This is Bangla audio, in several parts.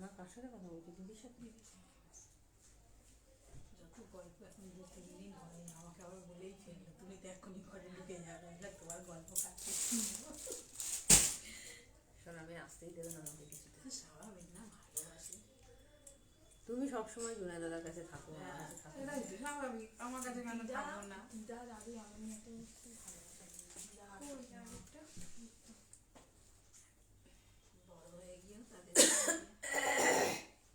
মা কার সাথে কথা বলছি? দিদির সাথে। যত গল্প এখন 2-3 দিন হয় আমাকে আবার বলেই ফেললো, তুমি তো এখনই ঘরে ঢুকে যাবে, তোমার গল্প কাটতে শোন, আমি আসতেই দেবে না আমাকে কিছুতে। স্বাভাবিক না, ভালোবাসি। তুমি সবসময় জুনাই দাদার কাছে থাকো, স্বাভাবিক, আমার কাছে কেন থাকবো না? বড় হয়ে গিয়েও তাদের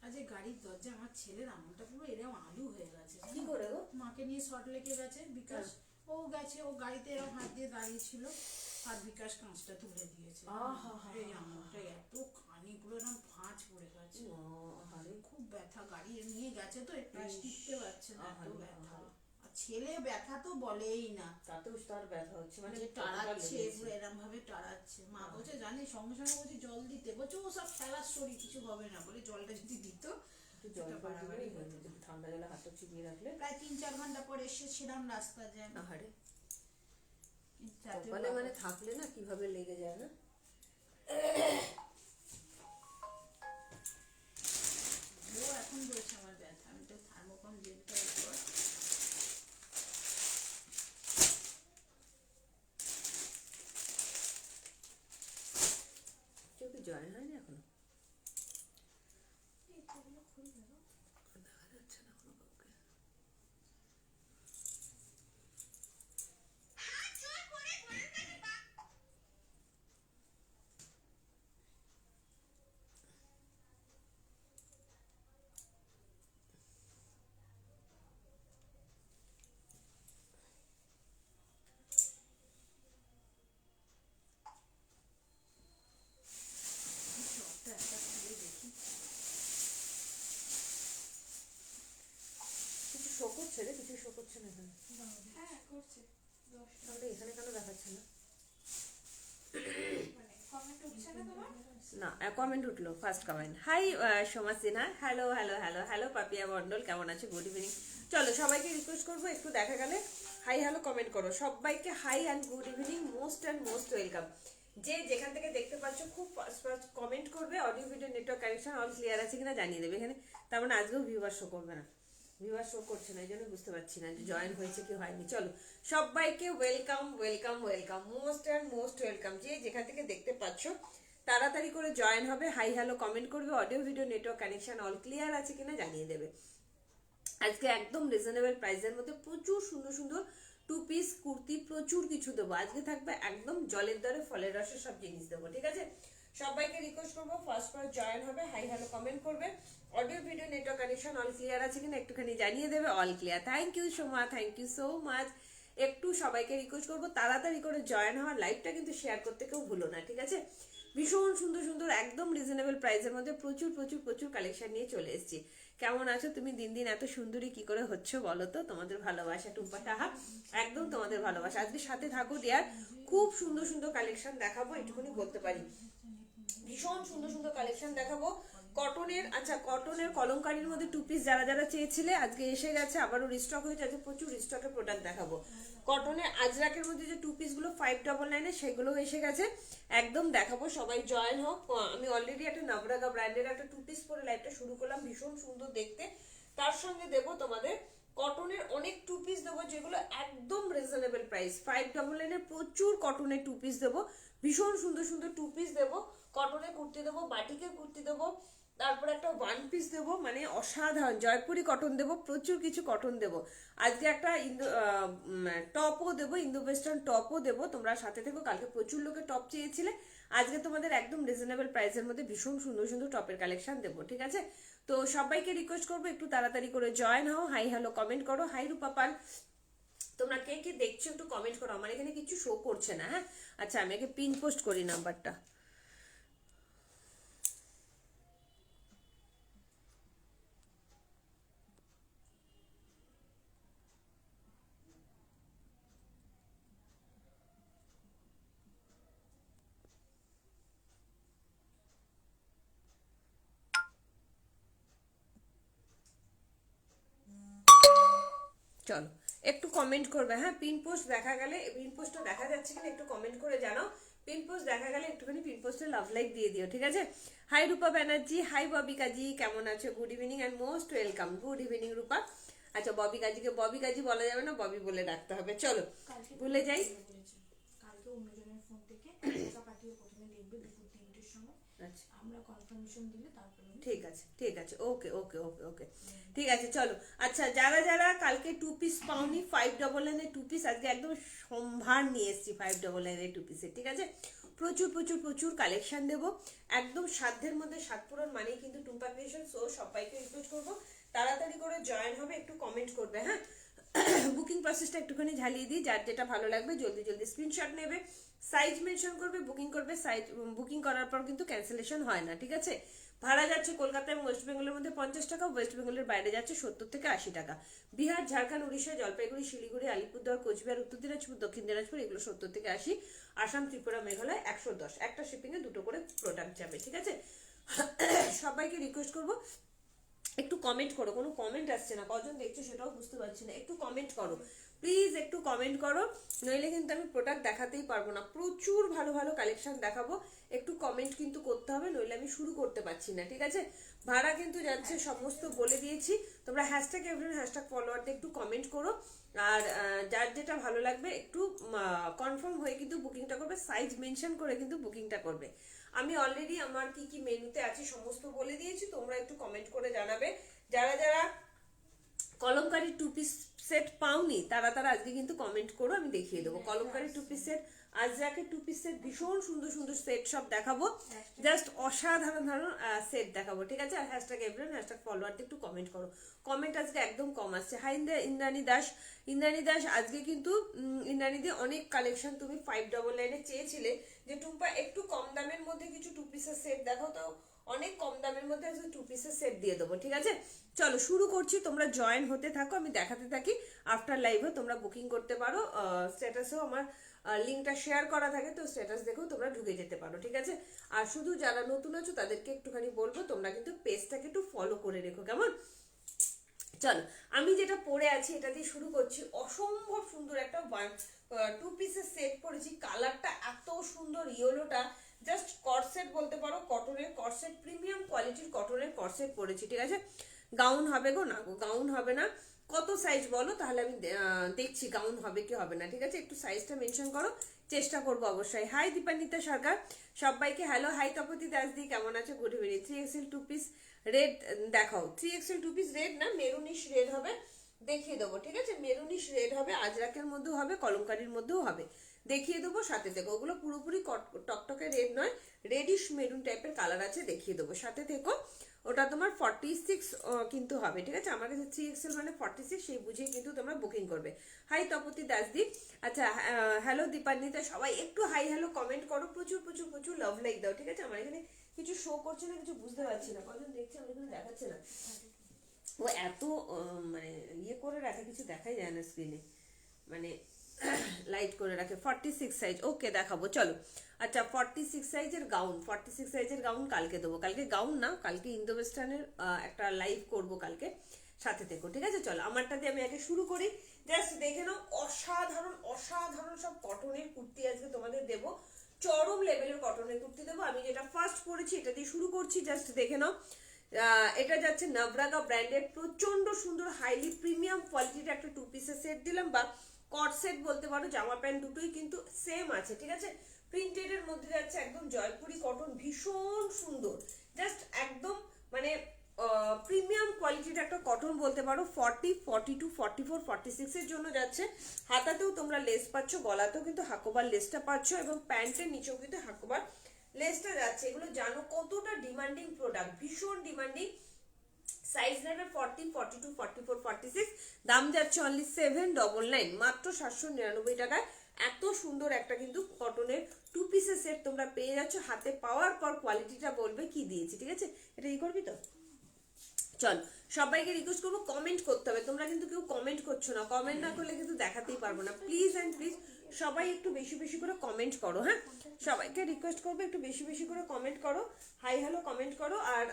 আজ গাড়ির দরজা আমার ছেলের আমলটা পুরো এরকম আলু হয়ে গেছে। কি করে গো? মাকে নিয়ে শর্ট লেগে গেছে বিকাশ, ও গেছে, ও গাড়িতে এরকম হাত দিয়ে দাঁড়িয়ে ছিল আর বিকাশ কাঁচটা তুলে দিয়েছে। এই আমলটা এত খানি পুরো এরকম ভাঁজ পড়ে গেছে, খুব ব্যথা। গাড়ি নিয়ে গেছে তো একটু টিকতে পারছে না, এত ব্যথা। আর ছেলে ব্যথা তো বলেই না, তাতেও তার ব্যথা হচ্ছে, মানে টাড়াচ্ছে পুরো এরকম ভাবে টাড়াচ্ছে। মা বলছে জানি, সঙ্গে সঙ্গে বলছে জল দিতে, বলছে ও সব খেলার শরীর, কিছু হবে না, বলে জলটা যদি দিত ঠান্ডা জলে হাতটা চিবিয়ে রাখলে। প্রায় 3-4 ঘন্টা পরে এসেছিলাম রাস্তা জ্যাম। আহারে, কপালে মানে থাকলে না কিভাবে লেগে যায় না। ও এখন বলছে আমার ব্যথা, আমি তো থার্মোকল জেলটা উপর কেউ কি জয়েন হয়নি এখনো? শো করছে রে, কিছু শো করছে না এখানে। হ্যাঁ করছে, তাহলে এখানে কেন দেখাচ্ছে না? কমেন্ট উঠছে না তোমার? না, কমেন্ট উঠলো, first comment. Hi Samaj Sinha, hello hello hello hello. Papiya Mondal কেমন আছে? Good evening. চলো সবাইকে রিকোয়েস্ট করবো, একটু দেখা গেলে হাই হ্যালো কমেন্ট করো। সবাইকে hi and good evening, most and most welcome. যে যেখান থেকে দেখতে পাচ্ছ খুব ফার্স্ট কমেন্ট করবে। Audio video network connection all clear আছে কিনা জানিয়ে দেবে এখানে। তার মানে আজকেও ভিউয়ার শো করবে না, ভিউয়ার শো করছে না, এই জন্য বুঝতে পারছি না যে জয়েন হয়েছে কি হয়নি। চলো সবাইকে welcome welcome welcome, most and most welcome. যে যেখান থেকে দেখতে পাচ্ছ তাড়াতাড়ি করে জয়েন হবে, হাই হ্যালো কমেন্ট করবে, audio video network connection all clear আছে কিনা জানিয়ে দেবে। আজকে একদম রিজনেবল প্রাইসের মধ্যে প্রচুর সুন্দর সুন্দর 2 পিস কুর্তি, প্রচুর কিছু দেবো। আজকে থাকবে একদম জলের দরে ফলের রসের সব জিনিস দেবো, ঠিক আছে? সবাইকে রিকোয়েস্ট করবো ফার্স্ট জয়েন হবে, হাই হ্যালো কমেন্ট করবে, audio video network connection all clear আছে কিনা একটুখানি জানিয়ে দেবে। All clear, thank you so much, thank you so much. একটু সবাইকে রিকোয়েস্ট করবো তাড়াতাড়ি করে জয়েন হওয়ার, লাইভটা কিন্তু শেয়ার করতে কেউ ভুলো না, ঠিক আছে? ভীষণ সুন্দর সুন্দর একদম রিজনেবল প্রাইসের মধ্যে প্রচুর প্রচুর প্রচুর কালেকশন নিয়ে চলে এসেছি। কেমন আছো তুমি? দিন দিন এত সুন্দরী কি করে হচ্ছে বলো তো? তোমাদের ভালোবাসা টুম্পা টাহা, একদম তোমাদের ভালোবাসা। আজকে সাথে থাকো ডিয়ার, খুব সুন্দর সুন্দর কালেকশন দেখাবো, এটুকুনি বলতে পারি। ভীষণ সুন্দর সুন্দর কালেকশন দেখাবো কটনের। আচ্ছা, কটনের কলমকারীর মধ্যে 2 পিস যারা যারা চেয়েছিলে আজকে এসে গেছে, আবারও রিস্টক হয়েছে, আজকে প্রচুর রিস্টকের প্রোডাক্ট দেখাবো। কটনের আজরাকের মধ্যে যে 2 পিসগুলো 599 সেগুলো এসে গেছে, একদম দেখাবো। সবাই জয়েন হোক। আমি অলরেডি একটা নবরাগা ব্র্যান্ডের একটা 2 পিস পরে লাইভটা শুরু করলাম, ভীষণ সুন্দর দেখতে। তার সঙ্গে দেবো তোমাদের কটনের অনেক 2 পিস দেবো, যেগুলো একদম রিজনেবল প্রাইস। 599 প্রচুর কটনের 2 পিস দেবো, ভীষণ সুন্দর সুন্দর 2 পিস দেবো। কটনের কুর্তি দেবো, বাটিকের কুর্তি দেবো, তারপর একটা 1 পিস দেবো, মানে অসাধারণ জয়পুরি কটন দেবো, প্রচুর কিছু কটন দেবো। আজকে একটা টপও দেবো, ইন্দো ওয়েস্টার্ন টপও দেবো। তোমরা সাথে থেকো, কালকে প্রচুর লোকে টপ চেয়েছিলে, আজকে তোমাদের একদম রিজনেবল প্রাইসের মধ্যে ভীষণ সুন্দর সুন্দর টপের কালেকশন দেবো, ঠিক আছে? তো সবাইকে রিকোয়েস্ট করবো একটু তাড়াতাড়ি করে জয়েন হও, হাই হ্যালো কমেন্ট করো। হাই রূপা পাল, তোমরা কে কে দেখছো একটু কমেন্ট করো। আমার এখানে কিছু শো করছে না। হ্যাঁ, আচ্ছা আমি আগে পিন পোস্ট করি নাম্বারটা। চলো একটু কমেন্ট করবে, হ্যাঁ পিন পোস্ট দেখা গেলে, পিন পোস্টটা দেখা যাচ্ছে কিনা একটু কমেন্ট করে জানাও। পিন পোস্ট দেখা গেলে একটুখানি পিন পোস্টে লাভ লাইক দিয়ে দিও, ঠিক আছে। হাই রূপা ব্যানার্জি, হাই ববিকাজি, কেমন আছো? Good evening and most welcome. Good evening Rupa. আচ্ছা ববিকাজিকে ববিকাজি বলা যাবে না, ববি বলে রাখতে হবে। চলো ভুলে যাই। কালকে অন্যজনের ফোন থেকে টাকা পাঠিয়ে প্রথমে দেখবে দুপুর 3টের সময়, আচ্ছা আমরা কনফার্মেশন দিলে তারপরে ঠিক আছে ঠিক আছে, ওকে ওকে ওকে ওকে ঠিক আছে চলো। আচ্ছা যারা যারা কালকে 2 পিস পাওনি, 599 এর 2 পিস আজকে একদম সম্ভার নিয়ে এসেছি 599 এর 2 পিসের, ঠিক আছে। প্রচুর প্রচুর প্রচুর কালেকশন দেবো, একদম সাধ্যের মধ্যে সাত পূরণ মানেই কিন্তু টুম্পা ক্রিয়েশন। সো সবাইকে রিকোয়েস্ট করবো তাড়াতাড়ি করে জয়েন হবে, একটু কমেন্ট করবে, হ্যাঁ। বুকিং প্রসেসটা একটুখানি ঝালিয়ে দিই, যার যেটা ভালো লাগবে জলদি জলদি স্ক্রিনশট নেবে, সাইজ মেনশন করবে, বুকিং করবে। সাইজ বুকিং করার পর কিন্তু ক্যান্সেলেশন হয় না, ঠিক আছে। ভাড়া যাচ্ছে কলকাতা এবং ওয়েস্ট বেঙ্গলের মধ্যে 50 টাকা, ওয়েস্ট বেঙ্গলের বাইরে যাচ্ছে 70 থেকে 80 টাকা। বিহার, ঝাড়খণ্ড, উড়িষ্যা, জলপাইগুড়ি, শিলিগুড়ি, আলিপুরদুয়ার, কোচবিহার, উত্তর দিনাজপুর, দক্ষিণ দিনাজপুর এগুলো 70 থেকে 80। আসাম, ত্রিপুরা, মেঘালয় 110। একটা শিপিংয়ে দুটো করে প্রোডাক্ট যাবে, ঠিক আছে। সবাইকে রিকোয়েস্ট করবো একটু কমেন্ট করো, কোনো কমেন্ট আসছে না, কজন দেখছো সেটাও বুঝতে পারছি না। একটু কমেন্ট করো প্লিজ, একটু কমেন্ট করো, নইলে কিন্তু আমি প্রোডাক্ট দেখাতেই পারবো না। প্রচুর ভালো ভালো কালেকশন দেখাবো, একটু কমেন্ট কিন্তু করতে হবে, নইলে আমি শুরু করতে পারছি না, ঠিক আছে। ভাড়া কিন্তু যাচ্ছে সমস্ত বলে দিয়েছি, তোমরা হ্যাশট্যাগ এভরিওয়ান, হ্যাশট্যাগ ফলোয়ারতে একটু কমেন্ট করো। আর যার যেটা ভালো লাগবে একটু কনফার্ম হয়ে কিন্তু বুকিংটা করবে, সাইজ মেনশন করে কিন্তু বুকিংটা করবে। আমি অলরেডি আমার কি কি মেনুতে আছে সমস্ত বলে দিয়েছি, তোমরা একটু কমেন্ট করে জানাবে। যারা যারা কলমকারী 2 পিস সেট পাওনি তারা তারা আজকে কিন্তু কমেন্ট করো, আমি দেখিয়ে দেবো। কলমকারী 2 পিস সেট, আজরাকের 2 পিস সেট, ভীষণ সুন্দর সুন্দর সেট সব দেখাবো, জাস্ট অসাধারণ ধারণ সেট দেখাবো, ঠিক আছে। আর হ্যাশট্যাগ এভরিওয়ান, হ্যাশট্যাগ ফলোয়ারতে একটু কমেন্ট করো। কমেন্ট আজকে একদম কম আসছে। হাই ইন্দ্রাণী দাস, ইন্দ্রাণী দাস আজকে কিন্তু ইন্দ্রাণী দিয়ে অনেক কালেকশন তুমি 599 চেয়েছিলে যে টুম্পা একটু কম দামের মধ্যে কিছু 2 পিসের সেট দেখো, তো অনেক কম দামের মধ্যে আজকে 2 পিসের সেট দিয়ে দেবো, ঠিক আছে। চলো শুরু করছি, তোমরা জয়েন হতে থাকো, আমি দেখাতে থাকি। আফটার লাইভে তোমরা বুকিং করতে পারো, স্ট্যাটাসেও আমার লিঙ্কটা শেয়ার করা থাকে, তো স্ট্যাটাস দেখেও তোমরা ঢুকে যেতে পারো, ঠিক আছে। আর শুধু যারা নতুন আছো তাদেরকে একটুখানি বলবো তোমরা কিন্তু পেজটাকে একটু ফলো করে রেখো, কেমন। চলো আমি যেটা পরে আছি এটা দিয়ে শুরু করছি। অসম্ভব সুন্দর একটা 2 পিসের সেট পরেছি, কালারটা এত সুন্দর, ইয়েলোটা জাস্ট কর্সেট বলতে পারো, কটনের কর্সেট, প্রিমিয়াম কোয়ালিটির কটনের কর্সেট পরেছি, ঠিক আছে। গাউন হবে গো? না গো গাউন হবে না। কত সাইজ বলো তাহলে আমি দেখছি গাউন হবে কি হবে না, ঠিক আছে। একটু সাইজটা মেনশন করো, চেষ্টা করবো অবশ্যই। হাই দীপান্বিতা সরকার, সবাইকে হ্যালো। হাই তপতি দাসদি, কেমন আছে? Good evening. 3XL 2 piece red দেখাও। 3XL 2 পিস রেড না, মেরুনিশ রেড হবে, দেখিয়ে দেবো, ঠিক আছে। মেরুনিশ রেড হবে, আজরাকের মধ্যেও হবে, কলমকারির মধ্যেও হবে, দেখিয়ে দেবো। সাথে থেকো, ওগুলো পুরোপুরি টকটকে রেড নয়, রেডিশ মেরুন টাইপের কালার আছে, দেখিয়ে দেবো, সাথে থেকো। ওটা তোমার 46 কিন্তু হবে, ঠিক আছে। আমার কাছে 3XL মানে 46, সেই বুঝেই কিন্তু তোমরা বুকিং করবে। হাই তপতি দাসদি, আচ্ছা হ্যালো দীপান্বিতা, সবাই একটু হাই হ্যালো কমেন্ট করো, প্রচুর প্রচুর প্রচুর লাভ লাইক দাও, ঠিক আছে। আমার এখানে কিছু শো করছে না, কিছু বুঝতে পারছি না, কজন দেখছে আমার এখানে দেখাচ্ছে না। ও এত মানে ইয়ে করে রাখে, কিছু দেখাই যায় না স্ক্রিনে, মানে লাইট করে রাখে। 46 সাইজ, ওকে দেখাবো চলো। আচ্ছা 46 সাইজের গাউন, 46 সাইজের গাউন কালকে দেবো। কালকে গাউন না, কালকে ইন্দো ওয়েস্টার্নের একটা লাইভ করব কালকে, সাথে থেকো, ঠিক আছে। চলো আমারটাতে আমি আগে শুরু করি, জাস্ট দেখে নাও। অসাধারণ অসাধারণ সব কটনের কুর্তি আজকে তোমাদের দেবো, চরম লেভেলের কটনের কুর্তি দেবো। আমি যেটা ফার্স্ট পরেছি এটা দিয়ে শুরু করছি, জাস্ট দেখে নাও। এটা যাচ্ছে নবরাগা ব্র্যান্ডের, প্রচন্ড সুন্দর হাইলি প্রিমিয়াম কোয়ালিটির একটা 2 পিসের সেট দিলাম, বা কট সেট বলতে পারো। জামা প্যান্ট দুটোই কিন্তু সেম আছে, ঠিক আছে। প্রিন্টেড এর মধ্যে যাচ্ছে একদম জয়পুরি কটন, ভীষণ সুন্দর, জাস্ট একদম মানে প্রিমিয়াম কোয়ালিটির একটা কটন বলতে পারো। 40, 42, 44, 46 এর জন্য যাচ্ছে। হাতাতেও তোমরা লেস পাচ্ছ, গলাতেও কিন্তু হাকোবার লেসটা পাচ্ছ, এবং প্যান্টের নিচেও কিন্তু হাকোবার লেসটা যাচ্ছে। এগুলো জানো কতটা ডিমান্ডিং প্রোডাক্ট, ভীষণ ডিমান্ডিং। সাইজ নেবে 40, 42, 44, 46, দাম যাচ্ছে অনলি 799, মাত্র 799 টাকায়। এত সুন্দর একটা কিন্তু কটনের 2 পিসের সেট তোমরা পেয়ে যাচ্ছ। হাতে পাওয়ার পর কোয়ালিটিটা বলবে কি দিয়েছি, ঠিক আছে। এটা ই করবি তো। চল সবাইকে রিকোয়েস্ট করবো কমেন্ট করতে হবে, তোমরা কিন্তু কেউ কমেন্ট করছো না, কমেন্ট না করলে কিন্তু দেখাতেই পারবো না। প্লিজ অ্যান্ড প্লিজ সবাই একটু বেশি বেশি করে কমেন্ট করো, হ্যাঁ। সবাইকে রিকোয়েস্ট করবো একটু বেশি বেশি করে কমেন্ট করো, হাই হ্যালো কমেন্ট করো, আর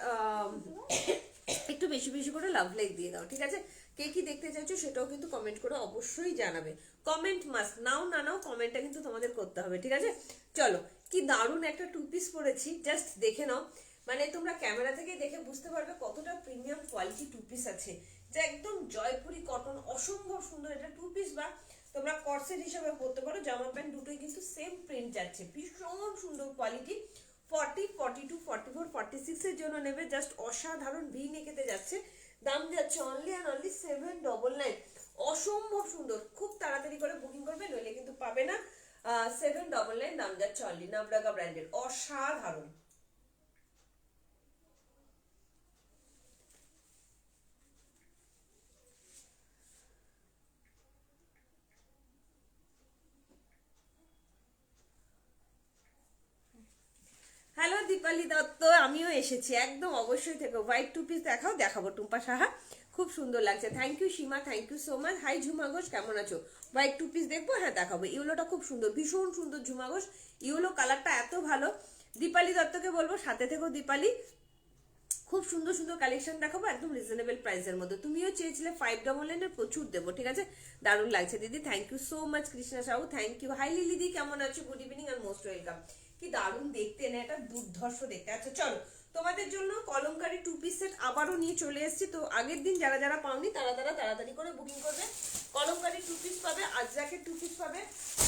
একটু বেশি বেশি করে লাভ লাইক দিয়ে দাও, ঠিক আছে। কে কি দেখতে চাইছো সেটাও কিন্তু কমেন্ট করে অবশ্যই জানাবে। কমেন্ট মাস্ট, নাও না নাও কমেন্টটা কিন্তু তোমাদের করতে হবে, ঠিক আছে? চলো, কি দারুণ একটা টু পিস পরেছি, জাস্ট দেখে নাও। মানে তোমরা ক্যামেরা থেকে দেখে বুঝতে পারবে কতটা প্রিমিয়াম কোয়ালিটি টু পিস আছে, যে একদম জয়পুরি কটন, অসম্ভব সুন্দর। এটা টু পিস বা তোমরা কর্সেট হিসেবে পরতে পারো, জামা প্যান্ট দুটোই কিন্তু সেম প্রিন্ট যাচ্ছে, ভীষণ সুন্দর কোয়ালিটি। 40, 42, 44, 46 এর জন্য নেবে, জাস্ট অসাধারণ ভি নেকেতে যাচ্ছে। দাম যাচ্ছে অনলি অ্যান্ড অনলি 799। অসম্ভব সুন্দর, খুব তাড়াতাড়ি করে বুকিং করবে, নইলে কিন্তু পাবে না। 799 দাম যাচ্ছে অনলি, নাবরাগা ব্র্যান্ডের, অসাধারণ। হ্যালো দীপালি দত্ত, আমিও এসেছি, একদম অবশ্যই থেকো। হোয়াইট টু পিস দেখাবো টুম্পা সাহা, খুব সুন্দর লাগছে। Thank you Seema, thank you so much. Hi Jhuma Ghosh, কেমন আছো? হোয়াইট টু পিস দেখবো, হ্যাঁ দেখাবো। ইউলোটা খুব সুন্দর, ভীষণ সুন্দর ঝুমা ঘোষ, ইউলো কালারটা এত ভালো। দীপালি দত্তকে বলবো সাথে থেকো দীপালি, খুব সুন্দর সুন্দর কালেকশন দেখাবো একদম রিজনেবল প্রাইসের মধ্যে। তুমিও চেয়েছিলে 599 প্রচুর দেবো, ঠিক আছে? দারুণ লাগছে দিদি, thank you so much. Krishna Sahu, thank you. Hi Lily দি, কেমন আছো? গুড ইভিনিং আর মোস্ট ওয়েলকাম। কি দারুণ দেখতে না, এটা দুর্ধর্ষ দেখতে। আচ্ছা চলো, তোমাদের জন্য কলমকারী টু পিস সেট আবারও নিয়ে চলে এসেছি। তো আগের দিন যারা যারা পাওনি তারা তাড়াতাড়ি করে বুকিং করবে। কলমকারী টু পিস পাবে, আজরাকের টু পিস পাবে,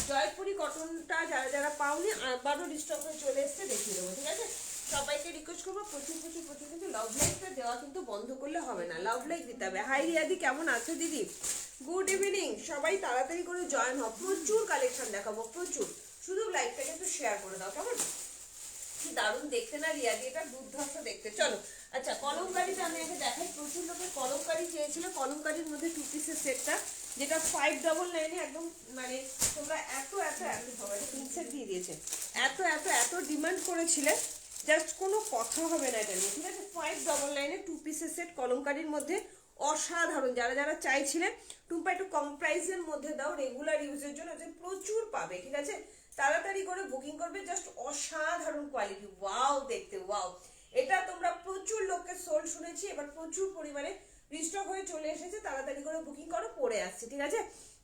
জয়পুরি কটনটা যারা যারা পাওনি আবারও রিস্টক হয়ে চলে এসছে, দেখিয়ে দেবো, ঠিক আছে? সবাইকে রিকোয়েস্ট করবো প্রচুর প্রচুর প্রচুর কিন্তু লাভ লাইকটা দেওয়া কিন্তু বন্ধ করলে হবে না, লাভ লাইক দিতে হবে। হাই রিয়াদি, কেমন আছো দিদি? গুড ইভিনিং, সবাই তাড়াতাড়ি করে জয়েন হও, প্রচুর কালেকশন দেখাবো, প্রচুর। শুধু লাইকটাকে একটু শেয়ার করে দাও, কেমন? কি দারুণ দেখতে না রিয়াদি, এটা দুর্ধর্ষ দেখতে। চলো, আচ্ছা কলমকারিটা আমি আগে দেখাই। প্রচুর লোকের কলমকারি চেয়েছিল, কলমকারির মধ্যে টু পিসের সেটটা, যেটা 599 একদম, মানে তোমরা এত এত এত সবাই পিঙ্ক সেট দিয়ে দিয়েছে, এত এত এত ডিমান্ড করেছিলে, জাস্ট কোনো কথা হবে না এটা নিয়ে, ঠিক আছে? 599 টু পিসের সেট কলমকারির মধ্যে, অসাধারণ। যারা যারা চাইছিলেন টুম্পা একটু কম প্রাইসের মধ্যে দাও রেগুলার ইউজের জন্য, যে প্রচুর পাবে, ঠিক আছে? তাড়াতাড়ি করে বুকিং করবে, জাস্ট অসাধারণ কোয়ালিটি, ওয়াও দেখতে, ওয়াও। এটা তোমরা প্রচুর লোককে সোল্ড শুনেছি, এবার প্রচুর পরিমাণে রিস্টক হয়ে চলে এসেছে, তাড়াতাড়ি করে বুকিং করো, পরে আসছে, ঠিক আছে?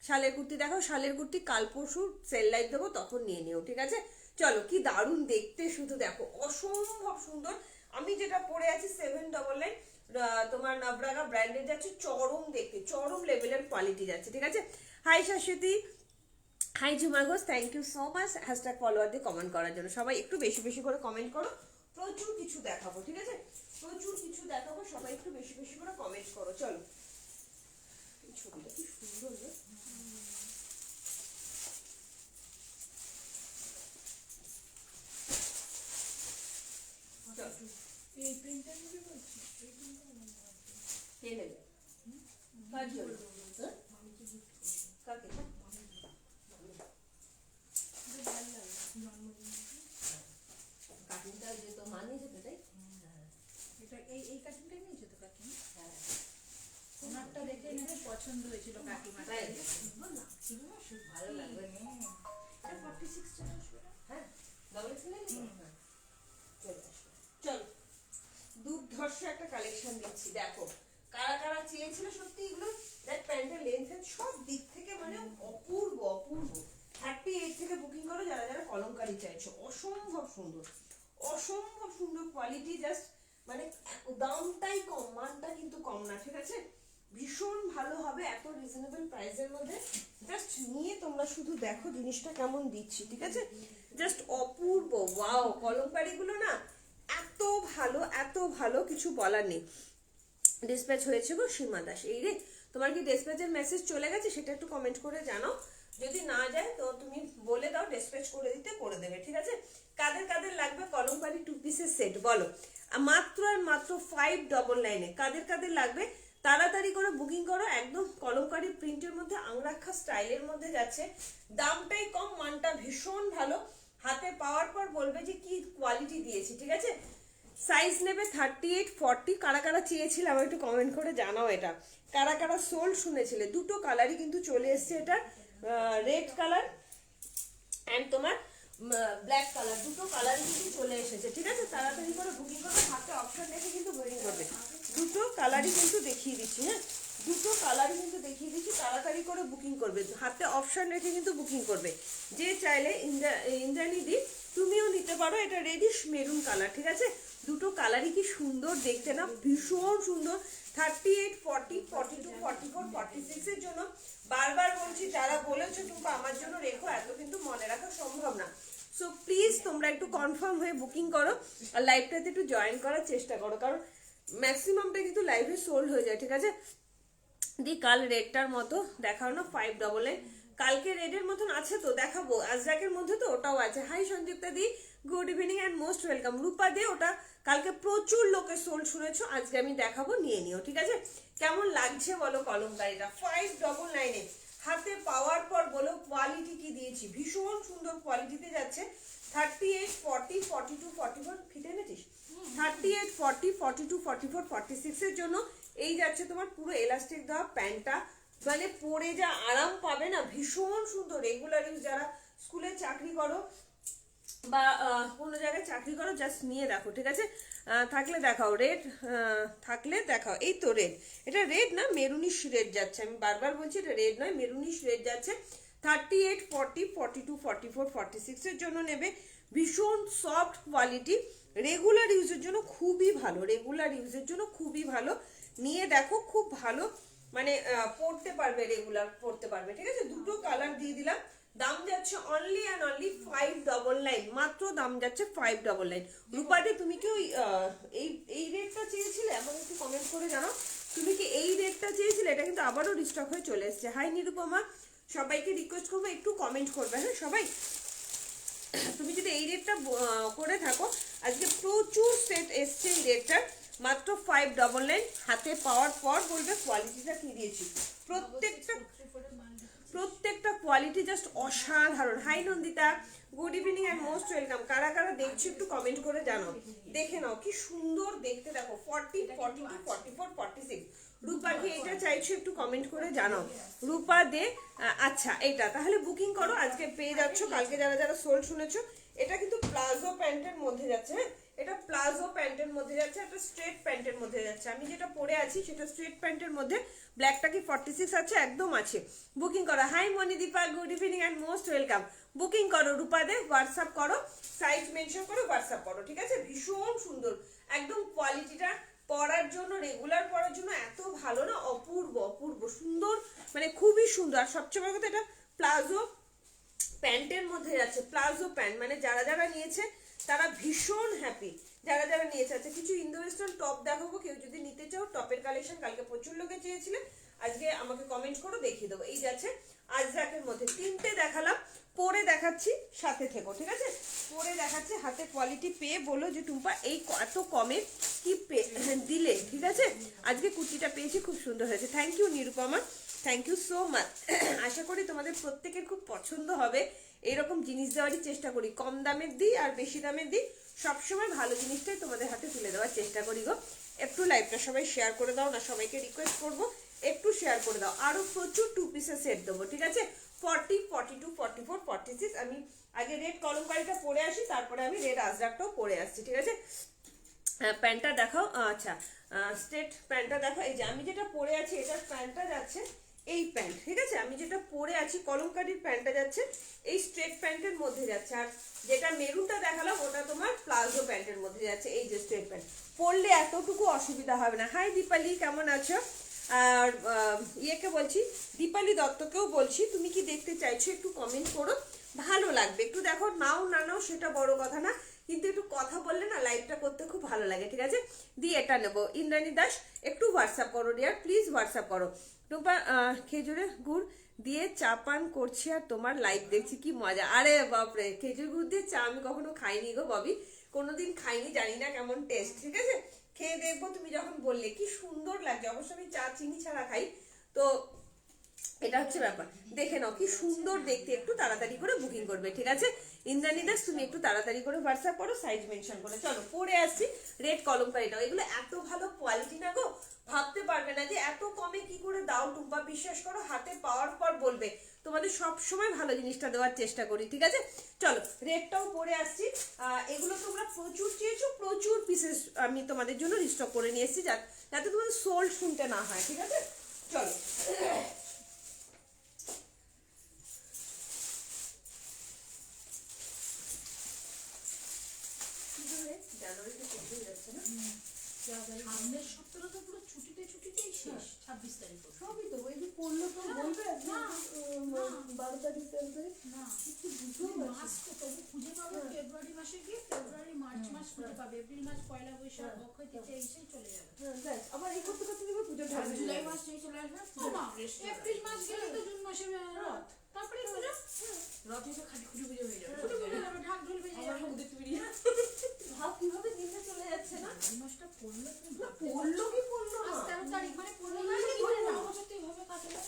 শালের কুর্তি দেখো, শালের কুর্তি কাল পরশু সেল লাইভ দেবো, তখন নিয়ে নিও, ঠিক আছে? চলো, কি দারুণ দেখতে শুধু দেখো, অসম্ভব সুন্দর। আমি যেটা পরে আছি 799, তোমার নাবরাগা ব্র্যান্ডের যাচ্ছে, চরম দেখতে, চরম লেভেলের কোয়ালিটি যাচ্ছে, ঠিক আছে? Hi Shashwati, hi Jhuma Ghosh, thank you so much hashtag follower দিয়ে কমেন্ট করার জন্য। সবাই একটু বেশি বেশি করে কমেন্ট করো, প্রচুর কিছু দেখাবো, ঠিক আছে? প্রচুর কিছু দেখাবো, সবাই একটু বেশি বেশি করে কমেন্ট করো। চলো, এই ছবিটা কি সুন্দর রে। এই প্রিন্টটা নিতে বলছি, এই প্রিন্টটা কে নেবে? কার জন্য? হ্যাঁ? কাকে? কাটিংটা যে তো মানিয়ে যেতে, তাই? এটা এই কাটিংটা নিয়েছে তো কাকিমা? হ্যাঁ, ওনারটা দেখে নাকি পছন্দ হয়েছিল কাকিমা, তাই সুন্দর লাগছিল না, ভালো লাগবে। এটা 46 টাকা আসবে না? হ্যাঁ, ডাবল এক্সেল নিয়ে নিবো? হ্যাঁ, চলে আসো। চলো, দুর্ধর্ষ একটা কালেকশন দিচ্ছি, দেখো কারা কারা চেয়েছিল সত্যি এগুলো। দেখ প্যান্টের লেন্থ সব দিক থেকে মানে অপূর্ব অপূর্ব। 38 থেকে বুকিং করো যারা যারা কলমকারি চাইছো, অসম্ভব সুন্দর, অসম্ভব সুন্দর কোয়ালিটি, জাস্ট মানে দামটাই কম, মানটা কিন্তু কম না, ঠিক আছে? ভীষণ ভালো হবে এত রিজনেবল প্রাইসের মধ্যে। জাস্ট নিয়ে তোমরা শুধু দেখো জিনিসটা কেমন দিচ্ছি, ঠিক আছে? জাস্ট অপূর্ব, ওয়াও। কলমকারিগুলো না এত ভালো, এত ভালো, কিছু বলার নেই। ডিসপ্যাচ হয়েছে গো সীমা দাস, এই রে, তোমার কি ডিসপ্যাচের মেসেজ চলে গেছে সেটা একটু কমেন্ট করে জানাও। যদি না যায় তো তুমি বলে দাও, ডিসপ্যাচ করে দিতে, করে দেবে, ঠিক আছে? কাদের কাদের লাগবে কলমকারি টু পিসের সেট বলো, মাত্র আর মাত্র 599। কাদের কাদের লাগবে তাড়াতাড়ি করে বুকিং করো, একদম কলমকারি প্রিন্টের মধ্যে, আংরাক্ষা স্টাইলের মধ্যে যাচ্ছে, দামটাই কম, মানটা ভীষণ ভালো। হাতে পাওয়ার পর বলবে যে কি কোয়ালিটি দিয়েছি, ঠিক আছে? সাইজ নেবে 38, 40। কারা কারা চেয়েছিলাম একটু কমেন্ট করে জানাও। এটা কারা কারা সোল্ড শুনেছিলে, দুটো কালারই কিন্তু চলে এসছে, এটা রেড কালার অ্যান্ড তোমার ব্ল্যাক কালার, দুটো কালারই কিন্তু চলে এসেছে, ঠিক আছে? তাড়াতাড়ি করে বুকিং করবে, হাতে অপশন দেখে কিন্তু বুকিং করবে। দুটো কালারই কিন্তু দেখিয়ে দিচ্ছি, হ্যাঁ, দুটো কালারই কিন্তু দেখিয়ে দিচ্ছি, তাড়াতাড়ি করে বুকিং করবে, হাতে অপশন রেখে কিন্তু বুকিং করবে। যে চাইলে ইন্দ্রাণী দি তুমিও নিতে পারো, এটা রেডিশ মেরুন কালার, ঠিক আছে? দুটো কালারই কি সুন্দর দেখতে না, ভীষণ সুন্দর। 38, 40, 42, 44, 46 এর জন্য বারবার বলছি, যারা বলেছো তুমি আমার জন্য রেখো, এত কিন্তু মনে রাখা সম্ভব না। সো প্লিজ তোমরা একটু কনফার্ম হয়ে বুকিং করো আর লাইভটাতে একটু জয়েন করার চেষ্টা করো, কারণ ম্যাক্সিমামটা কিন্তু লাইভে সোল্ড হয়ে যায়, ঠিক আছে? দি কাল রেডটার মতো দেখাও না, 599। কালকে রেডের মতন আছে তো দেখাবো, আজরাকের মধ্যে তো ওটাও আছে। হাই সংযুক্তা দি, good evening and most welcome. Rupa De, ওটা কালকে প্রচুর লোকের সোল্ড শুনেছো, আজকে আমি দেখাবো, নিয়ে নিও, ঠিক আছে? কেমন লাগছে বলো কলমকারিটা? 599 হাতে পাওয়ার পর বলো কোয়ালিটি কি দিয়েছি, ভীষণ সুন্দর কোয়ালিটিতে যাচ্ছে। 38, 40, 42, 44 ফিটে এনেছিস? 38, 40, 42, 44, 46 এর জন্য এই যাচ্ছে তোমার পুরো এলাস্টিক দেওয়া প্যান্টটা, মানে পরে যা আরাম পাবে না, ভীষণ সুন্দর। রেগুলার ইউজ, যারা স্কুলে চাকরি করো বা কোনো জায়গায় চাকরি করো, জাস্ট নিয়ে দেখো, ঠিক আছে? থাকলে দেখাও, রেড থাকলে দেখাও। এই তো রেড, এটা রেড না মেরুনিশ রেড যাচ্ছে, আমি বারবার বলছি এটা রেড নয়, মেরুনিশ রেড যাচ্ছে। 38, 40, 42, 44, 46 এর জন্য নেবে। ভীষণ সফট কোয়ালিটি, রেগুলার ইউজের জন্য খুবই ভালো, রেগুলার ইউজের জন্য খুবই ভালো। নিয়ে দেখো, খুব ভালো, মানে পড়তে পারবে, রেগুলার পড়তে পারবে, ঠিক আছে? দুটো কালার দিয়ে দিলাম। দাম যাচ্ছে অনলি অ্যান্ড অনলি 599, মাত্র দাম যাচ্ছে 599। রূপাদি তুমি কি ওই এই রেটটা চেয়েছিলে? আমাকে একটু কমেন্ট করে জানাও, তুমি কি এই রেটটা চেয়েছিলে? এটা কিন্তু আবারও রিস্টক হয়ে চলে এসছে। হাই নিরুপমা, সবাইকে রিকোয়েস্ট করবো একটু কমেন্ট করবে, হ্যাঁ সবাই। তুমি যদি এই রেটটা করে থাকো, আজকে প্রচুর সেট এসছে এই রেটটার, মাত্র 599। হাতে পাওয়ার পর বলবে কোয়ালিটিটা কি দিয়েছি। প্রত্যেকটা কোয়ালিটি জাস্ট অসাধারণ। Hi Nandita, good evening and most welcome. কারা কারা দেখছো একটু কমেন্ট করে জানাও। দেখে নাও কি সুন্দর দেখতে, দেখো 40, 42, 44, 46। রূপা কি এটা চাইছো? একটু কমেন্ট করে জানাও। রূপা দে, আচ্ছা এটা তাহলে বুকিং করো, আজকে পেয়ে যাচ্ছ। কালকে যারা যারা সোল্ড শুনেছো, এটা কিন্তু প্লাজো প্যান্টের মধ্যে যাচ্ছে, হ্যাঁ এটা প্লাজো প্যান্টের মধ্যে যাচ্ছে, একটা স্ট্রেট প্যান্টের মধ্যে যাচ্ছে। আমি যেটা পরে আছি সেটা স্ট্রেট প্যান্টের মধ্যে, ব্ল্যাকটা কি 46 আছে? একদম আছে, বুকিং করো। Hi Manidipa, good evening and most welcome. Booking করো রূপাদে, হোয়াটসঅ্যাপ করো, সাইজ মেনশন করো, হোয়াটসঅ্যাপ করো, ঠিক আছে? ভীষণ সুন্দর একদম কোয়ালিটিটা, পরার জন্য, রেগুলার পরার জন্য এত ভালো না, অপূর্ব অপূর্ব সুন্দর, মানে খুবই সুন্দর। আর সবচেয়ে বড় কথা, এটা প্লাজো প্যান্টের মধ্যে যাচ্ছে, প্লাজো প্যান্ট, মানে যারা যারা নিয়েছে তারা ভীষণ হ্যাপি, যারা যারা নিয়েছে। আচ্ছা কিছু ইন্দো ওয়েস্টার্ন টপ দেখাবো, কেউ যদি নিতে চাও টপের কালেকশন, কালকে প্রচুর লোকে চেয়েছিলে, আজকে আমাকে কমেন্ট করো, দেখিয়ে দেবো। এই যাচ্ছে আজরাকের মধ্যে, তিনটে দেখালাম, পরে দেখাচ্ছি, সাথে থেকো, ঠিক আছে? পরে দেখাচ্ছি, হাতে কোয়ালিটি পেয়ে বলো যে টুম্পা এই এত কমে কি দিলে, ঠিক আছে? আজকে কুর্তিটা পেয়েছি, খুব সুন্দর হয়েছে। Thank you Nirupama, thank you so much. আশা করি তোমাদের প্রত্যেকের খুব পছন্দ হবে। এইরকম জিনিস দেওয়ারই চেষ্টা করি, কম দামের দিই আর বেশি দামের দিই, সবসময় ভালো জিনিসটাই তোমাদের হাতে তুলে দেওয়ার চেষ্টা করি গো। একটু লাইভটা সবাই শেয়ার করে দাও না, সবাইকে রিকোয়েস্ট করবো একটু শেয়ার করে দাও। আরো প্রচুর 2 পিসের সেট দেবো, ঠিক আছে? 40, 42, 44, 46। আমি আগে রেড কলমকারিটা পরে আসি, তারপরে আমি রেড আজরাকটাও পরে আসছি, ঠিক আছে? প্যান্টটা দেখাও, আচ্ছা স্ট্রেট প্যান্টটা দেখো। এই যে আমি যেটা পরে আছি, এটার প্যান্টটা যাচ্ছে এই প্যান্ট, ঠিক আছে? আমি যেটা পরে আছি কলমকারির প্যান্টটা যাচ্ছে এই স্ট্রেট প্যান্টের মধ্যে যাচ্ছে, আর যেটা মেরুনটা দেখালাম ওটা তোমার প্লাজো প্যান্টের মধ্যে যাচ্ছে। এই যে স্ট্রেট প্যান্ট পরলে এতটুকু অসুবিধা হবে না। হাই দীপালি, কেমন আছো? আর ইয়েকে বলছি, দীপালি দত্তকেও বলছি, তুমি কি দেখতে চাইছো একটু কমেন্ট করো, ভালো লাগবে। একটু দেখো, নাও না নাও সেটা বড় কথা না, কিন্তু একটু কথা বললে না লাইভটা করতে খুব ভালো লাগে, ঠিক আছে? দিয়ে এটা নেবো। ইন্দ্রাণী দাস, একটু হোয়াটসঅ্যাপ করো ডিয়ার, প্লিজ হোয়াটসঅ্যাপ করো। টুম্পা খেজুরের গুড় দিয়ে চা পান করছি আর তোমার লাইভ দেখছি, কি মজা। আরে বাপরে, খেজুর গুড় দিয়ে চা আমি কখনো খাইনি গো ববি, কোনোদিন খাইনি, জানি না কেমন টেস্ট, ঠিক আছে? খেয়ে দেখবো, তুমি যখন বললে কি সুন্দর লাগছে। অবশ্য আমি চা চিনি ছাড়া খাই, তো এটা হচ্ছে ব্যাপার। দেখে নাও কি সুন্দর দেখতে, একটু তাড়াতাড়ি করে বুকিং করবে, ঠিক আছে? ইন্দ্রাণী দাস, তুমি একটু তাড়াতাড়ি করে হোয়াটসঅ্যাপ করো, সাইজ মেনশন করে। চলো পরে আসছি রেড কলমকারিটাও, এগুলো এত ভালো কোয়ালিটি না গো, ভাবতে পারবে না যে এত কমে কি করে দাও টুম্পা। বিশ্বাস করো, হাতে পাওয়ার পর বলবে, তোমাদের সব সময় ভালো জিনিসটা দেওয়ার চেষ্টা করি, ঠিক আছে? চলো রেডটাও পরে আসছি। এগুলো তোমরা প্রচুর চেয়েছো, প্রচুর পিসেস আমি তোমাদের জন্য রিস্টক করে নিয়ে এসেছি, যাতে তোমাদের সোল্ড শুনতে না হয়, ঠিক আছে? চলো জানুয়ারিতে চলতেই যাচ্ছে না, সামনের সপ্তাহ তো পুরো ছুটিতেই শেষ। 26 তারিখ সবই তো ওই যে পড়লো তো বলবে না, 12 তারিখ না কিছু বুঝতেই মাস তবু খুঁজে পাবে। ফেব্রুয়ারি মাসে গিয়ে ফেব্রুয়ারি মার্চ মাস খুঁজে পাবে। এপ্রিল মাস পয়লা বৈশাখ অক্ষয় তৃতীয়া এসেই চলে যাবে। আবার এই করতে করতে দেখবে পুজো আর জুলাই মাস যেই চলে আসবে এপ্রিল মাস গেলে তো জুন মাসে রথ, তারপরে পুজো। রথে তো খালি খুঁজে পুজো হয়ে যাবে, খুঁজে পুজো যাবে, ঢাক ঢোল বেজে যাবে। ভাব কিভাবে দিনটা চলে যাচ্ছে না, এই মাসটা পড়লো তুমি ভাবতে পড়লো কি পড়লো না, 13 তারিখ মানে পড়লো না, ধরে নাও বছরটা এইভাবে কাটলো।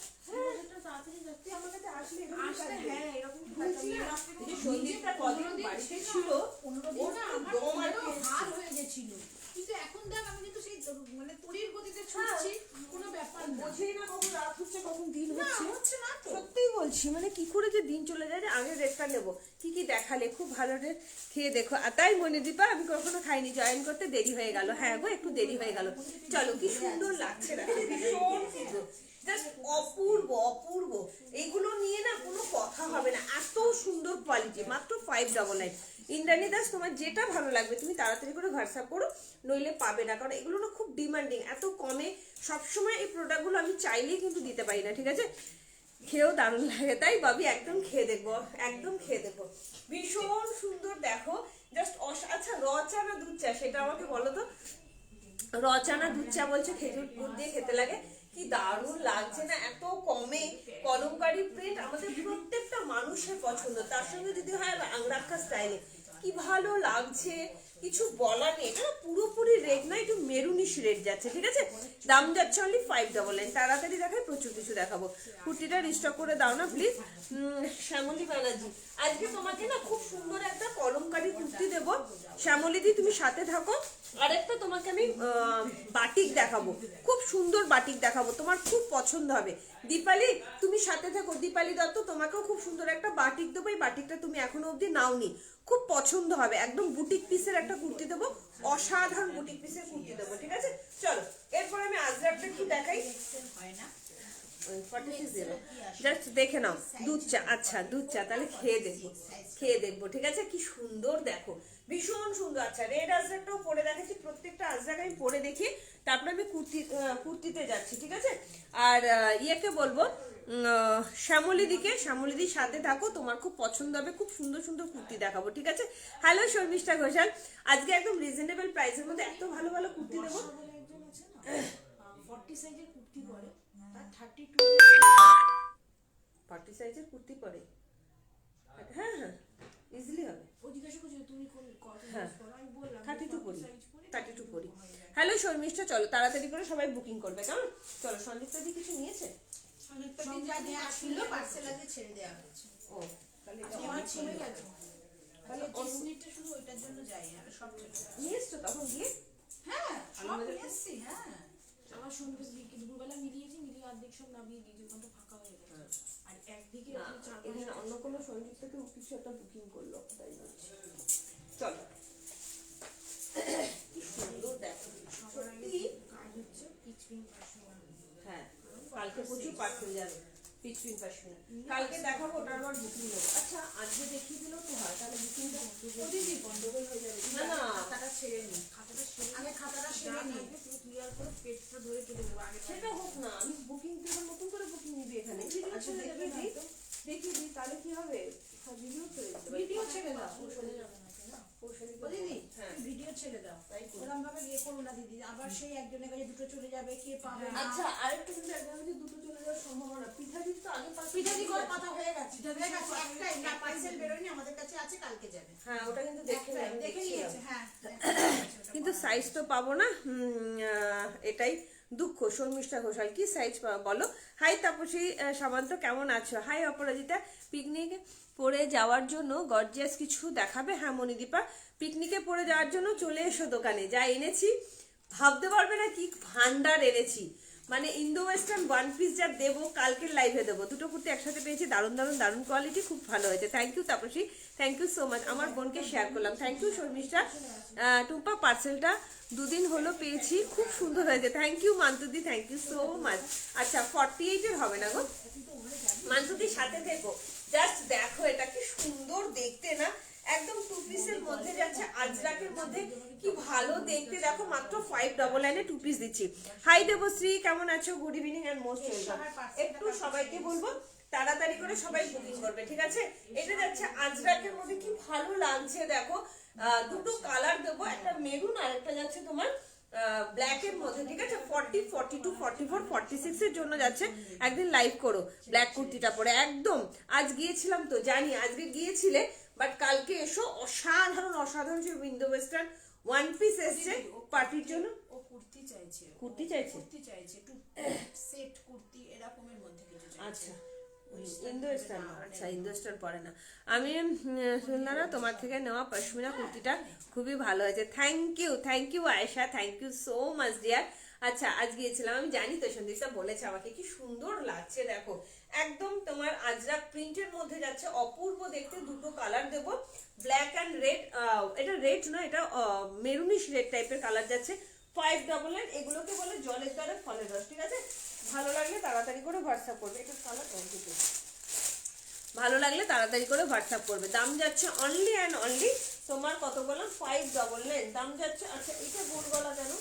বছরটা তাড়াতাড়ি যাচ্ছে। আমার কাছে আসলে আসলে হ্যাঁ এরকম বলছি না, এই যে সন্দীপটা কদিন বাড়িতে ছিল 15 দিন না আমার দম আর পুরো হার হয়ে গেছিল। কিন্তু এখন দেখ আমি কিন্তু সেই মানে তড়ির গতিতে ছুটছি, কোনো ব্যাপার না। বোঝেই না কখন রাত হচ্ছে কখন দিন না হচ্ছে। হচ্ছে না তো। সত্যিই বলছি, মানে কি করে যে দিন চলে যায়, আগে রেটটা নেবো কি কি দেখালে খুব ভালো রে খেয়ে দেখো। আর তাই মনিদীপা আমি কখনো খাইনি, জয়েন করতে দেরি হয়ে গেল। হ্যাঁ গো একটু দেরি হয়ে গেল। চলো কি সুন্দর লাগছে না, ভীষণ সুন্দর, জাস্ট অপূর্ব অপূর্ব। এইগুলো নিয়ে না কোনো কথা হবে না, এত সুন্দর কোয়ালিটি, মাত্র 599। ইন্দ্রাণী দাস তোমার যেটা ভালো লাগবে তুমি তাড়াতাড়ি করে হোয়াটসঅ্যাপ করো, নইলে পাবে না, কারণ এগুলো না খুব ডিমান্ডিং। এত কমে সবসময় এই প্রোডাক্টগুলো আমি চাইলেই কিন্তু দিতে পারি না, ঠিক আছে। খেয়েও দারুণ লাগে, তাই ভাবি একদম খেয়ে দেখবো, একদম খেয়ে দেখবো। ভীষণ সুন্দর দেখো, জাস্ট আচ্ছা র চা না দুধ চা সেটা আমাকে বলো তো। র চা না দুধ চা বলছে, খেজুর গুড় দিয়ে খেতে লাগে, কি দারুণ লাগছে না, এত কমে কলমকারী প্রিন্ট, আমাদের প্রত্যেকটা মানুষের পছন্দ। তার সঙ্গে যদি হয় আংরাক্ষা স্টাইলে, কি ভালো লাগছে, কিছু বলার নেই। এটা না পুরোপুরি রেড না, একটু মেরুনিশ রেড যাচ্ছে, ঠিক আছে। দাম যাচ্ছে অনলি 599। তাড়াতাড়ি দেখায়, প্রচুর কিছু দেখাবো। কুর্তিটা রিস্টক করে দাও না প্লিজ। শ্যামলী ব্যানার্জি, আজকে তোমাকে না খুব সুন্দর একটা কলমকারী কুর্তি দেবো। শ্যামলীদি তুমি সাথে থাকো। আরেকটা তোমাকে আমি বাটিক দেখাবো, খুব সুন্দর বাটিক দেখাবো, তোমার খুব পছন্দ হবে। দীপালি তুমি সাথে থাকো, দীপালি দত্ত তোমাকেও খুব সুন্দর একটা বাটিক দেবো। এই বাটিকটা তুমি এখনো অবধি নাওনি, খুব পছন্দ হবে। একদম বুটিক পিসের একটা কুর্তি দেবো, অসাধারণ বুটিক পিসের কুর্তি দেবো, ঠিক আছে। চলো এরপর আমি আজরাকটা কি দেখাই, হয় না জাস্ট দেখে নাও। দুধ চা, আচ্ছা দুধ চা, তাহলে খেয়ে দেখবো, খেয়ে দেখবো, ঠিক আছে। কি সুন্দর দেখো, ভীষণ সুন্দর। আচ্ছা রেড আজরাকটাও পরে দেখাচ্ছি, প্রত্যেকটা আজরাক আমি পরে দেখি, তারপরে আমি কুর্তিতে যাচ্ছি, ঠিক আছে। আর ইয়েকে বলবো শ্যামলীদির সাথে থাকো, তোমার খুব পছন্দ হবে, খুব সুন্দর সুন্দর কুর্তি দেখাবো, ঠিক আছে। হ্যালো শর্মিষ্ঠা ঘোষাল, আজকে একদম রিজনেবল প্রাইসের মধ্যে এত ভালো ভালো কুর্তি দেবো। 40 সাইজের কুর্তি পরে তার 32 40 সাইজের কুর্তি পরে, হ্যাঁ হ্যাঁ ইজিলি হবে। ও জিজ্ঞাসা করছিল তুমি কত হ্যাঁ। সাইজ পরো, আমি বললাম 32 পরি, সাইজ পরি 32 পরি। হ্যালো শর্মিষ্ঠা, চলো তাড়াতাড়ি করে সবাই বুকিং করবে, কেমন। চলো সন্দীপ্তা দি কিছু নিয়েছে, সঙ্গে যা দেয়া ছিল পার্সেল আগে ছেড়ে দেওয়া হয়েছে। ও তাহলে এটা আমার অনেক ছেড়ে সুন্দর। গেছে। তাহলে 10 মিনিটটা শুধু ওইটার জন্য যাই, আর সব চলে যায়। নিয়ে এসছো তখন গিয়ে, হ্যাঁ সব এসছি। হ্যাঁ আমার সঙ্গে দুপুরবেলা মিলিয়েছি, মিলিয়ে অর্ধেক সব নামিয়ে দিয়েছি, ওখানটা ফাঁকা হয়ে গেছে। আর একদিকে না এখানে অন্য কোনো সঞ্জিতকে কিছু একটা বুকিং করলো, তাই বলছি। চলো কি সুন্দর দেখো, সত্যি কাজ হচ্ছে পিচপিং পাশমিনা। হ্যাঁ কালকে প্রচুর পার্সেল যাবে, পিচপিং পাশমিনা কালকে দেখাবো, ওটা আমার বুকিং নেবো। আচ্ছা আজকে দেখিয়ে দিলেও তো হয়, তাহলে বুকিংটা দিদি গন্ডগোল হয়ে যাবে। না না খাতাটা ছেড়ে নি, খাতাটা ছেড়ে আগে খাতাটা ছেড়ে নি, পুরো ক্লিয়ার করে পেজটা ধরে চলে দেবো আগে। সেটা হোক না, আমি বুকিং দেবো, নতুন করে বুকিং নিবি এখানে। আচ্ছা দেখিয়ে দিই তাহলে কি হবে, ভিডিও ছেড়ে দিতে পারি। ভিডিও ছেড়ে দাও, চলে যাবে না কেন? ও দিদি হ্যাঁ ভিডিও ছেড়ে দাও, তাই করো। ওরকম ভাবে ইয়ে করো না দিদি, আবার সেই একজনের কাছে দুটো চলে যাবে, কে পাবে না। আচ্ছা আরেকটু কিন্তু একদম যে দুটো চলে যাওয়ার সম্ভাবনা, পিঠাদির তো আগে পিঠাদি করে পাতা হয়ে গেছে, হয়ে গেছে একটাই না, পার্সেল বেরোয়নি, আমাদের কাছে আছে, কালকে যাবে। হ্যাঁ ওটা কিন্তু দেখে একটাই, আমি দেখে দেখছিলাম। নিয়েছে। হ্যাঁ কিন্তু সাইজ তো পাবো না, এটাই দুঃখ। শর্মিষ্ঠা ঘোষাল কি সাইজ বলো। হাই তাপসী সামন্ত, কেমন আছো। হাই অপরাজিতা, পিকনিক পরে যাওয়ার জন্য গর্জিয়াস কিছু দেখাবে। হ্যাঁ মনিদীপা, পিকনিকে পরে যাওয়ার জন্য চলে এসো দোকানে, যা এনেছি ভাবতে পারবে না কি ভান্ডার এনেছি। মানে ইন্দো ওয়েস্টার্ন ওয়ান পিস যা দেবো কালকের লাইভে দেবো, দুটো কুর্তি একসাথে পেয়েছি, দারুণ দারুণ দারুণ কোয়ালিটি, খুব ভালো হয়েছে। Thank you Tapasi, thank you so much. আমার বোনকে শেয়ার করলাম, থ্যাংক ইউ শর্মিষ্ঠা। টুম্পা পার্সেলটা দুদিন হলো পেয়েছি, খুব সুন্দর হয়েছে, থ্যাংক ইউ মান্তুদি, থ্যাংক ইউ সো মাচ। আচ্ছা 48-এর হবে না গো মান্তুদির সাথে থেকো, জাস্ট দেখো এটা কি সুন্দর দেখতে না, একদম টু পিসের মধ্যে যাচ্ছে, আজরাকের মধ্যে, কি ভালো দেখতে, দেখো মাত্র 599 টু পিস দিচ্ছি। হাই দেবশ্রী, কেমন আছো? Good evening and most welcome. একটু সবাইকে বলবো তাড়াতাড়ি করে সবাই বুকিং করবে, ঠিক আছে? এটা যাচ্ছে আজরাকের মধ্যে, কি ভালো লাগছে দেখো, দুটো কালার দেবো, একটা মেরুন আর একটা যাচ্ছে তোমার ব্ল্যাক এর মধ্যে, ঠিক আছে? 40, 42, 44, 46 এর জন্য যাচ্ছে, একদিন লাইভ করো ব্ল্যাক কুর্তিটা পরে একদম। আজ গিয়েছিলাম তো জানি, আজকে গিয়েছিলে, বাট কালকে এসো, অসাধারণ অসাধারণ যে উইন্ডো ওয়েস্টার্ন ওয়ান পিস এসছে পার্টির জন্য। ও কুর্তি চাইছে, কুর্তি চাইছে, কুর্তি চাইছে, একটু সেট কুর্তি এরকমের মধ্যে কিছু চাইছে। আচ্ছা ইন্দো ওয়েস্টার্ন, আচ্ছা ইন্দো ওয়েস্টার্ন পরে না। আমি শুনলাম না তোমার থেকে নেওয়া পশমিনা কুর্তিটা খুবই ভালো হয়েছে, thank you Ayesha, thank you so much dear. আচ্ছা আজ গিয়েছিলাম, আমি জানি তো, সন্দীপটা বলেছে আমাকে, কি সুন্দর লাগছে দেখো, একদম তোমার আজরাক প্রিন্টের মধ্যে যাচ্ছে, অপূর্ব দেখতে, দুটো কালার দেবো, ব্ল্যাক অ্যান্ড রেড, এটা রেড না, এটা মেরুনিশ রেড টাইপের কালার যাচ্ছে, 599। এগুলোকে বলে জলের দ্বারা ফলের রস, ঠিক আছে? ভালো লাগলে তাড়াতাড়ি করে হোয়াটসঅ্যাপ করবে, এটা কালার ভালো লাগলে তাড়াতাড়ি করে হোয়াটসঅ্যাপ করবে। দাম যাচ্ছে অনলি অ্যান্ড অনলি তোমার কত বললাম, 599 দাম যাচ্ছে। আচ্ছা এটা গোল গলা কেন,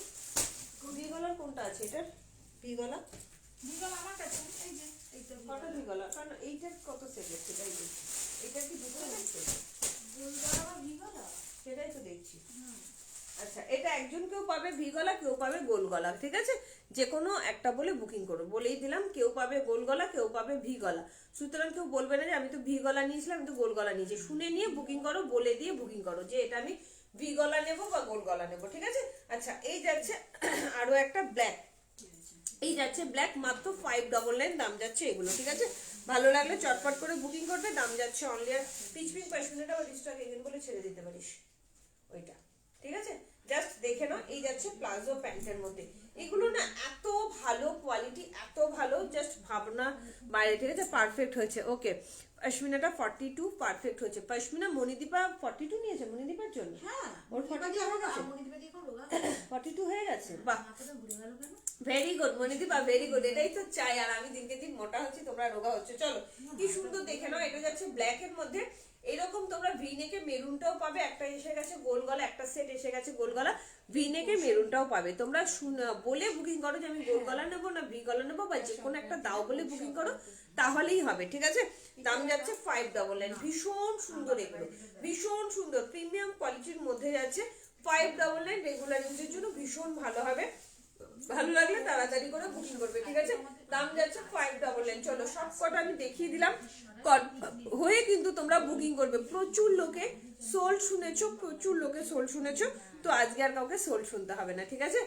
ভি গলার কোনটা আছে এটার? ভি গলা, বিগল আমার কাছে এই যে এইটা কটা ভি গলা? কারণ এইটার কত সেট হচ্ছে, তাই দেখছি, এটার কি দুটো দেখছে? গোল গলা বা বিগল, সেটাই তো দেখছি। আচ্ছা এটা একজন কেউ পাবে ভি গলা, কেউ পাবে গোল গলা, ঠিক আছে? যে কোনো একটা বলে বুকিং করো, বলেই দিলাম, কেউ পাবে গোল গলা, কেউ পাবে ভি গলা, সুতরাং কেউ বলবে না যে আমি তো ভি গলা নিয়েছিলাম, আমি তো গোল গলা নিয়েছি। শুনে নিয়ে বুকিং করো, বলে দিয়ে বুকিং করো যে এটা আমি ভি গলা নেবো বা গোল গলা নেবো, ঠিক আছে? আচ্ছা এই যাচ্ছে আরো একটা ব্ল্যাক, এই যাচ্ছে ব্ল্যাক, মাত্র 599 দাম যাচ্ছে এগুলো, ঠিক আছে? ভালো লাগলে চটপট করে বুকিং করবে, দাম যাচ্ছে অনলি। আর পিচ পিঙ্ক পশমিনাটা বা ডিস্টার্ব এজেন্ট বলে ছেড়ে দিতে পারিস ওইটা, ঠিক আছে? জাস্ট দেখে নাও, এই যাচ্ছে প্লাজো প্যান্টের মধ্যে, এগুলো না এত ভালো কোয়ালিটি, এত ভালো, জাস্ট ভাবনা বাইরে, ঠিক আছে? পারফেক্ট হয়েছে, ওকে। পশমিনাটা 42 পারফেক্ট হয়েছে। পশমিনা মণিদীপা 42 নিয়েছে মণিদীপার জন্য, হ্যাঁ ওর 42 হয়ে গেছে, মনিদীপা দিয়ে কোন রোগা 42 হয়ে গেছে, বাহ মাথাটা ঘুরে গেল কেন? Very good Manidipa, very good, এটাই তো চাই। আর আমি দিনকে দিন মোটা হচ্ছি, তোমরা রোগা হচ্ছে। চলো কি সুন্দর দেখে নাও, এটা যাচ্ছে ব্ল্যাক এর মধ্যে, এরকম তোমরা ভি নেকে মেরুনটাও পাবে, একটা এসে গেছে গোল গলা, একটা সেট এসে গেছে গোল গলা, ভি নেকে মেরুনটাও পাবে। তোমরা বলে বুকিং করো যে আমি গোল গলা নেবো না ভি গলা নেবো, বা যে কোনো একটা দাও বলে বুকিং করো, তাহলেই হবে, ঠিক আছে? দাম যাচ্ছে 599, ভীষণ সুন্দর এগুলো, ভীষণ সুন্দর প্রিমিয়াম কোয়ালিটির মধ্যে যাচ্ছে, 599 রেগুলার ইউজের জন্য ভীষণ ভালো হবে। ভালো লাগলে তাড়াতাড়ি করে বুকিং করবে, ঠিক আছে? দাম যাচ্ছে 599। চলো সব কটা আমি দেখিয়ে দিলাম, হয়ে কিন্তু তোমরা বুকিং করবে। প্রচুর লোকে সোল শুনেছো, প্রচুর লোকে সোল শুনেছো, তো আজকে আর কাউকে সোল শুনতে হবে না, ঠিক আছে?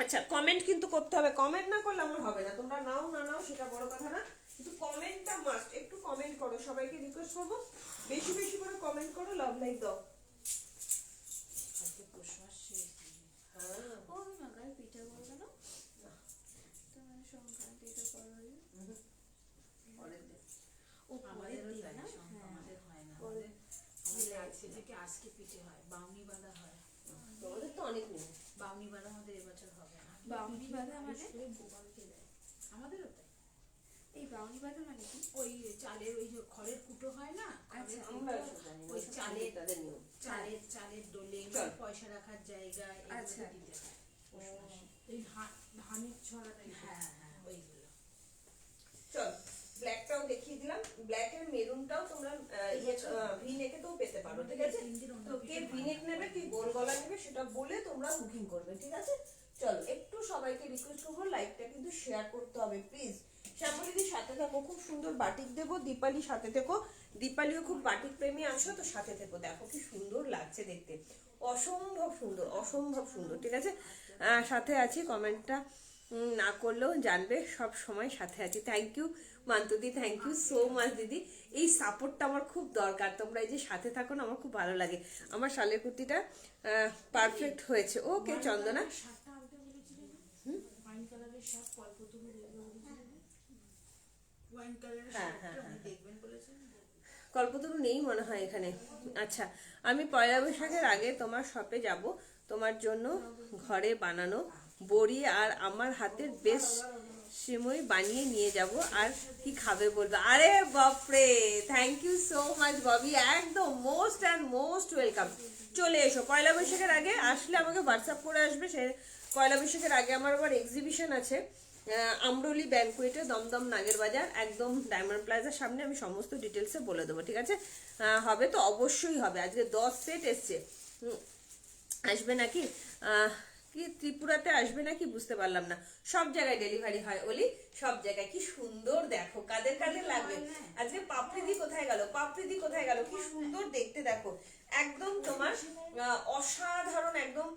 আচ্ছা কমেন্ট কিন্তু করতে হবে, কমেন্ট না করলে আমার হবে না। তোমরা নাও না নাও সেটা বড় কথা না, কিন্তু কমেন্টটা মাস্ট, একটু কমেন্ট করো, সবাইকে রিকোয়েস্ট করবো বেশি বেশি করে কমেন্ট করো, লাভ লাইক দাও। আজকে পৌষ মাস শেষ। হ্যাঁ ও মাগার পিঠা করবে না, তোমার সংক্রান্তিটা করবে পরের দিন। ও পরের আমাদেরও দিন তাই, না, আমাদের হয় না, পরের আমাদের আজকে থেকে আজকে পিঠে হয়, বাউনি বাঁধা হয়। তোমাদের তো অনেক নেই। বাউনি বাঁধা আমাদের এবছর হবে না। বাউনি বাঁধা মানে? গোপালকে দেয়, আমাদেরও তাই। এই বাউনি বাঁধা মানে কি? ওই চালের ওই যে খড়ের কুটো হয় না, আচ্ছা, আমরা এসব জানি না, ওই এসব চালের তাদের নিয়ম। চালের দোলে চল। পয়সা রাখার জায়গা, আচ্ছা। এগুলো দিতে হয় পৌষ মাসে। এই ধানের ছড়াটা, হ্যাঁ হ্যাঁ ওইগুলো। চল ব্ল্যাকটাও দেখিয়ে দিলাম, ব্ল্যাক এর মেরুনটাও তোমরা ভি নেকে তো পেতে পারো, ঠিক আছে? তো কে ভি নেক নেবে, কি গোল গলা নেবে, সেটা বলে তোমরা বুকিং করবে, ঠিক আছে? চলো একটু সবাইকে রিকোয়েস্ট করবো, লাইভটা কিন্তু শেয়ার করতে হবে প্লিজ। শ্যামলিদির সাথে থাকো, খুব সুন্দর বাটিক দেবো। দীপালি সাথে থেকো, দীপালিও খুব বাটিক প্রেমী আছো, তো সাথে থেকো। দেখো কি সুন্দর লাগছে দেখতে, অসম্ভব সুন্দর, অসম্ভব সুন্দর, ঠিক আছে? সাথে আছি, কমেন্টটা না করলেও জানবে, সব সময় সাথে আছি। থ্যাংক ইউ মান্তুদি, থ্যাংক ইউ সো মাচ দিদি, এই সাপোর্টটা আমার খুব দরকার, তোমরা এই যে সাথে থাকো না, আমার খুব ভালো লাগে। আমার শালের কুর্তিটা পারফেক্ট হয়েছে, ওকে চন্দনা। শার্টটা আনতে বলেছিলে না? পাইন কালারের শার্ট কল্পতরু ওয়াইন কালারের হ্যাঁ, শার্টটা হ্যাঁ, উনি দেখবেন বলেছেন। কল্পতরু নেই মনে হয় এখানে। আচ্ছা, আমি পয়লা বৈশাখের আগে তোমার শপে যাব, তোমার জন্য ঘরে বানানো বড়ি আর আমার হাতের বেস্ট সিমই বানিয়ে নিয়ে যাব। আর কি খাবে বলবে। আরে বাপরে, thank you so much Bobby, একদম মোস্ট অ্যান্ড মোস্ট ওয়েলকাম। চলে এসো পয়লা বৈশাখের আগে, আসলে আমাকে হোয়াটসঅ্যাপ করে আসবে। সে পয়লা বৈশাখের আগে আমার আবার এক্সিবিশন আছে আমরলি ব্যাংকুয়েটে, দমদম নাগের বাজার, একদম ডায়মন্ড প্লাজার সামনে। আমি সমস্ত ডিটেলসে বলে দেবো, ঠিক আছে? হবে তো অবশ্যই হবে। আজকে 10 সেট এসছে। আসবে নাকি? কি ত্রিপুরাতে আসবে নাকি বুঝতে পারলাম না। সব জায়গায় ডেলিভারি হয় ওলি, সব জায়গায়। কি সুন্দর দেখো, কাদের কাদের লাগবে। আজকে পাপড়িদি কোথায় গেল, পাপড়িদি কোথায় গেল, কি সুন্দর দেখতে দেখো। একদম তোমার অসাধারণ, একদম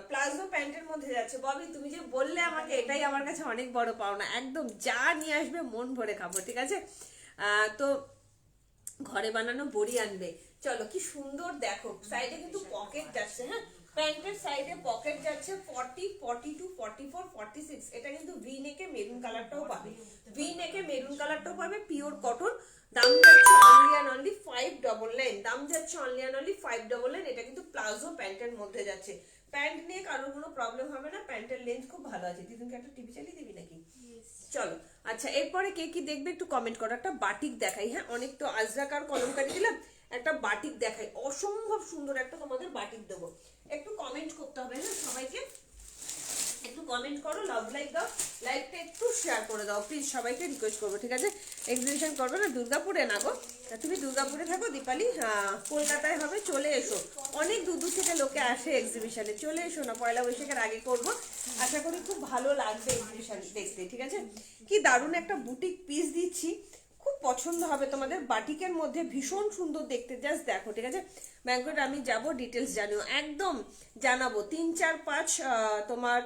প্লাজো প্যান্টের মধ্যে যাচ্ছে। ববি তুমি যে বললে আমাকে, এটাই আমার কাছে অনেক বড় পাওনা। একদম যা নিয়ে আসবে মন ভরে খাবো, ঠিক আছে? তো ঘরে বানানো বড়ি আনবে। চলো, কি সুন্দর দেখো, সাইডে কিন্তু পকেট যাচ্ছে। হ্যাঁ, প্যান্টের সাইডে পকেট যাচ্ছে 40, 42, 44, 46। এটা কিন্তু ভি নেকে মেরুন কালারটাও পাবে, ভি নেকে মেরুন কালারটাও পাবে, পিওর কটন। দাম যাচ্ছে অনলি অ্যান্ড অনলি 599। দাম যাচ্ছে অনলি অ্যান্ড অনলি 599। এটা কিন্তু প্লাজো প্যান্টের মধ্যে যাচ্ছে। প্যান্ট নিয়ে কারোর কোনো প্রবলেম হবে না, প্যান্টের লেন্থ খুব ভালো আছে। দিদিনকে একটা টিভি চালিয়ে দিবি নাকি? চলো, আচ্ছা, এরপরে কে কি দেখবে একটু কমেন্ট করো। একটা বাটিক দেখাই। হ্যাঁ, অনেক তো আজরাকার কলমকারি দিলাম, একটা বাটিক দেখাই। অসম্ভব সুন্দর একটা তোমাদের বাটিক দেবো। একটু কমেন্ট করতে হবে। হ্যাঁ, সবাইকে একটু কমেন্ট করো, লাভ লাইক দাও, লাইকটা একটু শেয়ার করে দাও প্লিজ, সবাইকে রিকোয়েস্ট করবো, ঠিক আছে? এক্সিবিশন করবে না, দুর্গাপুরে না গো, তুমি দুর্গাপুরে থাকো, দীপালি কলকাতায় হবে। চলে এসো, অনেক দূর দূর থেকে লোকে আসে এক্সিবিশনে। চলে এসো না, পয়লা বৈশাখের আগে করবো। আশা করি খুব ভালো লাগবে এক্সিবিশন দেখতে, ঠিক আছে? কি দারুণ একটা বুটিক পিস দিচ্ছি, খুব পছন্দ হবে তোমাদের। বাটিকের মধ্যে ভীষণ সুন্দর দেখতে, জাস্ট দেখো, ঠিক আছে? ব্যাংকট আমি যাব, ডিটেলস জানিও, একদম জানাবো। 3, 4, 5 তোমার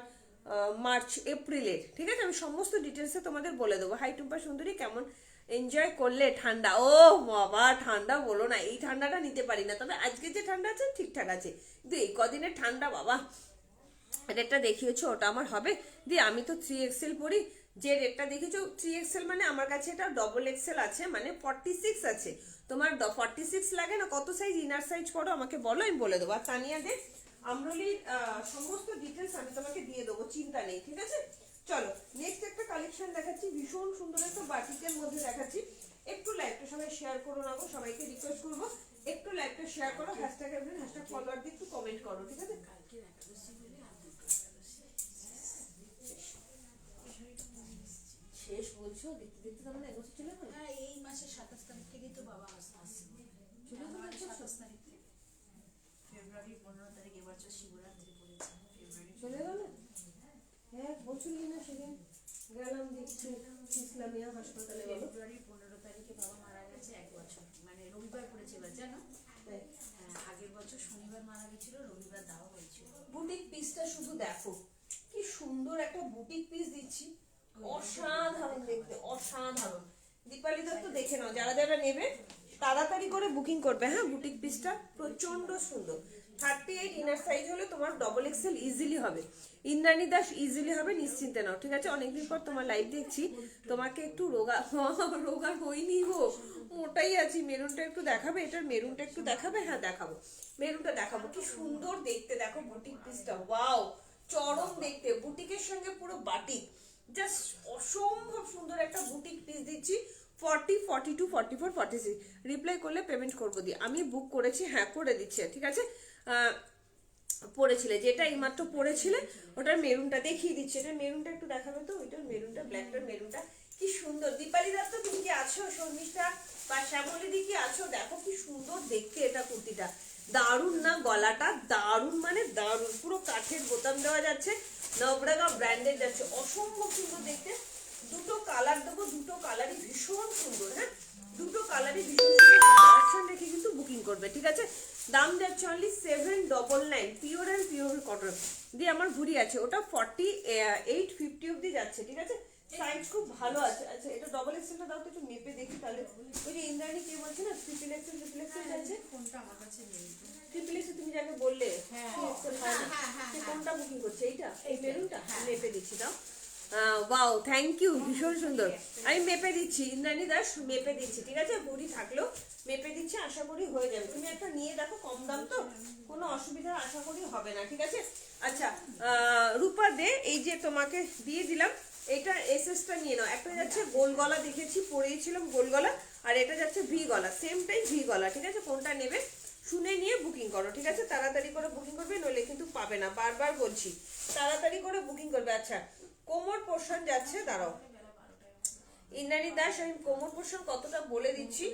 মার্চ এপ্রিলের, ঠিক আছে? আমি সমস্ত ডিটেলসে তোমাদের বলে দেবো। হাই টুম্পা সুন্দরী, কেমন এনজয় করলে ঠান্ডা? ও বাবা, ঠান্ডা বলো না, এই ঠান্ডাটা নিতে পারি না। তবে আজকে যে ঠান্ডা আছে ঠিকঠাক আছে, কিন্তু এই কদিনের ঠান্ডা বাবা। রেটটা দেখিয়েছো ওটা আমার হবে দিয়ে, আমি তো 3XL পরি। যে রেটটা দেখেছো 3XL, মানে আমার কাছে এটা XXL আছে, মানে 46 আছে। তোমার 46 লাগে না? কত সাইজ ইনার সাইজ করো আমাকে বলো, আমি বলে দেবো। আর তানিয়া দে আমরলির সমস্ত ডিটেলস আমি তোমাকে দিয়ে দেবো, চিন্তা নেই, ঠিক আছে? চলো, নেক্সট একটা কালেকশন দেখাচ্ছি, ভীষণ সুন্দর একটা বাটিকের মধ্যে দেখাচ্ছি। একটু লাইভটা সবাই শেয়ার করো না গো, সবাইকে রিকোয়েস্ট করবো একটু লাইভটা শেয়ার করো, হ্যাশট্যাগ এভরিন, হ্যাশট্যাগ ফলোয়ার দিয়ে একটু কমেন্ট করো, ঠিক আছে? শেষ বলছো, দেখতে দেখতে তার মানে 1 বছর চলে গেল। হ্যাঁ, এই মাসের 27 তারিখ থেকেই তো বাবা আসছে। চলে গেল 27 তারিখ থেকে। ফেব্রুয়ারি 15 তারিখ এবছর শিবরাত্রি পড়েছে। ফেব্রুয়ারি চলে গেল। হ্যাঁ, বলছিলি না সেদিন গেলাম দেখছি ইসলামিয়া হাসপাতালে। বলো। ফেব্রুয়ারি 15 তারিখে বাবা মারা গেছে, 1 বছর। মানে রবিবার পড়েছে এবার, জানো? হ্যাঁ, আগের বছর শনিবার মারা গেছিল, রবিবার দাওয়া হয়েছিল। বুটিক পিসটা শুধু দেখো, কি সুন্দর একটা বুটিক পিস দিচ্ছি, অসাধারণ দেখতে, অসাধারণ। দীপালি দত্ত দেখে নাও, যারা যারা নেবে তাড়াতাড়ি করে বুকিং করবে। হ্যাঁ, বুটিক পিসটা প্রচন্ড সুন্দর। 38 ইনার সাইজ হলে তোমার XXL ইজিলি হবে, ইন্দ্রাণী দাস ইজিলি হবে, নিশ্চিন্তে নাও, ঠিক আছে? অনেকদিন পর তোমার লাইভ দেখছি, তোমাকে একটু রোগা রোগা হইনি গো, মোটাই আছি। মেরুনটা একটু দেখাবে, এটার মেরুনটা একটু দেখাবে। হ্যাঁ দেখাবো, মেরুনটা দেখাবো। কি সুন্দর দেখতে দেখো বুটিক পিসটা, ওয়াও, চরম দেখতে, বুটিকের সঙ্গে পুরো বাটিক, জাস্ট অসম্ভব সুন্দর একটা বুটিক পিস দিচ্ছি। 40, 42, 44, 46 রিপ্লাই করলে পেমেন্ট করবো দিয়ে। আমি বুক করেছি, হ্যাঁ করে দিচ্ছে, ঠিক আছে? পড়েছিলে যেটা এইমাত্র পড়েছিলে, ওটার মেরুনটা দেখিয়ে দিচ্ছে। এটা মেরুনটা একটু দেখাবে তো, ওইটার মেরুনটা, ব্ল্যাকটার মেরুনটা কি সুন্দর। দীপালি দত্ত তুমি কি আছো? শর্মিষ্ঠা বা শ্যামলিদি কি আছো? দেখো কি সুন্দর দেখতে এটা কুর্তিটা, দারুণ না? গলাটা দারুণ, মানে দারুণ, পুরো কাঠের বোতাম দেওয়া যাচ্ছে, নবরাগা ব্র্যান্ডের যাচ্ছে, অসম্ভব সুন্দর দেখতে। দুটো কালার দেবো, দুটো কালারই ভীষণ সুন্দর। হ্যাঁ, দুটো কালারই ভীষণ সুন্দর। অপশন রেখে কিন্তু বুকিং করবে, ঠিক আছে? দাম যাচ্ছে only 799, pure and pure cotton দিয়ে আমার ভুড়ি আছে, ওটা 48, 50 অব্দি যাচ্ছে, ঠিক আছে? সাইজ খুব ভালো আছে। আচ্ছা, এটা XXLটা দাও তো, একটু মেপে দেখি তাহলে। ওই যে ইন্দ্রাণী কে বলছে না XXL যাচ্ছে, কোনটা আমার কাছে নেই। XXL তুমি যাকে বললে হ্যাঁ, 3XL হয় না, সে কোনটা বুকিং করছে? এইটা, এই মেরুনটা মেপে দিচ্ছি, দাও ওয়াও, থ্যাংক ইউ, ভীষণ সুন্দর। আমি মেপে দিচ্ছি, ইন্দ্রাণী দাস মেপে দিচ্ছি, ঠিক আছে? বুড়ি থাকলেও মেপে দিচ্ছি, আশা করি হয়ে যাবে। তুমি একটা নিয়ে দেখো, কম দাম তো, কোনো অসুবিধা আশা করি হবে না, ঠিক আছে? আচ্ছা রূপা দে, এই যে তোমাকে দিয়ে দিলাম, এটা এসএসটা নিয়ে নাও। একটা যাচ্ছে গোল গলা, দেখেছি পরেছিলাম গোল গলা, আর এটা যাচ্ছে ভি গলা, সেমটাই ভি গলা, ঠিক আছে? কোনটা নেবে শুনে নিয়ে বুকিং করো, ঠিক আছে? তাড়াতাড়ি করে বুকিং করবে, নইলে কিন্তু পাবে না, বারবার বলছি তাড়াতাড়ি করে বুকিং করবে। আচ্ছা কোমর পোর্শন যাচ্ছে, দাঁড়াও ইন্দ্রাণী দাস, আমি কোমর পোর্শন কতটা বলে দিচ্ছি।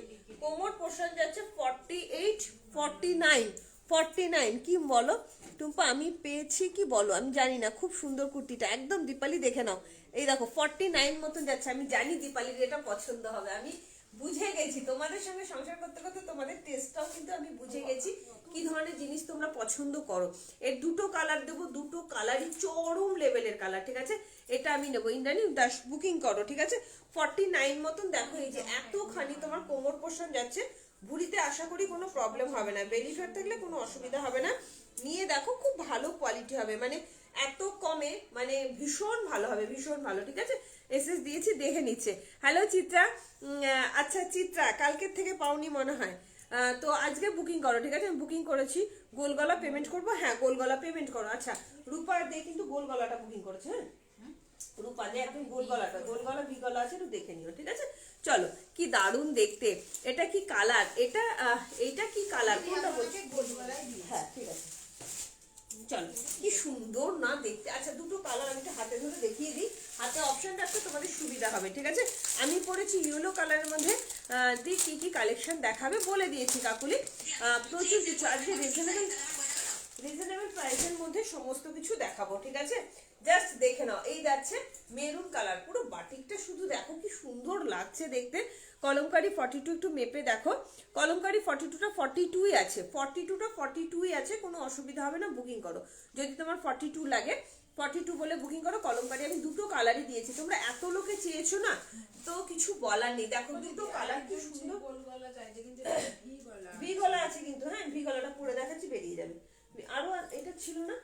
কোমর পোর্শন যাচ্ছে 48, 49, 49, কি বলো টুম্পা? আমি পেয়েছি কি বলো, আমি জানি না। খুব সুন্দর কুর্তিটা, একদম দীপালি দেখে নাও, এই দেখো 49 মতন যাচ্ছে। আমি জানি দীপালির এটা পছন্দ হবে, আমি বুঝে গেছি। তোমাদের সঙ্গে সংসার করতে করতে তোমাদের টেস্টটাও কিন্তু আমি বুঝে গেছি, কি ধরনের জিনিস তোমরা পছন্দ করো। এর দুটো কালার দেবো, দুটো কালারই চরম লেভেলের কালার, ঠিক আছে? এটা আমি নেবো। ইন্দ্রাণী দাস বুকিং করো, ঠিক আছে? 49 মতন দেখো, এই যে এতখানি তোমার কোমর পোর্শন যাচ্ছে। ভুঁড়িতে আশা করি কোনো প্রবলেম হবে না, বেলি ফ্যাট থাকলে কোনো অসুবিধা হবে না। নিয়ে দেখো, খুব ভালো কোয়ালিটি হবে, মানে এত কমে, মানে ভীষণ ভালো হবে, ভীষণ ভালো, ঠিক আছে? এসএস দিয়েছি, দেখে নিচ্ছে। হ্যালো চিত্রা, আচ্ছা চিত্রা কালকের থেকে পাওনি মনে হয়, তো আজকে বুকিং করো, ঠিক আছে? আমি বুকিং করেছি, গোলগলা পেমেন্ট করবো, হ্যাঁ গোলগলা পেমেন্ট করো। আচ্ছা রূপা দিয়ে কিন্তু গোলগলাটা বুকিং করেছে, হ্যাঁ রূপা দিয়ে একদম গোলগলাটা, গোলগলা ভি গলা আছে, একটু দেখে নিও, ঠিক আছে? চলো, কি দারুণ দেখতে, এটা কি কালার, এটা এইটা কি কালার, কোনটা বলছি? হ্যাঁ ঠিক আছে, চলো কি সুন্দর না দেখতে। আচ্ছা দুটো কালার আমি একটু হাতে ধরে দেখিয়ে দিই, হাতে অপশন রাখতে তোমাদের সুবিধা হবে, ঠিক আছে? আমি পরেছি ইয়েলো কালারের মধ্যে, দিয়ে কি কি কালেকশন দেখাবে বলে দিয়েছি কাকুলি, প্রচুর কিছু। আজকে রিজনেবল প্রাইসের মধ্যে সমস্ত কিছু দেখাবো, ঠিক আছে? জাস্ট দেখে নাও, এই যাচ্ছে মেরুন কালার, পুরো বাটিকটা শুধু দেখো কি সুন্দর লাগছে দেখতে। কলমকারি 42, একটু মেপে দেখো, কলমকারি 42টা 42ই আছে, 42টা 42ই আছে, কোনো অসুবিধা হবে না, বুকিং করো। যদি তোমার 42 লাগে 42 বলে বুকিং করো। কলমকারি আমি দুটো কালারই দিয়েছি, তোমরা এত লোকে চেয়েছো না, তো কিছু বলার নেই। দেখো দুটো কালার কি সুন্দর, ভি গলা আছে কিন্তু, হ্যাঁ ভি গলাটা পরে দেখাচ্ছি, বেরিয়ে যাবে। আরো এটা ছিল না,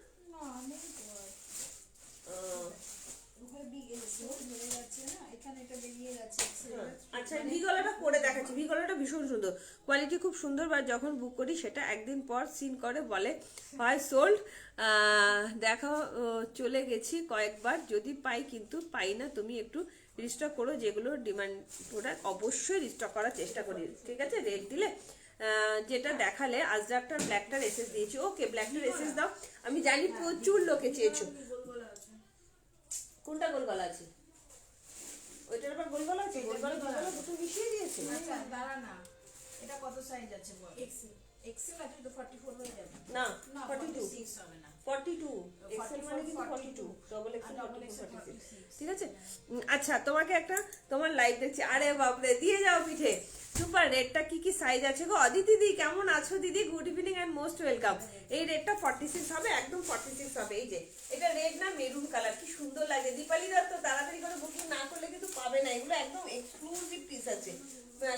আচ্ছা ভি গলাটা পরে দেখাচ্ছি, ভি গলাটা ভীষণ সুন্দর, কোয়ালিটি খুব সুন্দর। বা যখন বুক করি সেটা একদিন পর সিন করে বলে হয় সোল্ড, দেখো চলে গেছি কয়েকবার, যদি পাই, কিন্তু পাই না। তুমি একটু রিস্টক করো, যেগুলো ডিমান্ড প্রোডাক্ট অবশ্যই রিস্টক করার চেষ্টা করি, ঠিক আছে? রেট দিলে যেটা দেখালে আজরাকটার ব্ল্যাকটার এসএস দিয়েছি, ওকে ব্ল্যাকটার এসএস দাও। আমি জানি প্রচুর লোকে চেয়েছো। কোনটা গোল গলা আছে? ওইটার আবার গোল গলা আছে, গোল গলা দুটো মিশিয়ে দিয়েছে। আচ্ছা দাঁড়া না, এটা কত সাইজ আছে বল? এক্সেল আছে তো 44 হয়ে যাবে না, না 42 46 হবে না, 42 এক্সেল মানে কিন্তু 42, ডবল এক্সেল 46, ঠিক আছে? আচ্ছা তোমাকে একটা, তোমার লাইভ দেখছি, আরে বাপরে, দিয়ে যাও পিঠে। সুপার, রেটটা কি কি সাইজ আছে গো? অদিতি দিদি কেমন আছো দিদি? Good evening and most welcome. এই রেটটা 46 হবে, একদম 46 হবে। এই যে এটা রেড না মেরুন কালার, কি সুন্দর লাগে। দীপালি দত্ত তাড়াতাড়ি করে বুকিং না করলে কিন্তু পাবে না, এগুলো একদম এক্সক্লুসিভ পিস আছে।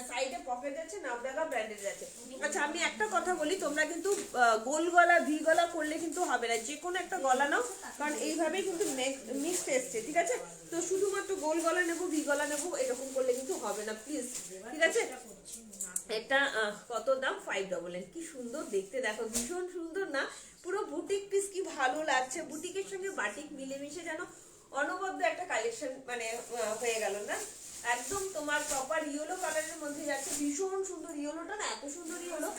সাইডে পকেট আছে, নাবডাকা ব্র্যান্ডেড আছে। আচ্ছা আমি একটা কথা বলি, তোমরা কিন্তু গোল গলা ভি গলা করলে কিন্তু হবে না, যে কোনো একটা গলা নাও, কারণ এইভাবেই কিন্তু মিক্সড এসছে, ঠিক আছে? তো শুধুমাত্র গোল গলা নেবো ভি গলা নেবো এরকম করলে কিন্তু হবে না, প্লিজ, ঠিক আছে? এটা কত দাম? 599। কি সুন্দর দেখতে দেখো, ভীষণ সুন্দর না? পুরো বুটিক পিস, কি ভালো লাগছে। বুটিকের সঙ্গে বাটিক মিলেমিশে যেন অনবদ্য একটা কালেকশন মানে হয়ে গেল না? একদম তোমার প্রপার ইয়েলো কালারের মধ্যে যাচ্ছে, ভীষণ সুন্দর। ইয়েলোটা না এত সুন্দর ইয়েলো,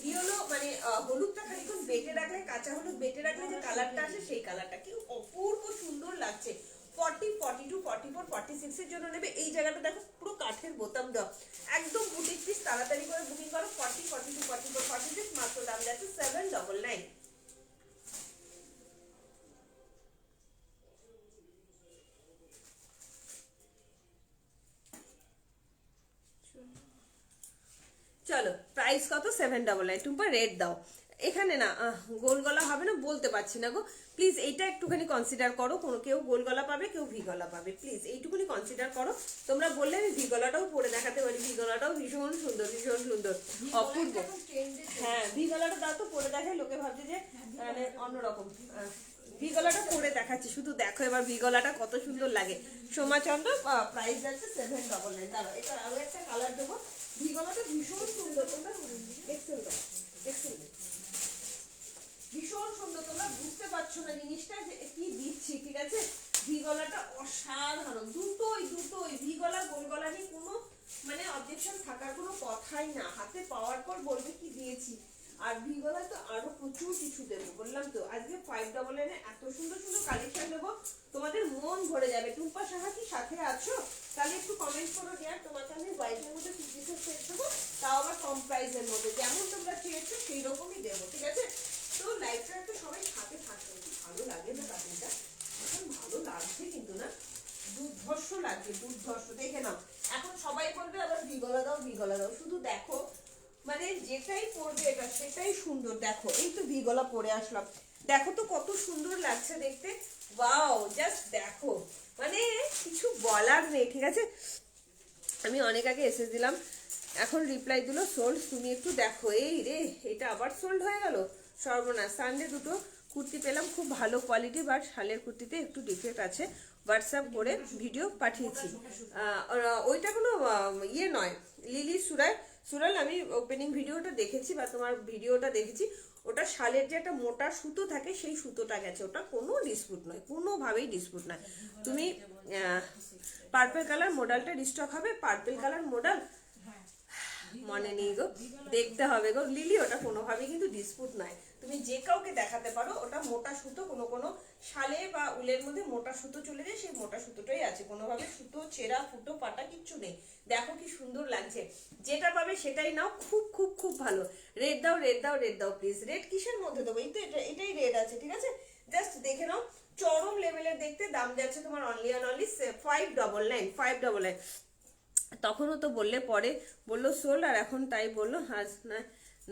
ইয়েলো মানে হলুদটা খানিক্ষণ বেটে রাখলে, কাঁচা হলুদ বেটে রাখলে যে কালারটা আসে সেই কালারটা কি অপূর্ব সুন্দর লাগছে। 40, 42, 44, 46 এর জন্য নেবে। এই জায়গাটা দেখো পুরো কাঠের বোতাম দেওয়া, একদম বুটিক পিস। তাড়াতাড়ি করে বুকিং করো। 40, 42, 44, 46 মাত্র দাম যাচ্ছে 799। চলো প্রাইস কত? 799। টুম্পা রেট দাও। এখানে না গোল গলা হবে না, বলতে পারছি না গো, প্লিজ এইটা একটুখানি কনসিডার করো। কোনো কেউ গোল গলা পাবে, কেউ ভি গলা পাবে, প্লিজ এইটুকুনি কনসিডার করো। তোমরা বললে আমি ভি গলাটাও পরে দেখাতে পারি, ভি গলাটাও ভীষণ সুন্দর, ভীষণ সুন্দর, অপূর্ব। হ্যাঁ ভি গলাটা দাও তো, পরে দেখায়, লোকে ভাবছে যে মানে অন্যরকম। ভি গলাটা পরে দেখাচ্ছি, শুধু দেখো এবার ভি গলাটা কত সুন্দর লাগে। সোমাচন্দ্র, প্রাইস আছে 799। দাঁড়াও, এটা আরো একটা কালার দেবো। ভি গলাটা ভীষণ সুন্দর, তোমরা এক্সেল দাও, এক্সেল দাও। ভীষণ সুন্দর, তোমরা বুঝতে পারছো না জিনিসটা যে কি দিচ্ছি, ঠিক আছে? ভি গলাটা অসাধারণ, দুটোই ভি গলা গোল গলা নিয়ে কোনো মানে অবজেকশন থাকার কোনো কথাই না। হাতে পাওয়ার পর বলবে কি দিয়েছি। আর ভি গলা তো আরো প্রচুর কিছু দেবো, বললাম তো আজকে 599 এত সুন্দর সুন্দর কালেকশন দেবো, তোমাদের মন ভরে যাবে। টুম্পা সাহা কি সাথে আছো? তাহলে একটু কমেন্ট করো ডিয়ার, তোমাকে আমি হোয়াইটের মধ্যে 2 পিসের সেট দেবো, তাও আবার কম প্রাইসের মধ্যে, যেমন তোমরা চেয়েছো সেই রকমই দেবো, ঠিক আছে? তো লাইফটা একটু সবাই সাথে থাকবে, ভালো লাগে না কাটিংটা? এখন ভালো লাগছে কিন্তু না, দুর্ধর্ষ লাগছে, দুর্ধর্ষ। দেখে নাও, এখন সবাই বলবে আবার ভি গলা দাও, ভি গলা দাও। শুধু দেখো, মানে যেটাই পরবে এটা সেটাই সুন্দর। দেখো এই তো ভি গলা পরে আসলাম, দেখো তো কত সুন্দর লাগছে দেখতে। ওয়াও, জাস্ট দেখো, মানে কিছু বলার নেই, ঠিক আছে? আমি অনেক আগে এসে দিলাম, এখন রিপ্লাই দিল সোল্ড। তুমি একটু দেখো, এই রে এটা আবার সোল্ড হয়ে গেল, সর্বনাশ। সানডে দুটো কুর্তি পেলাম, খুব ভালো কোয়ালিটি, বাট শালের কুর্তিতে একটু ডিফেক্ট আছে, হোয়াটসঅ্যাপ করে ভিডিও পাঠিয়েছি। ওইটা কোনো ইয়ে নয়, লিলি সুরাল আমি ওপেনিং ভিডিওটা দেখেছি বা তোমার ভিডিওটা দেখেছি, ওটা শালের যে একটা মোটা সুতো থাকে সেই সুতোটা গেছে, ওটা কোনো ডিসপুট নয়, কোনোভাবেই ডিসপুট নয়। তুমি পার্পল কালার মডেলটা রিস্টক হবে, পার্পল কালার মডেল মনে নেই গো, দেখতে হবে গো লিলি, ওটা কোনোভাবেই কিন্তু ডিসপুট নয়। তুমি যে কাউকে দেখাতে পারো, ওটা মোটা সুতো, কোনো কোনো শালে বা উলের মধ্যে মোটা সুতো চলে যায়, সেই মোটা সুতোটাই আছে, কোনোভাবে সুতো ছেঁড়া ফুটো পাটা কিচ্ছু নেই। দেখো কি সুন্দর লাগছে, যেটা পাবে সেটাই নাও, খুব খুব খুব ভালো। রেড দাও, রেড দাও, রেড দাও প্লিজ। রেড কিসের মধ্যে দেবো? এই তো এটাই রেড আছে, ঠিক আছে? জাস্ট দেখে নাও, চরম লেভেলের দেখতে। দাম যাচ্ছে তোমার অনলি 599, 599। তখনও তো বললে, পরে বললো সোল, আর এখন তাই বললো আজ না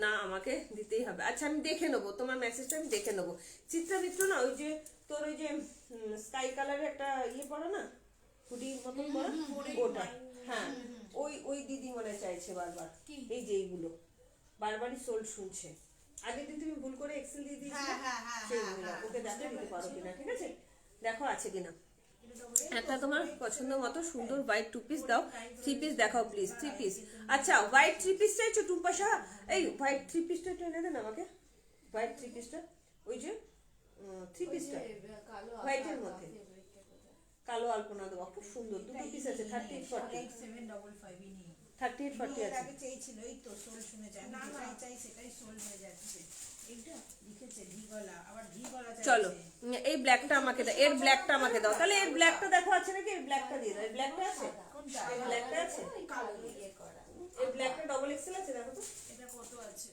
না আমাকে দিতেই হবে। আচ্ছা আমি দেখে নেবো, তোমার মেসেজটা আমি দেখে নেবো। চিত্রা মিত্র না, ওই যে তোর ওই যে স্কাই কালারের একটা ইয়ে পড়ো না, হুডির মতন পড়া, ওটা, হ্যাঁ ওই দিদি মনে চাইছে বারবার, এই যে এইগুলো বারবারই সোল শুনছে। আগের দিন তুমি ভুল করে এক্সেল দিয়ে দিয়েছিলে, সেইগুলো ওকে দেখো দিতে পারো কিনা, ঠিক আছে? দেখো আছে কিনা। একটা তোমার পছন্দ মতো সুন্দর হোয়াইট 2 পিস দাও, 3 পিস দেখাও প্লিজ, 3 পিস। আচ্ছা হোয়াইট 3 পিস চাইছো টুম্পা সাহা? এই হোয়াইট 3 পিসটা একটু এনে দেন আমাকে, হোয়াইট 3 পিসটা, ওই যে 3 পিসটা হোয়াইটের মধ্যে কালো আলপনা দেওয়া, খুব সুন্দর। 2 পিস আছে, 38 40, 38 40 আছে। আগে চেয়েছিল, এই তো সোল শুনে যায় না, চাই সেটাই সোল হয়ে যাচ্ছে। এইটা লিখেছে ভি গলা, আবার ভি গলা চাইছে। চলো এই ব্ল্যাকটা আমাকে দাও, এর ব্ল্যাকটা আমাকে দাও, তাহলে এর ব্ল্যাকটা দেখো আছে নাকি, এর ব্ল্যাকটা দিয়ে দাও। এর ব্ল্যাকটা আছে, কোনটা? এর ব্ল্যাকটা আছে, এর ব্ল্যাকটা ডবল এক্সেল আছে, দেখো তো। এটা কত আছে?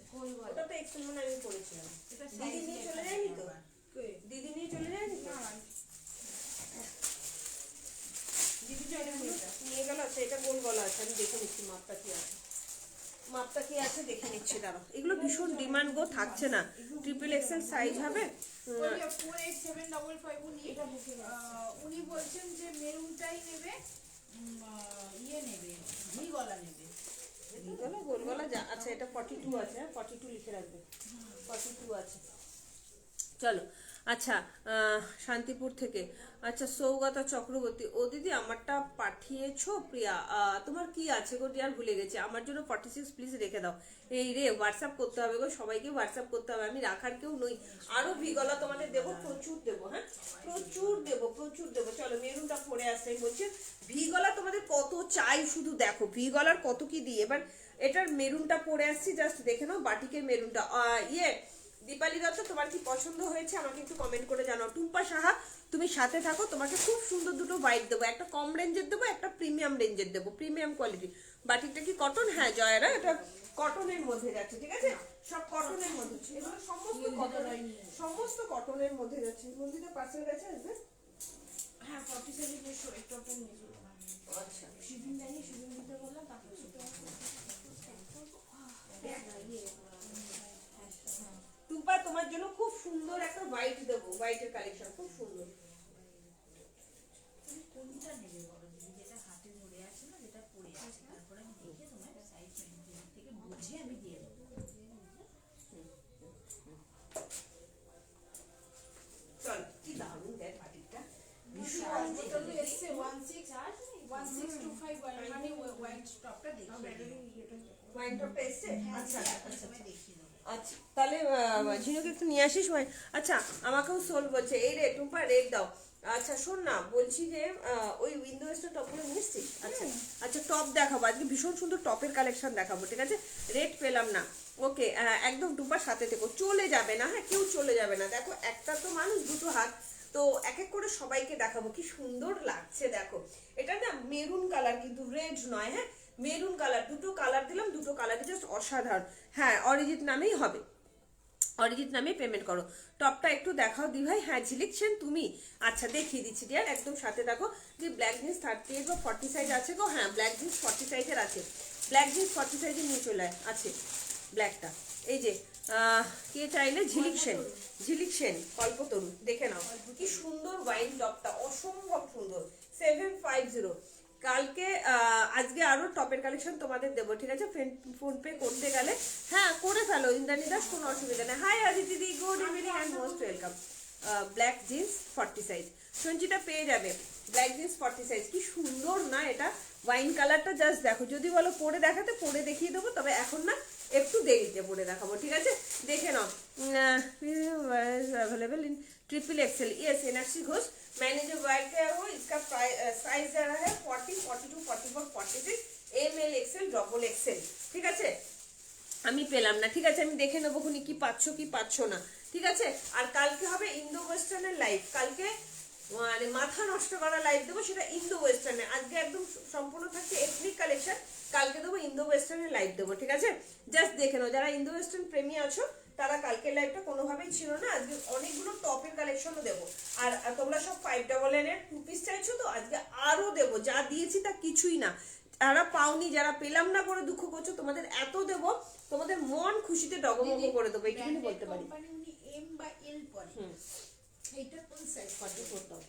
ওটা তো এক্সেল মানে আমি পড়েছিলাম। এটা দিদি নিয়ে চলে যায়নি তো, দিদি নিয়ে চলে যায়নি তো, দিদি নিয়ে গেল। আচ্ছা এটা কোন গলা আছে, আমি দেখে নিচ্ছি মাপটা কি আছে, মাপটা কি আছে দেখে নিচ্ছি, দাঁড়াও। এগুলো ভীষণ ডিমান্ড গো, থাকছে না। ট্রিপল এক্সেল সাইজ হবে। 48755 উনি বলছেন যে মেরুনটাই নেবে, ইয়ে নেবে, ভি গলা নেবে। গলা গোল গলা আচ্ছা এটা 42 আছে, হ্যাঁ 42 লিখে রাখবে, 42 আছে। চলো আচ্ছা শান্তিপুর থেকে, আচ্ছা সৌগতা চক্রবর্তী, ও দিদি আমারটা পাঠিয়েছো প্রিয়া, তোমার কি আছে গো ডিয়ার, ভুলে গেছি। আমার জন্য 46 প্লিজ রেখে দাও। এই রে হোয়াটসঅ্যাপ করতে হবে গো, সবাইকে হোয়াটসঅ্যাপ করতে হবে, আমি রাখার কেউ নই। আরো ভিগলা তোমাদের দেবো, প্রচুর দেবো, হ্যাঁ প্রচুর দেবো, প্রচুর দেবো। চলো মেরুনটা পরে আসছে, বলছে ভিগলা তোমাদের কত চাই, শুধু দেখো ভিগলার কত কি দিই। এবার এটার মেরুনটা পরে আসছি, জাস্ট দেখে নাও, বাটিকের মেরুনটা। ইয়ে দীপালি দত্ত, তোমার কি পছন্দ হয়েছে আমাকে একটু কমেন্ট করে জানাও। টুম্পা সাহা তুমি সাথে থাকো, তোমাকে খুব সুন্দর দুটো হোয়াইট দেবো, একটা কম রেঞ্জের দেবো, একটা প্রিমিয়াম রেঞ্জের দেবো, প্রিমিয়াম কোয়ালিটি। বাটিকটা কি কটন? হ্যাঁ জয়রা, এটা কটনের মধ্যে যাচ্ছে, ঠিক আছে? সব কটনের মধ্যে, এগুলো সমস্ত কটন, সমস্ত কটনের মধ্যে যাচ্ছে। মন্দিরে পার্সেল গেছে, আসবে। হ্যাঁ 47 এর শো একটু নিয়ে। আচ্ছা শিবিন জানি, শিবিন দিতে বললাম, তারপর টুম্পা তোমার জন্য খুব সুন্দর একটা হোয়াইট দেবো, হোয়াইটের কালেকশন খুব সুন্দর। কোনটা নেবে বলো দিদি, যেটা হাতে ধরে আছে না, যেটা পড়ে আছে, তারপরে আমি দেখে তোমার সাইজ থেকে বুঝে আমি দিয়ে দেবো। চল কি 625 মানে হোয়াইট টপটা দেখিয়ে ওয়াইন টপটা এসছে? আচ্ছা আচ্ছা সময় দেখিয়ে দেবো। আচ্ছা তাহলে ঝিনুকে একটু নিয়ে আসিস আচ্ছা আমাকেও সোল বলছে এই রে টুম্পা রেড দাও। আচ্ছা শোন না বলছি যে ওই উইন্ডো ওয়েস্টার টপগুলো নিচ্ছিস? আচ্ছা আচ্ছা টপ দেখাবো আজকে, ভীষণ সুন্দর টপের কালেকশন দেখাবো, ঠিক আছে? রেড পেলাম না, ওকে একদম টুম্পার সাথে থেকো, চলে যাবে না, হ্যাঁ কেউ চলে যাবে না। দেখো একটা তো মানুষ দুটো হাত, তো এক এক করে সবাইকে দেখাবো। কি সুন্দর লাগছে দেখো, এটা না মেরুন কালার কিন্তু রেড নয়, হ্যাঁ মেরুন কালার, দুটো কালার দিলাম, দুটো কালার জাস্ট অসাধারণ। হ্যাঁ অরিজিৎ নামেই হবে, অরিজিৎ নামে পেমেন্ট করো। টপটা একটু দেখাও দি ভাই। হ্যাঁ ঝিলিক সেন তুমি, আচ্ছা দেখিয়ে দিচ্ছি ডিয়ার, একদম সাথে দেখো যে ব্ল্যাক জিন্স 38 বা 40 সাইজ আছে গো। হ্যাঁ ব্ল্যাক জিন্স 40 সাইজের আছে, ব্ল্যাক জিন্স 40 সাইজের নিয়ে চলে আছে ব্ল্যাকটা। এই যে কে চাইলে ঝিলিক সেন, ঝিলিক সেন কল্পতরু, দেখে নাও কি সুন্দর ওয়াইন টপটা, অসম্ভব সুন্দর। 750 কালকে আজকে আরো টপের কালেকশন তোমাদের দেবো, ঠিক আছে? ফোন পে করতে গেলে হ্যাঁ করে ফেলো ইন্দ্রাণী দাস, কোনো অসুবিধা নেই। হাই অদিতি দি, good evening and most welcome. Black jeans 40 size Sanchita পেয়ে যাবে, ব্ল্যাক জিন্স 40 সাইজ। কি সুন্দর না এটা, ওয়াইন কালারটা জাস্ট দেখো, যদি বলো পরে দেখাতে পরে দেখিয়ে দেবো, তবে এখন না একটু দেরিতে পরে দেখাবো, ঠিক আছে? দেখে নাও। Available in triple excel, yes NRC Ghosh. मैंने जो बाय किया वो इसका साइज जा रहा है 40, 42, 44, 46, एमएल एक्सेल, डबल एक्सेल, ঠিক আছে? আমি পেলাম না, ঠিক আছে আমি দেখে নেবো খুনি কি পাচ্ছ না, ঠিক আছে? আর কালকে হবে ইন্দো ওয়েস্টার্নের লাইভ, কালকে মানে মাথা নষ্ট করা লাইভ দেবো, সেটা ইন্দো ওয়েস্টার্নে। আজকে একদম সম্পূর্ণ থাকছে এথনিক কালেকশন, কালকে দেবো ইন্দো ওয়েস্টার্নের লাইভ দেবো, ঠিক আছে? জাস্ট দেখে নাও, যারা ইন্দো ওয়েস্টার্ন প্রেমী আছো তারা কালকের লাইভটা কোনোভাবেই ছিল না, আজকে অনেকগুলো টপের কালেকশনও দেবো। আর তোমরা সব 599 এর 2 পিস চাইছো, তো আজকে আরো দেবো, যা দিয়েছি তা কিছুই না। যারা পাওনি, যারা পেলাম না করে দুঃখ করছো, তোমাদের এত দেবো, তোমাদের মন খুশিতে ডগমগ করে দেবো, এইটুকুনি বলতে পারি। কোম্পানি উনি এম বা এল পরে, এইটা কোন সাইজ কত করতাম,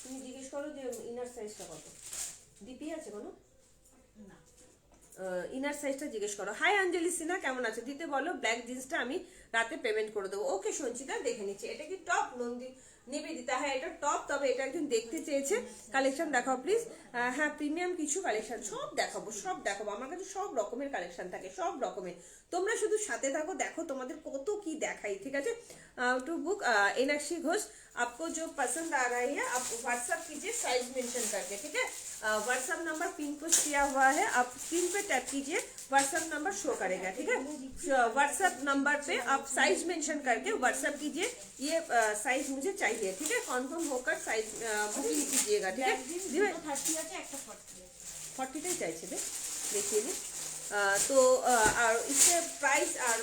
তুমি জিজ্ঞেস করো যে ইনার সাইজটা কত, ডিপি আছে কোনো না? ইনার সাইজটা জিজ্ঞেস করো। হাই অঞ্জলি সিনহা, কেমন আছে? দিতে বলো, ব্ল্যাক জিন্সটা আমি রাতে পেমেন্ট করে দেবো। ওকে সঞ্চিতা দেখে নিচ্ছি, এটা কি টপ নন্দী নিবেদিতা? হ্যাঁ এটা টপ, তবে এটা একজন দেখতে চেয়েছে, কালেকশন দেখাও প্লিজ। হ্যাঁ প্রিমিয়াম কিছু কালেকশন সব দেখাবো, সব দেখাবো, আমার কাছে সব রকমের কালেকশন থাকে, সব রকমের। তোমরা শুধু সাথে থাকো, দেখো তোমাদের কত কি দেখাই, ঠিক আছে? टू बुक एनएक्सी घोष, आपको जो पसंद आ रही है आप व्हाट्सअप कीजिए साइज मेंशन करके, ठीक है? व्हाट्सअप नंबर पिन पुश किया हुआ है, आप स्क्रीन पे टैप कीजिए, व्हाट्सअप नंबर शो करेगा, ठीक है? व्हाट्सअप नंबर पे आप साइज मेंशन करके व्हाट्सअप कीजिए, ये साइज मुझे चाहिए, ठीक है? कन्फर्म होकर साइज बुकिंग कीजिएगा, ठीक है? 30 আছে, একটা 40 আছে। 40টাই চাইছে রে, দেখিয়ে দিই। তো আর इसके प्राइस আর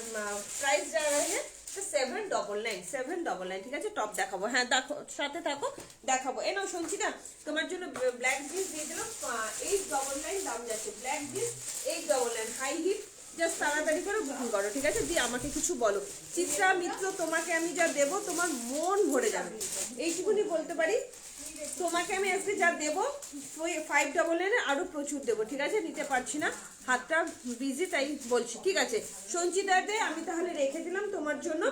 प्राइस যা রয়েছে 799, ঠিক আছে? টপ দেখাবো, হ্যাঁ দেখো সাথে থাকো, দেখাবো। এ নাও সঞ্চিতা, তোমার জন্য ব্ল্যাক জিন্স দিয়ে দিলাম, 899 দাম যাচ্ছে, black jeans 899 high hip, just তাড়াতাড়ি করে বুকিং করো, ঠিক আছে? দিয়ে আমাকে কিছু বলো। চিত্রা মিত্র, তোমাকে আমি যা দেবো তোমার মন ভরে যাবে, এইটুকুনি বলতে পারি। তোমাকে আমি আজকে যা দেবো ওই 599 আরো প্রচুর দেবো, ঠিক আছে? নিতে পারছি না, হাতটা বিজি, তাই বলছি, ঠিক আছে? সঞ্চিতাতে আমি তাহলে রেখে দিলাম তোমার জন্য।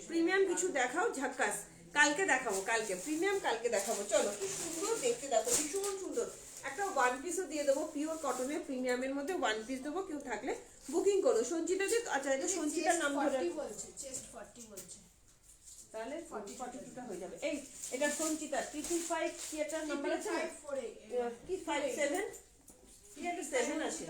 প্রিমিয়াম কিছু দেখাও, ঝাক্কাস কালকে দেখাবো, কালকে প্রিমিয়াম কালকে দেখাবো। চলো কি সুন্দর দেখতে, দেখো ভীষণ সুন্দর। একটা ওয়ান পিসও দিয়ে দেবো, পিওর কটনের প্রিমিয়ামের মধ্যে ওয়ান পিস দেবো, কেউ থাকলে বুকিং করো। সঞ্চিতাতে, আচ্ছা এটা সঞ্চিতার নাম ধরে, 40 বলছে, চেস্ট 40 বলছে, তাহলে 42টা হয়ে যাবে। এই এটা সঞ্চিতা 335 কি একটা নাম্বার আছে না? 54 কি 57 কি একটা 7 আছে,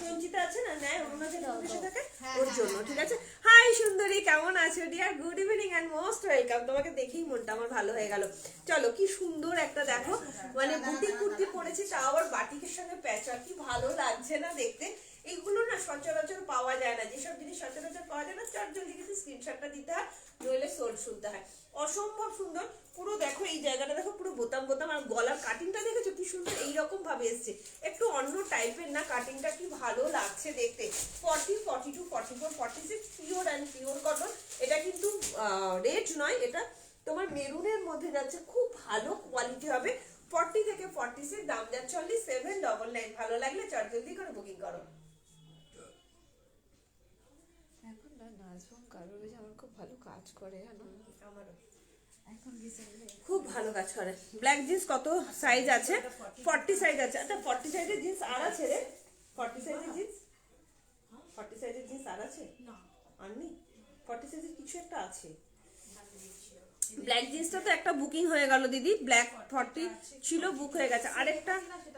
সঞ্চিতা আছে না, নেয় অরুণাচল প্রদেশে থাকে, ওর জন্য, ঠিক আছে? হাই সুন্দরী, কেমন আছো dear? Good evening and most welcome. তোমাকে দেখেই মনটা আমার ভালো হয়ে গেল। চলো কি সুন্দর একটা দেখো, মানে বুটিক কুর্তি পরেছি, তাও আবার বাটিকের সঙ্গে প্যাচা, কি ভালো লাগছে না দেখতে? এইগুলো না সচরাচর পাওয়া যায় না, যেসব জিনিস সচরাচর পাওয়া যায় না, চট জলদি কিছু স্ক্রিনশটটা দিতে হয়, নইলে সোল শুনতে হয়। অসম্ভব সুন্দর, পুরো দেখো এই জায়গাটা দেখো, পুরো বোতাম বোতাম, আর গলার কাটিংটা দেখেছো কি সুন্দর, এইরকম ভাবে এসছে, একটু অন্য টাইপের না কাটিংটা, কি ভালো লাগছে দেখতে। 40, 42, 44, 46 পিওর অ্যান্ড পিওর কটন। এটা কিন্তু রেড নয়, এটা তোমার মেরুনের মধ্যে যাচ্ছে, খুব ভালো কোয়ালিটি হবে। 40 থেকে 46 দাম যাচ্ছে অনলি 799। ভালো লাগলে চট জলদি করে বুকিং করো। এখন না নাজমন কারোর আমার খুব ভালো কাজ করে, জানো? আমারও এখন রিসেন্টলি খুব ভালো কাজ করে। ব্ল্যাক জিন্স কত সাইজ আছে? 40 সাইজ আছে। আচ্ছা 40 সাইজের জিন্স আর আছে রে? 40 সাইজের জিন্স, 40 সাইজের জিন্স আর আছে? না আর নেই? 40 সাইজের কিছু একটা আছে। ব্ল্যাক জিন্সটা তো একটা বুকিং হয়ে গেল দিদি, ব্ল্যাক 40 ছিল, বুক হয়ে গেছে। আরেকটা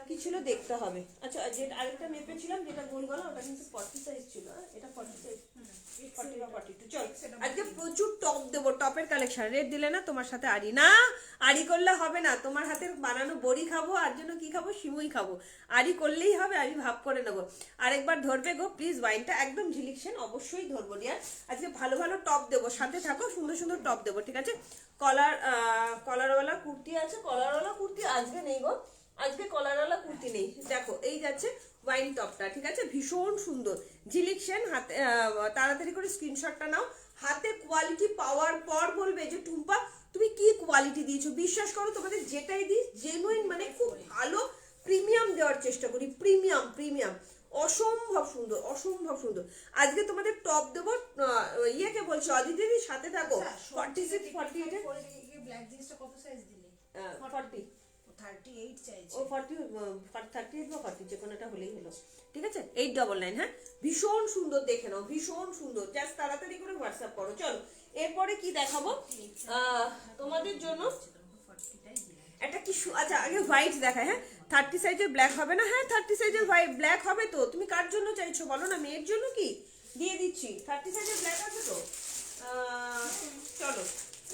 কি ছিল দেখতে হবে। আচ্ছা যেটা আরেকটা মেপেছিলাম যেটা গোল গলা, ওটা কিন্তু 40 সাইজ ছিল। এটা 40 সাইজ, 40 বা 42। চল আজকে প্রচুর টপ দেবো, টপের কালেকশন। রেট দিলে না তোমার সাথে আড়ি না, আড়ি করলে হবে না। তোমার হাতের বানানো বড়ি খাবো, আর জন্য কি খাবো? সিমুই খাবো। আড়ি করলেই হবে, আমি ভাব করে নেবো। আরেকবার ধরবে গো প্লিজ, ওয়াইনটা একদম ঝিলিকছেন, অবশ্যই ধরবো ডিয়ার। আজকে ভালো ভালো টপ দেবো, সাথে থাকো, সুন্দর সুন্দর টপ দেবো, ঠিক আছে? কলারওয়ালা কুর্তি আছে, কলারওয়ালা কুর্তি আজকে নেই গো, আজকে কলারওয়ালা কুর্তি নেই। দেখো এই যাচ্ছে ওয়াইন টপটা, ঠিক আছে? ভীষণ সুন্দর ঝিলিকছেন। হাতে তাড়াতাড়ি করে স্ক্রিনশটটা নাও। হাতে কোয়ালিটি পাওয়ার পর বলবে যে টুম্পা তুমি কি কোয়ালিটি দিয়েছো। বিশ্বাস করো তোমাদের যেটাই দিই জেনুইন, মানে খুব ভালো প্রিমিয়াম দেওয়ার চেষ্টা করি। প্রিমিয়াম প্রিমিয়াম অসম্ভব সুন্দর, অসম্ভব সুন্দর। আজকে তোমাদের টপ দেবো। ইয়েকে বলছি অদিতির সাথে থাকো। 46 48 ব্ল্যাক জিন্সটা কত সাইজ দিলে? 40 38 চাইছে। ও 40 38 বা 40 যে কোনোটা হলেই হলো, ঠিক আছে? 899। হ্যাঁ ভীষণ সুন্দর, দেখে নাও, ভীষণ সুন্দর। জাস্ট তাড়াতাড়ি করে হোয়াটসঅ্যাপ করো। চলো এরপরে কি দেখাবো তোমাদের জন্য? একটা কি আচ্ছা আগে হোয়াইট দেখায়। হ্যাঁ 30 সাইজের ব্ল্যাক হবে না? হ্যাঁ 30 সাইজের হোয়াইট ব্ল্যাক হবে তো। তুমি কার জন্য চাইছো বলো না? মেয়ের জন্য কি দিয়ে দিচ্ছি। 30 সাইজের ব্ল্যাক আছে তো? চলো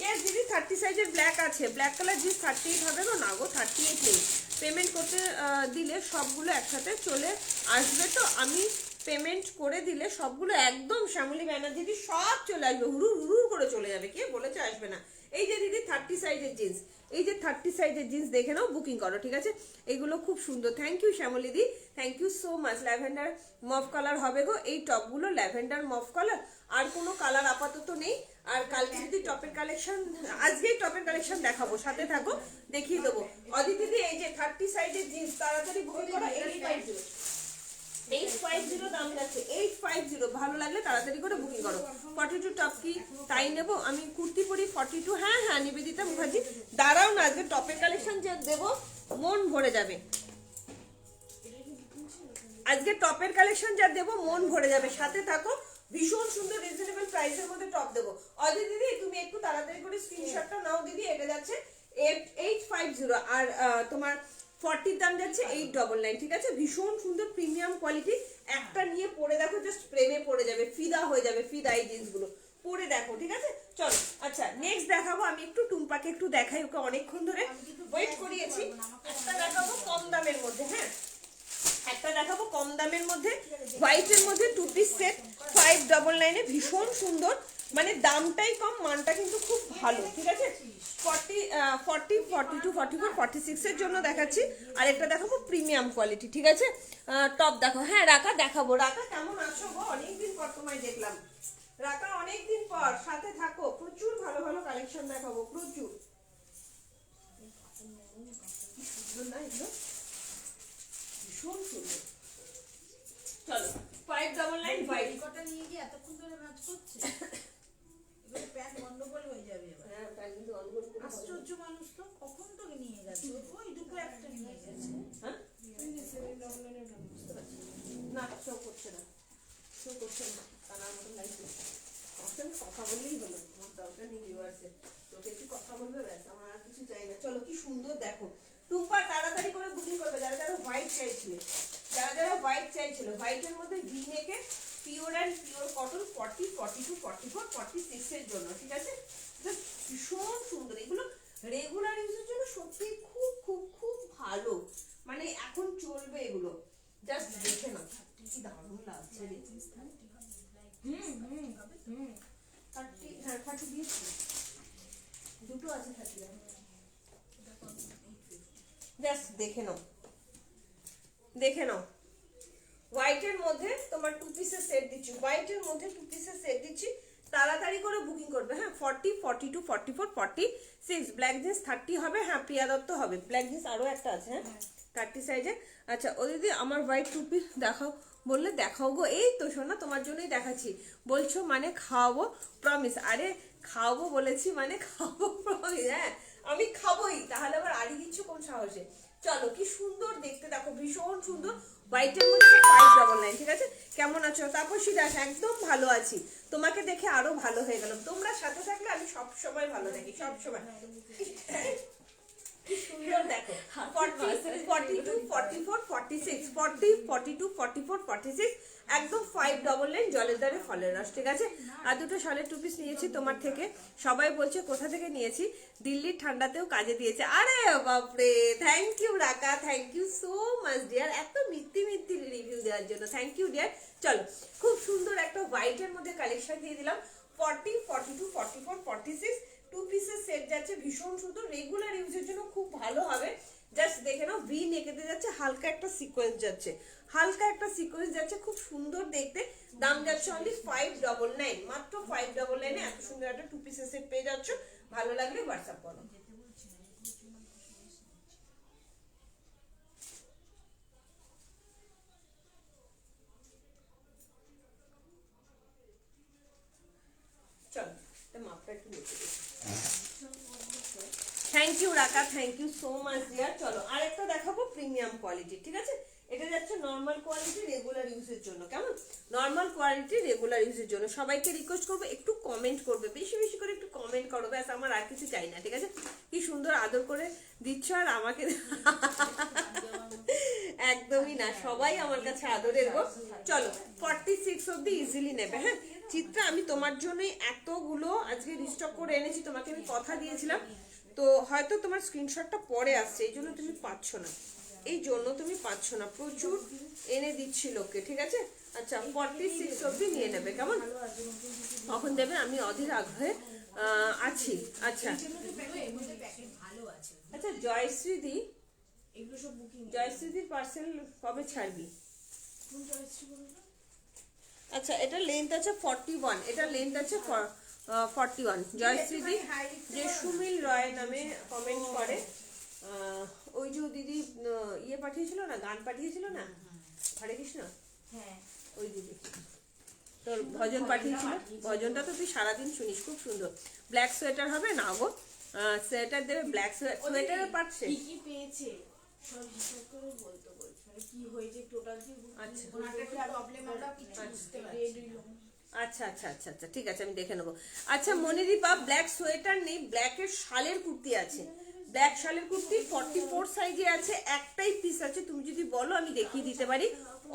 ইয়েস দিদি 30 সাইজের ব্ল্যাক আছে। ব্ল্যাক কালার জিন্স 38 হবে গো? না গো 38 নেই। পেমেন্ট করতে দিলে সবগুলো একসাথে চলে আসবে তো? আমি পেমেন্ট করে দিলে সবগুলো একদম শ্যামলী ব্যানার্জি সব চলে আসবে, হুরু হুরু করে চলে যাবে। কে বলেছে আসবে না? এই যে দিদি 30 সাইজের জিন্স, এই যে 30 সাইজের জিন্স দেখে নাও, বুকিং করো, ঠিক আছে? এগুলো খুব সুন্দর। থ্যাংক ইউ শ্যামলী দি, thank you so much. Lavender mauve colour হবে গো এই টপগুলো, ল্যাভেন্ডার মফ কালার। আর কোনো কালার আপাতত নেই। আর কালকে যদি টপের কালেকশন, আজকেই টপের কালেকশন দেখাবো, সাথে থাকো, দেখিয়ে দেবো। অদিতি দি এই যে 30 সাইজের জিন্স তাড়াতাড়ি বুকিং করো। 850 দাম যাচ্ছে, 850। ভালো লাগলে তাড়াতাড়ি করে বুকিং করো। 42 টপ কি তাই নেবো? আমি কুর্তি পরি 42। হ্যাঁ হ্যাঁ নিবেদিতা মুখার্জি, দাঁড়াও না, আজকে টপের কালেকশন যে দেবো মন ভরে যাবে। আজকে টপের কালেকশন যা দেবো মন ভরে যাবে, সাথে থাকো। ভীষণ সুন্দর রিজনেবল প্রাইসের মধ্যে টপ দেবো। অজয় দিদি তুমি একটু তাড়াতাড়ি করে স্ক্রিনশটটা নাও দিদি। এটা যাচ্ছে 850 আর তোমার 40 দাম যাচ্ছে 899, ঠিক আছে? ভীষণ সুন্দর প্রিমিয়াম কোয়ালিটি। একটা নিয়ে পরে দেখো, জাস্ট প্রেমে পড়ে যাবে, ফিদা হয়ে যাবে, ফিদা এই জিন্সগুলো পরে দেখো, ঠিক আছে? চলো আচ্ছা নেক্সট দেখাবো। আমি একটু টুম্পাকে একটু দেখাই, ওকে অনেকক্ষণ ধরে ওয়েট করিয়েছি। একটা দেখাবো কম দামের মধ্যে। হ্যাঁ একটা দেখাবো কম দামের মধ্যে, হোয়াইটের মধ্যে 2 পিস সেট 599 ভীষণ সুন্দর। মানে দামটাই কম, মানটা কিন্তু খুব ভালো, ঠিক আছে? 40 42 44 46 এর জন্য দেখাচ্ছি। আর একটা দেখাবো প্রিমিয়াম কোয়ালিটি, ঠিক আছে? টপ দেখো। হ্যাঁ রাকা দেখাবো। রাকা কেমন আছো গো? অনেকদিন পর তোমায় দেখলাম রাকা, অনেকদিন পর। সাথে থাকো, প্রচুর ভালো ভালো কালেকশন দেখাবো, প্রচুর। সুন্দর না এগুলো? ভীষণ সুন্দর। চলো 599 হোয়াইট। কটা নিয়ে গিয়ে এতক্ষণ ধরে নাচ করছে, এবার প্যান্ট গন্ডগোল হয়ে যাবে এবার। হ্যাঁ প্যান্ট কিন্তু অনগোল করে হবে। আশ্চর্য মানুষ তো, কখন তোকে নিয়ে গেছে? ওই দুটো একটা নিয়ে গেছে। হ্যাঁ না শো করছে না, শো করছে না, কানার মতো লাগছে। কথা বললেই হলো, আমার দরকার নেই ভিউয়ার্সে, তোকে একটু কথা বলবে ব্যাস, আমার আর কিছু চাই না। চলো কি সুন্দর দেখো টুম্পা, তাড়াতাড়ি করে বুকিং করবে যারা যারা হোয়াইট চাইছিল, যারা যারা হোয়াইট চাইছিল। হোয়াইটের মধ্যে ভি নেকে পিওর অ্যান্ড পিওর কটন 40 42 44 46 এর জন্য, ঠিক আছে? ভীষণ সুন্দর। এগুলো রেগুলার ইউজের জন্য সত্যি খুব খুব খুব ভালো, মানে এখন চলবে এগুলো। জাস্ট দেখে না কি দারুণ লাগছে রে। হ্যাঁ 30 দিয়েছি, দুটো আছে 30। জাস্ট দেখে নাও, দেখে নাও। হোয়াইটের মধ্যে তোমার 2 পিসের সেট দিচ্ছি, হোয়াইটের মধ্যে 2 পিসের সেট দিচ্ছি, তাড়াতাড়ি করে বুকিং করবে। হ্যাঁ 40 42 44 46 ব্ল্যাক জিন্স 30 হবে। হ্যাঁ প্রিয়া দত্ত হবে ব্ল্যাক জিন্স, আরো একটা আছে। হ্যাঁ 30 সাইজে। আচ্ছা ও দিদি আমার হোয়াইট টু পিস দেখাও, বললে দেখাও গো, এই তো শোনা তোমার জন্যই দেখাচ্ছি। বলছো মানে খাওয়াবো, প্রমিস। আরে খাওয়াবো বলেছি মানে খাবো, প্রমিস। হ্যাঁ আমি খাবোই, তাহলে আবার আড়ি দিচ্ছ কোন সাহসে। চলো কি সুন্দর দেখতে, দেখো ভীষণ সুন্দর, হোয়াইটের মধ্যে 599। ঠিক আছে, কেমন আছো তাপসী দাস? একদম ভালো আছি, তোমাকে দেখে আরো ভালো হয়ে গেলাম। তোমরা সাথে থাকলে আমি সব সময় ভালো থাকি, সব সময়। সুন্দর দেখো, 40, 42, 44, 46, 40, 42, 44, 46, একদম 599 জলের দ্বারে ফলের রস। ঠিক আছে, আর দুটো শালের টু পিস নিয়েছি তোমার থেকে। সবাই বলছে কোথা থেকে নিয়েছি, দিল্লির ঠান্ডাতেও কাজে দিয়েছে। আরে বাপরে, thank you Raka, thank you so much dear, এত মিথ্যি মিথ্যি রিভিউ দেওয়ার জন্য থ্যাংক ইউ ডিয়ার। চলো খুব সুন্দর একটা হোয়াইটের মধ্যে কালেকশন দিয়ে দিলাম। 40, 42, 44, 46 টু পিসের সেট যাচ্ছে, ভীষণ সুন্দর, রেগুলার ইউজের জন্য খুব ভালো হবে। জাস্ট দেখে নাও, ভি নেকেতে যাচ্ছে, হালকা একটা সিকোয়েন্স যাচ্ছে, হালকা একটা সিকোয়েন্স যাচ্ছে, খুব সুন্দর দেখতে। দাম যাচ্ছে অনলি 599, মাত্র 599 এ এত সুন্দর একটা টু পিসের সেট পেয়ে যাচ্ছ। ভালো লাগলে হোয়াটসঅ্যাপ করো। চলো মাপটা একটু লিখে দিই। Thank you Raka, thank you so much dear. চলো আরেকটা দেখাবো প্রিমিয়াম কোয়ালিটি। ঠিক আছে, এটা যাচ্ছে নর্মাল কোয়ালিটি রেগুলার ইউজের জন্য। কেমন, নর্মাল কোয়ালিটি রেগুলার ইউজের জন্য। সবাইকে রিকোয়েস্ট করবো একটু কমেন্ট করবে, বেশি বেশি করে একটু কমেন্ট করো, ব্যাস আমার আর কিছু চাই না। ঠিক আছে, কি সুন্দর আদর করে দিচ্ছ আর আমাকে একদমই না, সবাই আমার কাছে আদরের গো। চলো 46 অব্দি ইজিলি নেবে। হ্যাঁ চিত্রা, আমি তোমার জন্যই এতগুলো আজকে রিস্টক করে এনেছি, তোমাকে আমি কথা দিয়েছিলাম। তো হয়তো তোমার স্ক্রিনশটটা পরে আসছে, এই জন্য তুমি পাচ্ছ না, এই জন্য তুমি পাচ্ছ না, প্রচুর এনে দিচ্ছি লোককে। ঠিক আছে, আচ্ছা 46 অব্দি নিয়ে নেবে। কেমন, কখন দেবে আমি অধীর আগ্রহে আছি। আচ্ছা আচ্ছা জয়শ্রী দি, জয়শ্রীদির পার্সেল কবে ছাড়বি? আচ্ছা এটা লেন্থ আছে 41, এটা লেন্থ আছে 41। জয়শ্রীদি যে সুমিল রয় নামে কমেন্ট করে, ওই যে দিদি ইয়ে পাঠিয়েছিল না, গান পাঠিয়েছিল না, হরে কৃষ্ণ, হ্যাঁ ওই দিদি তোর ভজন পাঠিয়েছিল, ভজনটা তো তুই সারাদিন শুনিস, খুব সুন্দর। ব্ল্যাক সোয়েটার হবে না গো, সোয়েটার দেবে, ব্ল্যাক সোয়েটারের পাচ্ছে। কি কি পেয়েছে সব হিসাব করে বলতে বলছে, মানে কি হয়েছে টোটাল কি। আচ্ছা ওনাকে প্রবলেম আমরা কিছু বুঝতে পারছি না। আচ্ছা আচ্ছা আচ্ছা আচ্ছা ঠিক আছে, আমি দেখে নেবো। আচ্ছা মনিদীপা, ব্ল্যাক সোয়েটার নেই, ব্ল্যাকের শালের কুর্তি আছে, ব্ল্যাক শালের কুর্তি 44 সাইজে আছে, একটাই পিস আছে, তুমি যদি বলো আমি দেখিয়ে দিতে পারি।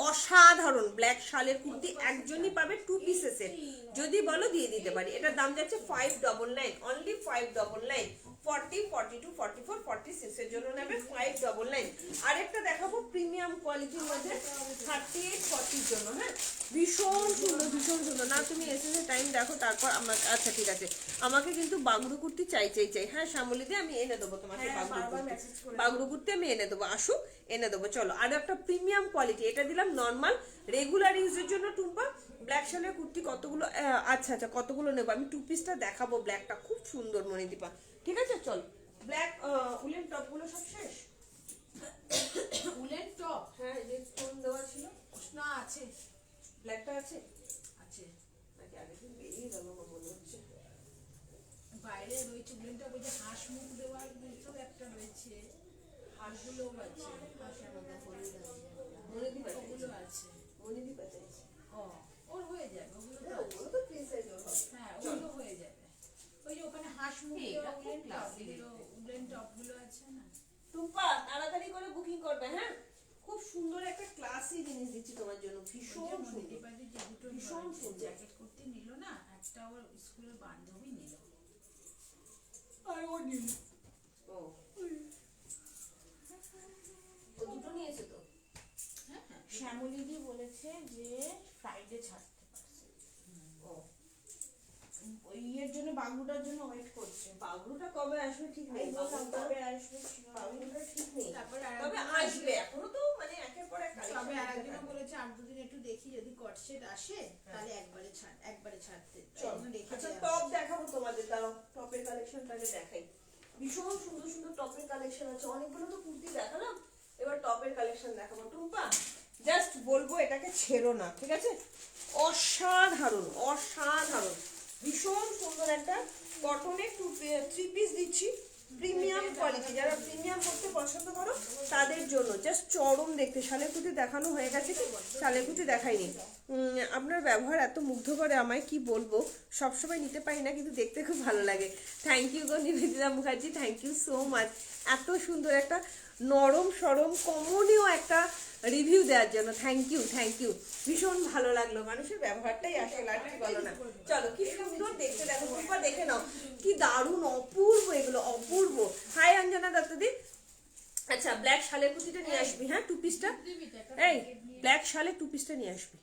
অসাধারণ ব্ল্যাক শালের কুর্তি একজনই পাবে, টু পিসের সেট, যদি বলো দিয়ে দিতে পারি। এটার দাম যাচ্ছে 599, অনলি 599। 40, 42, 44, 46 এর জন্য নেবে 599। আরেকটা দেখাবো প্রিমিয়াম কোয়ালিটির মধ্যে 38, 40 এর জন্য। হ্যাঁ ভীষণ সুন্দর, ভীষণ সুন্দর। না তুমি এসএসএ টাইম দেখো তারপর আমার। আচ্ছা ঠিক আছে, আমাকে কিন্তু বাগরু কুর্তি চাই চাই চাই। হ্যাঁ শ্যামলি দি আমি এনে দেবো তোমাকে বাগরু কুর্তি, বাগরু কুর্তি আমি এনে দেবো, আসুক এনে দেবো। চলো আর একটা প্রিমিয়াম কোয়ালিটি, এটা দিলাম নর্মাল রেগুলার ইউজের জন্য টুম্পা। ব্ল্যাক শালের কুর্তি কতগুলো, আচ্ছা আচ্ছা কতগুলো নেবো আমি, টু পিসটা দেখাবো, ব্ল্যাকটা খুব সুন্দর মনিদীপা। ঠিক আছে চল, ব্ল্যাক উলেন টপগুলো সব শেষ। উলেন টপ, হ্যাঁ যে ফোন দেওয়া ছিল না আছে, ব্ল্যাকটা আছে আছে নাকি আগের দিন বেরিয়ে গেল আমার মনে হচ্ছে। বাইরে রয়েছে উলেন টপ, ওই যে হাঁস মুখ দেওয়ার মতো একটা রয়েছে, হাঁসগুলোও আছে, হাঁসের মধ্যে হলুদ আছে, মনিদীপা ওগুলো আছে। মনিদীপা চাইছে, ও ওর হয়ে যাবে, ওগুলো তো আছে। ওগুলো তো প্রিন্সেস হবে। হ্যাঁ ওগুলো হয়ে যাবে। ওই যে ওখানে হাঁস মুখ দেওয়া উলেন টপগুলো, উলেন টপগুলো আছে না। টুম্পা তাড়াতাড়ি করে বুকিং করবে। হ্যাঁ খুব সুন্দর একটা ক্লাসি জিনিস দিচ্ছি তোমার জন্য, ভীষণ সুন্দর, মনিদীপাদি যে দুটো ভীষণ সুন্দর। জ্যাকেট করতে নিল না, একটা ওর স্কুলের বান্ধবী নিল, আর ও নিল, ও ও দুটো নিয়েছে তো। হ্যাঁ হ্যাঁ শ্যামলিদি বলেছে যে ফ্রাইডে ছাড়তে পারছে, ও ওই ইয়ের জন্য বাগরুটার জন্য ওয়েট করছে। বাবুটা কবে আসবে ঠিক নেই, এই বললাম কবে আসবে, বাবুটা ঠিক নেই, তারপরে তবে আসবে, এখনো তো মানে একের পর এক তবে collection আরেকদিনও থাকবে। বলেছে আর দুদিন একটু দেখি যদি কটসেট আসে তাহলে একবারে ছাড়তে, চল, এখন রেখে আচ্ছা দেওয়া টপ হচ্ছে। দেখাবো তোমাদের, দাঁড়াও টপের কালেকশনটাকে দেখাই। ভীষণ সুন্দর সুন্দর টপের কালেকশন আছে, অনেকগুলো তো কুর্তি দেখালাম, এবার টপের কালেকশন দেখাবো টুম্পা, জাস্ট বলবো এটাকে ছেড়ো না, ঠিক আছে? অসাধারণ অসাধারণ, ভীষণ সুন্দর একটা কটনের 3 পিস দিচ্ছি, প্রিমিয়াম কোয়ালিটি। যারা প্রিমিয়াম করতে পছন্দ করো তাদের জন্য জাস্ট চরম দেখতে। শালের কুচি দেখানো হয়ে গেছে কি? শালের কুচি দেখাইনি। আপনার ব্যবহার এত মুগ্ধ করে আমায়, কি বলবো, সবসময় নিতে পারি না কিন্তু দেখতে খুব ভালো লাগে। থ্যাংক ইউ গো Nibedita Mukherjee, thank you so much এত সুন্দর একটা নরম সরম কমনীয় একটা রিভিউ দেওয়ার জন্য। থ্যাংক ইউ থ্যাংক ইউ, ভীষণ ভালো লাগলো। মানুষের ব্যবহারটাই আসলে, আর কি বলো না? চলো কি সুন্দর দেখতে, দেখো রূপা দেখে নাও কি দারুণ অপূর্ব, এগুলো অপূর্ব। হাই অঞ্জনা দত্তদি। আচ্ছা ব্ল্যাক শালের কুচিটা নিয়ে আসবি, হ্যাঁ 2 পিসটা, এই ব্ল্যাক শালের 2 পিসটা নিয়ে আসবি।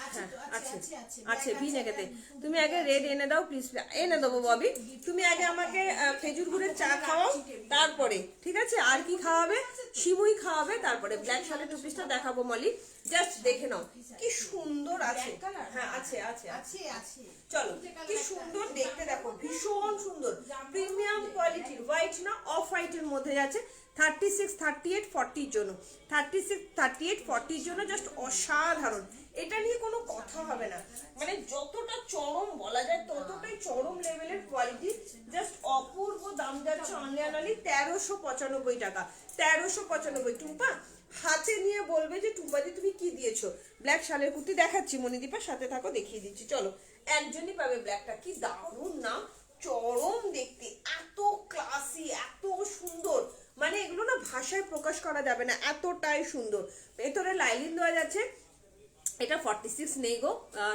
আছে তো, আছে আছে আছে আচ্ছা বি নেগেতে তুমি আগে রেড এনে দাও প্লিজ। এনে দেবো ববি, তুমি আগে আমাকে খেজুর গুড়ের চা খাওয়াও, তারপরে ঠিক আছে আর কি খাওয়াবে, সিমুই খাওয়াবে, তারপরে ব্ল্যাক শালের 2 পিসটা দেখাবো মলি। জাস্ট দেখে নাও কি সুন্দর আছে। হ্যাঁ আছে আছে আছে। আছে আছে। চলো কি সুন্দর দেখতে, দেখো ভীষণ সুন্দর প্রিমিয়াম কোয়ালিটির, হোয়াইট না অফ হোয়াইটের মধ্যে যাচ্ছে। 36, 38, 40 এর জন্য, 36, 38, 40 এর জন্য জাস্ট অসাধারণ। এটা নিয়ে কোনো কথা হবে না, মানে যতটা চরম বলা যায় ততটাই চরম লেভেলের কোয়ালিটি, জাস্ট অপূর্ব। দাম যাচ্ছে অনলাইনালি 1395 টাকা, 1395। টুম্পা হাতে নিয়ে বলবে যে টুম্পাদি তুমি কি দিয়েছো। ব্ল্যাক শালের কুর্তি দেখাচ্ছি মনিদীপা, সাথে থাকো দেখিয়ে দিচ্ছি। চলো একজনই পাবে ব্ল্যাকটা, কি দারুণ না, চরম দেখতে, এত ক্লাসি, এত সুন্দর, মানে এগুলো না ভাষায় প্রকাশ করা যাবে না, এতটাই সুন্দর। ভেতরে লাইলিন দেওয়া যাচ্ছে। এটা 46 নেই গো,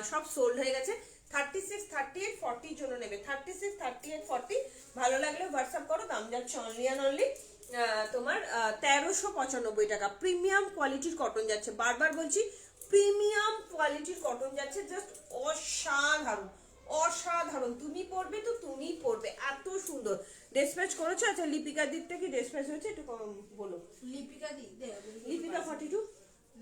সব সোল্ড হয়ে গেছে। 36, 38, 40 জন্য নেবে, 36, 38, 40 ভালো লাগলে হোয়াটসঅ্যাপ করো। দাম যাচ্ছে অনলি তোমার 1395 টাকা। প্রিমিয়াম কোয়ালিটির কটন যাচ্ছে, বারবার বলছি প্রিমিয়াম কোয়ালিটির কটন যাচ্ছে, জাস্ট অসাধারণ অসাধারণ। তুমি পরবে তো তুমি পরবে, এত সুন্দর। ডেসপ্যাচ করেছো? আচ্ছা লিপিকা দিকটা কি ডেসপ্যাচ হয়েছে একটু বলো। লিপিকা দি দে, লিপিকা 42,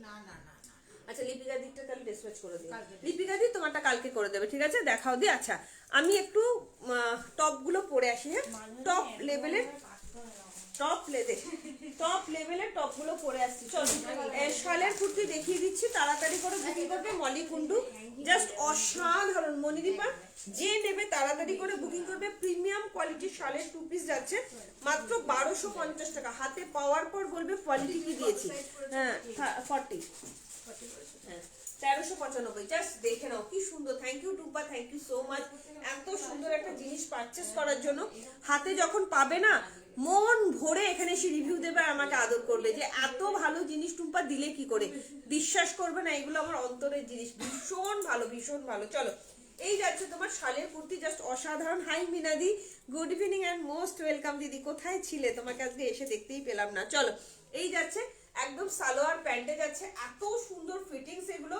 না না না না। আচ্ছা লিপিকা দিকটা তাহলে ডিসপ্যাচ করে দিই। কালকে লিপিকা দি তোমারটা কালকে করে দেবে, ঠিক আছে? দেখাও দি। আচ্ছা আমি একটু টপ গুলো পরে আসি, হ্যাঁ টপ লেভেলের টপ লেভেলের টপ গুলো পরে আসছি। চলো শালের কুর্তি দেখিয়ে দিচ্ছি, তাড়াতাড়ি করে বুকিং করবে। মলি কুন্ডু জাস্ট অসাধারণ। মনিদীপা যে নেবে তাড়াতাড়ি করে বুকিং করবে। প্রিমিয়াম কোয়ালিটির শালের 2 পিস যাচ্ছে মাত্র 1250 টাকা। হাতে পাওয়ার পর বলবে কোয়ালিটি কি দিয়েছি। হ্যাঁ 40, হ্যাঁ 1395। জাস্ট দেখে নাও কি সুন্দর। Thank you Tumpa, thank you so much এত সুন্দর একটা জিনিস পারচেস করার জন্য। হাতে যখন পাবে না মন ভরে এখানে এসে রিভিউ দেবে আর আমাকে আদর করবে যে এত ভালো জিনিস টুম্পা দিলে কি করে। বিশ্বাস করবে না, এগুলো আমার অন্তরের জিনিস, ভীষণ ভালো ভীষণ ভালো। চলো এই যাচ্ছে তোমার শালের কুর্তি, জাস্ট অসাধারণ। হাই মিনাদি, good evening and most welcome দিদি, কোথায় ছিলে? তোমাকে আজকে এসে দেখতেই পেলাম না। চলো এই যাচ্ছে একদম সালোয়ার প্যান্টে যাচ্ছে, এত সুন্দর ফিটিংস এগুলো।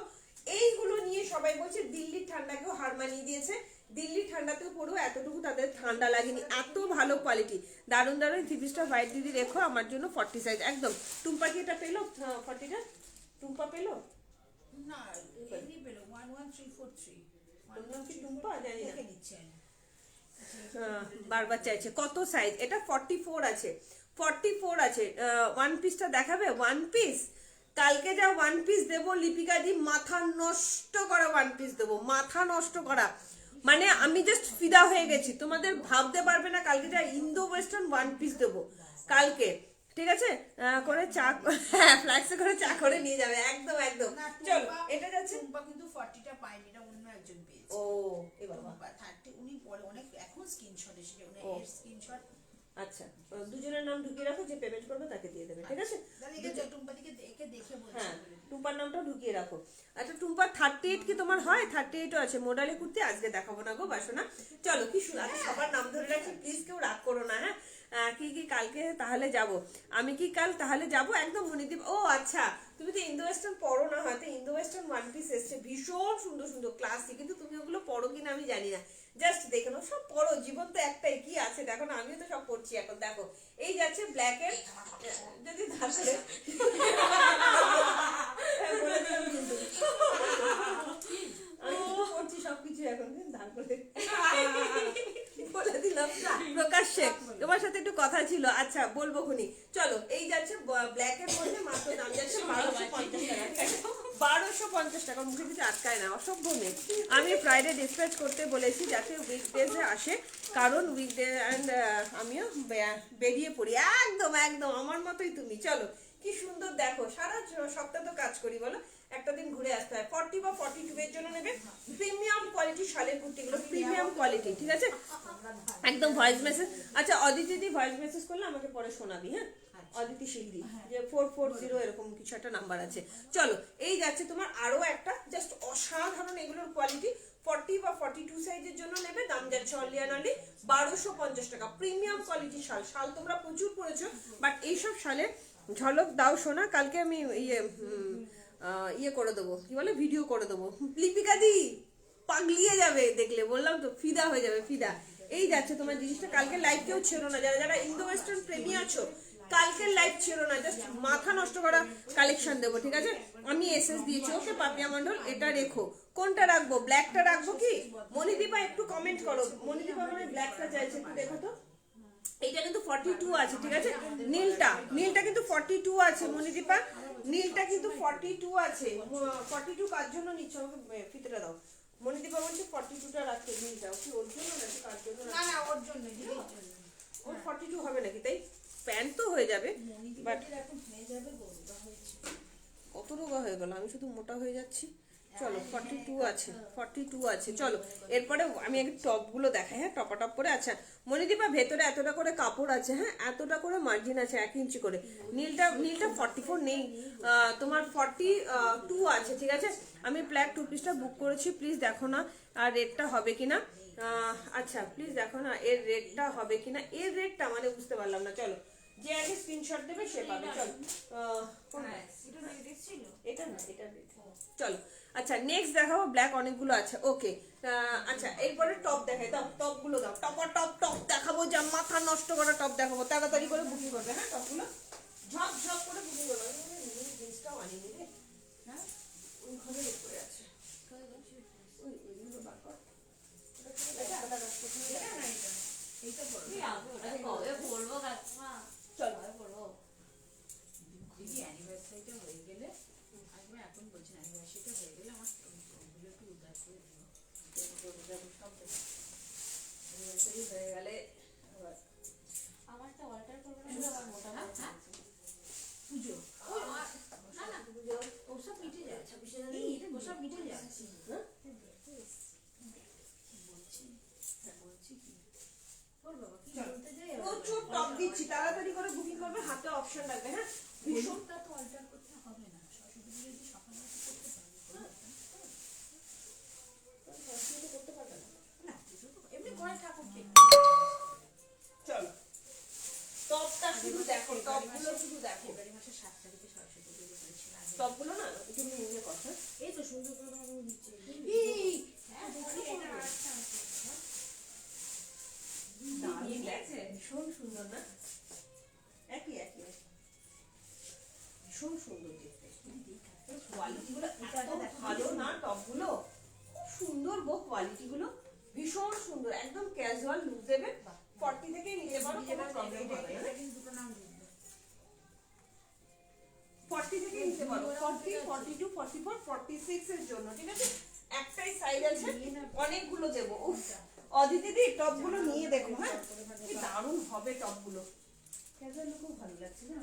এইগুলো নিয়ে সবাই বলছে দিল্লির ঠান্ডাকেও হার মানিয়ে দিয়েছে। দিল্লি ঠান্ডাতেও পড়েও এতটুকু তাদের ঠান্ডা লাগেনি, এত ভালো কোয়ালিটি। দারুণ দারুণ। 3 পিসটা হোয়াইট দিদি রেখো আমার জন্য 40 সাইজ একদম। টুম্পা কি এটা পেলো? 40টা টুম্পা পেলো? না এমনি পেলো 11343। কি টুম্পা জানি না, দেখে দিচ্ছেন বারবার চাইছে কত সাইজ। এটা 44 আছে, 44 আছে। 1 পিসটা দেখাবে? 1 পিস কালকে যা 1 পিস দেবো লিপিকা দি, মাথা নষ্ট করা 1 পিস দেবো, মাথা নষ্ট করা। মানে আমি জাস্ট ফিদা হয়ে গেছি, তোমাদের ভাবতে পারবে না। কালকে যা ইন্দো ওয়েস্টার্ন 1 পিস দেবো কালকে, ঠিক আছে? করে চা, হ্যাঁ ফ্ল্যাক্সে করে চা করে নিয়ে যাবে, একদম একদম। চলো এটা যাচ্ছে। টুম্পা কিন্তু 40টা পাইনি, এটা অন্য একজন পেয়েছে। ও এ বাবা, 30 উনি পরে অনেক এখন স্ক্রিনশট এসেছে, উনি এর স্ক্রিনশট। আচ্ছা দুজনের নাম ঢুকিয়ে রাখো, যে পেমেন্ট করবে তাকে দিয়ে দেবে, ঠিক আছে? তাহলে এটা টুম্পা দিকে দেখে বলছি। হ্যাঁ টুম্পার নামটাও ঢুকিয়ে রাখো। আচ্ছা টুম্পার 38 কি তোমার হয়? 38ও আছে। মোডালে কুর্তি আজকে দেখাবো না গো বাসনা। চলো কি সুন্দর, সবার নাম ধরে রাখছি, প্লিজ কেউ রাগ করো না। হ্যাঁ কি কি কালকে তাহলে যাব, আমি কি কাল তাহলে যাব একদম মনিদীপ। ও আচ্ছা তুমি তো ইন্দো ওয়েস্টার্ন পরো না, হয়তো ইন্দো ওয়েস্টার্ন 1 পিস এসছে ভীষণ সুন্দর সুন্দর ক্লাসিক, কিন্তু তুমি ওগুলো পরো কিনা আমি জানি না। জাস্ট দেখে নাও, সব পরো, জীবন তো একটাই, কি আছে দেখো না, আমিও তো সব পড়ছি এখন। দেখো এই যাচ্ছে ব্ল্যাক এর, যদি ধারে বলে দিলাম কিন্তু আমি কিন্তু পড়ছি সবকিছু এখন, ধার করে বলে দিলাম প্রকাশ্যে। তোমার সাথে একটু কথা ছিল, আচ্ছা বলবো খুনি। চলো এই যাচ্ছে 1250 টাকা, মুখে কিছু আটকায় না, অসভ্য নেই। আমি ফ্রাইডে ডিসপ্যাচ করতে বলেছি যাতে উইকডেজে আসে, কারণ উইকডে অ্যান্ড আমিও বেরিয়ে পড়ি একদম একদম আমার মতোই তুমি। চলো কি সুন্দর দেখো, সারা সপ্তাহ তো কাজ করি বলো, একটা দিন ঘুরে আসতে হয়। 40 বা 42 এর জন্য নেবে প্রিমিয়াম কোয়ালিটি শালের কুর্তিগুলো, প্রিমিয়াম কোয়ালিটি, ঠিক আছে? একদম ভয়েস মেসেজ। আচ্ছা অদিতি দি ভয়েস মেসেজ করলে আমাকে পরে শোনাবি, হ্যাঁ? অদিতি শিলদি যে 440 এরকম কিছু একটা নাম্বার আছে। চলো এই যাচ্ছে তোমার আরো একটা জাস্ট অসাধারণ এগুলোর কোয়ালিটি। 40 বা 42 সাইজের জন্য নেবে, দাম যাচ্ছে অনলি 1250 টাকা। প্রিমিয়াম কোয়ালিটি শাল, শাল তোমরা প্রচুর পরেছো, বাট এইসব শালে ঝলক দাও শোনা, কালকে আমি ইয়ে করে দেবো, কি বলে, ভিডিও করে দেবো। লিপিকা দি পাগলিয়ে যাবে দেখলে, বললাম তো ফিদা হয়ে যাবে, ফিদা। এই যাচ্ছে তোমার জিনিসটা, কালকে লাইভ কেউ ছিল না, যারা যারা ইন্দো ওয়েস্টার্ন প্রেমী আছো কালকের লাইভ ছিল না, জাস্ট মাথা নষ্ট করা কালেকশন দেবো, ঠিক আছে? আমি এসএস দিয়েছি, ওকে পাপিয়া মন্ডল এটা রেখো। কোনটা রাখবো, ব্ল্যাকটা রাখবো কি? মনিদীপা একটু কমেন্ট করো, মনিদীপা মানে ব্ল্যাকটা চাইছে, একটু দেখো তো। এইটা কিন্তু 42 আছে, ঠিক আছে? নীলটা কিন্তু 42 আছে মনিদীপা, নীলটা কিন্তু 42 আছে। 42 কার জন্য নিচ্ছ, আমাকে ফিতরা দাও। মনিদীপা বলছে 42টা রাখতে, নীলটা কি ওর জন্য নাকি কার জন্য? না না ওর জন্য, দিদির জন্য। ওর 42 হবে নাকি? তাই প্যান্ট তো হয়ে যাবে, বাট এখন হয়ে যাবে, গরুটা হয়েছে। কত রোগা হয়ে গেল, আমি শুধু মোটা হয়ে যাচ্ছি। চলো 42 আছে, 42 আছে। চলো এরপরে আমি আগে টপগুলো দেখাই, হ্যাঁ? টপা টপ করে। আচ্ছা মনিদীপা ভেতরে এতটা করে কাপড় আছে, হ্যাঁ, এতটা করে মার্জিন আছে, 1 ইঞ্চি করে। নীলটা 44 নেই, তোমার 42 আছে, ঠিক আছে? আমি ব্ল্যাক 2 পিসটা বুক করেছি, প্লিজ দেখো না আর রেটটা হবে কিনা। আচ্ছা প্লিজ দেখো না এর রেটটা হবে কিনা, এর রেটটা মানে বুঝতে পারলাম না। চলো যে আগে স্ক্রিনশট দেবে সে পাবে। চলো এটা না, এটা চলো। আচ্ছা নেক্সট দেখাবো, ব্ল্যাক অনেকগুলো আছে, ওকে। আচ্ছা এরপরে টপ দেখাই, দাও টপগুলো দাও, টপ দেখাবো, যা মাথা নষ্ট করা টপ দেখাবো, তাড়াতাড়ি করে বুকিং করবে, হ্যাঁ? টপগুলো ঝপ ঝপ করে বুকিং করবে। জিনিসটাও আনিনি রে, হ্যাঁ, ওই ঘরের উপরে আছে, ওইগুলো বার কর। দিদি অ্যানিভার্সারিটা হয়ে গেলে আসবে, এখন বলছেন অ্যানিভার্সারিটা হয়ে গেলে আমার ওগুলো একটু উদ্ধার করে দিও। হয়ে গেলে আমারটা অল্টার করবো না, আমার মোটা পুজো না না, ওসব মিটে যাচ্ছে, ওসব মিটে যাচ্ছে। বলছি কি ওর বাবা কি বলতে যাই, প্রচুর টপ দিচ্ছি, তাড়াতাড়ি করে বুকিং করবে, হাতে অপশন রাখবে, হ্যাঁ? ভীষণটা তো অল্টার করতে হবে না, সরস্বতী যদি সকালে করতে পারবে না, এমনি ঘরে ঠাকুরকে। চলো টপটা শুধু দেখো, টপগুলো শুধু দেখো। ফেব্রুয়ারি মাসের 7 তারিখে সরস্বতী পুজো করেছিলাম। টপগুলো না একটু নিয়ে কথা, এই তো সুন্দর করে আমি নিচে হ্যাঁ দারুণ লাগছে, ভীষণ সুন্দর না? একই ভীষণ সুন্দর দেখতে, কোয়ালিটিগুলো এত ভালো না, টপগুলো খুব সুন্দর গো, কোয়ালিটিগুলো ভীষণ সুন্দর, একদম ক্যাজুয়াল লুক দেবে। 40 থেকেই নিতে পারো, কোনো প্রবলেম হবে না। দুটো নাম লিখবে, 40 থেকে নিতে পারো, 40, 42, 44, 46 এর জন্য, ঠিক আছে? একটাই সাইজ আছে, অনেকগুলো দেবো। উফ অদিতি দি টপগুলো নিয়ে দেখো, হ্যাঁ, কি দারুণ হবে টপগুলো, ক্যাজুয়াল খুব ভালো লাগছে না?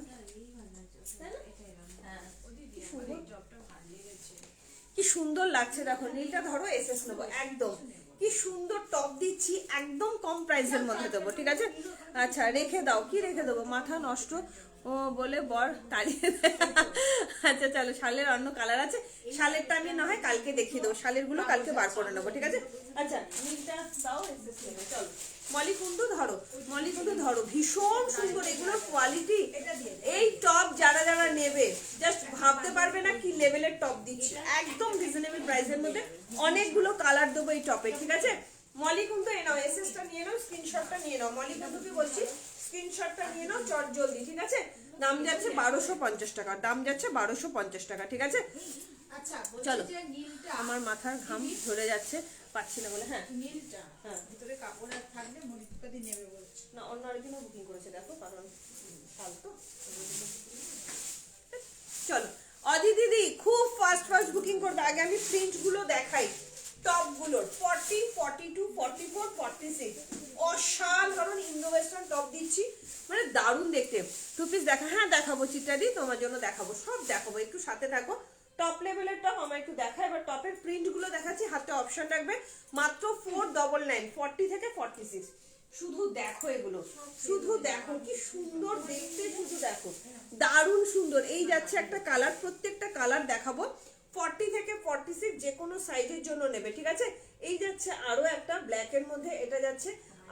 হ্যাঁ কি সুন্দর লাগছে, দেখো নীলটা ধরো, এসএস নেবো একদম, কি সুন্দর টপ দিচ্ছি, একদম কম প্রাইসের মধ্যে দেবো, ঠিক আছে? আচ্ছা রেখে দাও, কি রেখে দেবো, মাথা নষ্ট ও বলে বর তাড়িয়ে দেয়। আচ্ছা চলো, শালের অন্য কালার আছে, শালেরটা আমি না হয় কালকে দেখিয়ে দেবো, শালের গুলো কালকে বার করে নেবো, ঠিক আছে? আচ্ছা নীলটা দাও, এসএস নেবে। চলো মলিকুন্ডু ধরো, ভীষণ সুন্দর এগুলোর কোয়ালিটি। এই টপ যারা যারা নেবে জাস্ট ভাবতে পারবে না কি লেভেলের টপ দিচ্ছি, একদম রিজনেবল প্রাইসের মধ্যে। অনেকগুলো কালার দেবো এই টপে, ঠিক আছে? মলিকুন্ডু এ নাও, এসএসটা নিয়ে নাও, স্ক্রিনশটটা নিয়ে নাও, মলিকুন্ডুকে বলছি স্ক্রিনশটটা নিয়ে নাও চট জলদি, ঠিক আছে? দাম যাচ্ছে 1250 টাকা, দাম যাচ্ছে 1250 টাকা, ঠিক আছে? আচ্ছা চলো, বলছি যে নীলটা, আমার মাথার ঘাম ঝরে যাচ্ছে, পাচ্ছি না বলে। হ্যাঁ নীলটা হ্যাঁ, ভিতরে কাপড় আর থাকলে মনিকাদি নেবে বলছে। না অন্য আরেকজনও বুকিং করেছে, দেখো কারণ শাল তো। চলো অদি দিদি খুব ফাস্ট বুকিং করবে, চলো আগে আমি প্রিন্টগুলো দেখাই টপগুলোর 40, 42, 44, 46 অসাধারণ ইন্দো ওয়েস্টার্ন টপ দিচ্ছি, মানে দারুণ দেখতে। টু পিস দেখা, হ্যাঁ দেখাবো চিত্রাদি, তোমার জন্য দেখাবো, সব দেখাবো, একটু সাথে থাকো। টপ লেভেলের টপ আমার একটু দেখা, এবার টপের প্রিন্টগুলো দেখাচ্ছি, হাতে অপশন রাখবে মাত্র 499, 40 থেকে 46। শুধু দেখো এগুলো, শুধু দেখো কি সুন্দর দেখতে, শুধু দেখো দারুণ সুন্দর। এই যাচ্ছে একটা কালার, প্রত্যেকটা কালার দেখাবো 40 থেকে 46 যে কোনো সাইজের জন্য নেবে, ঠিক আছে। এই যাচ্ছে আরো একটা ব্ল্যাক এর মধ্যে, এটা যাচ্ছে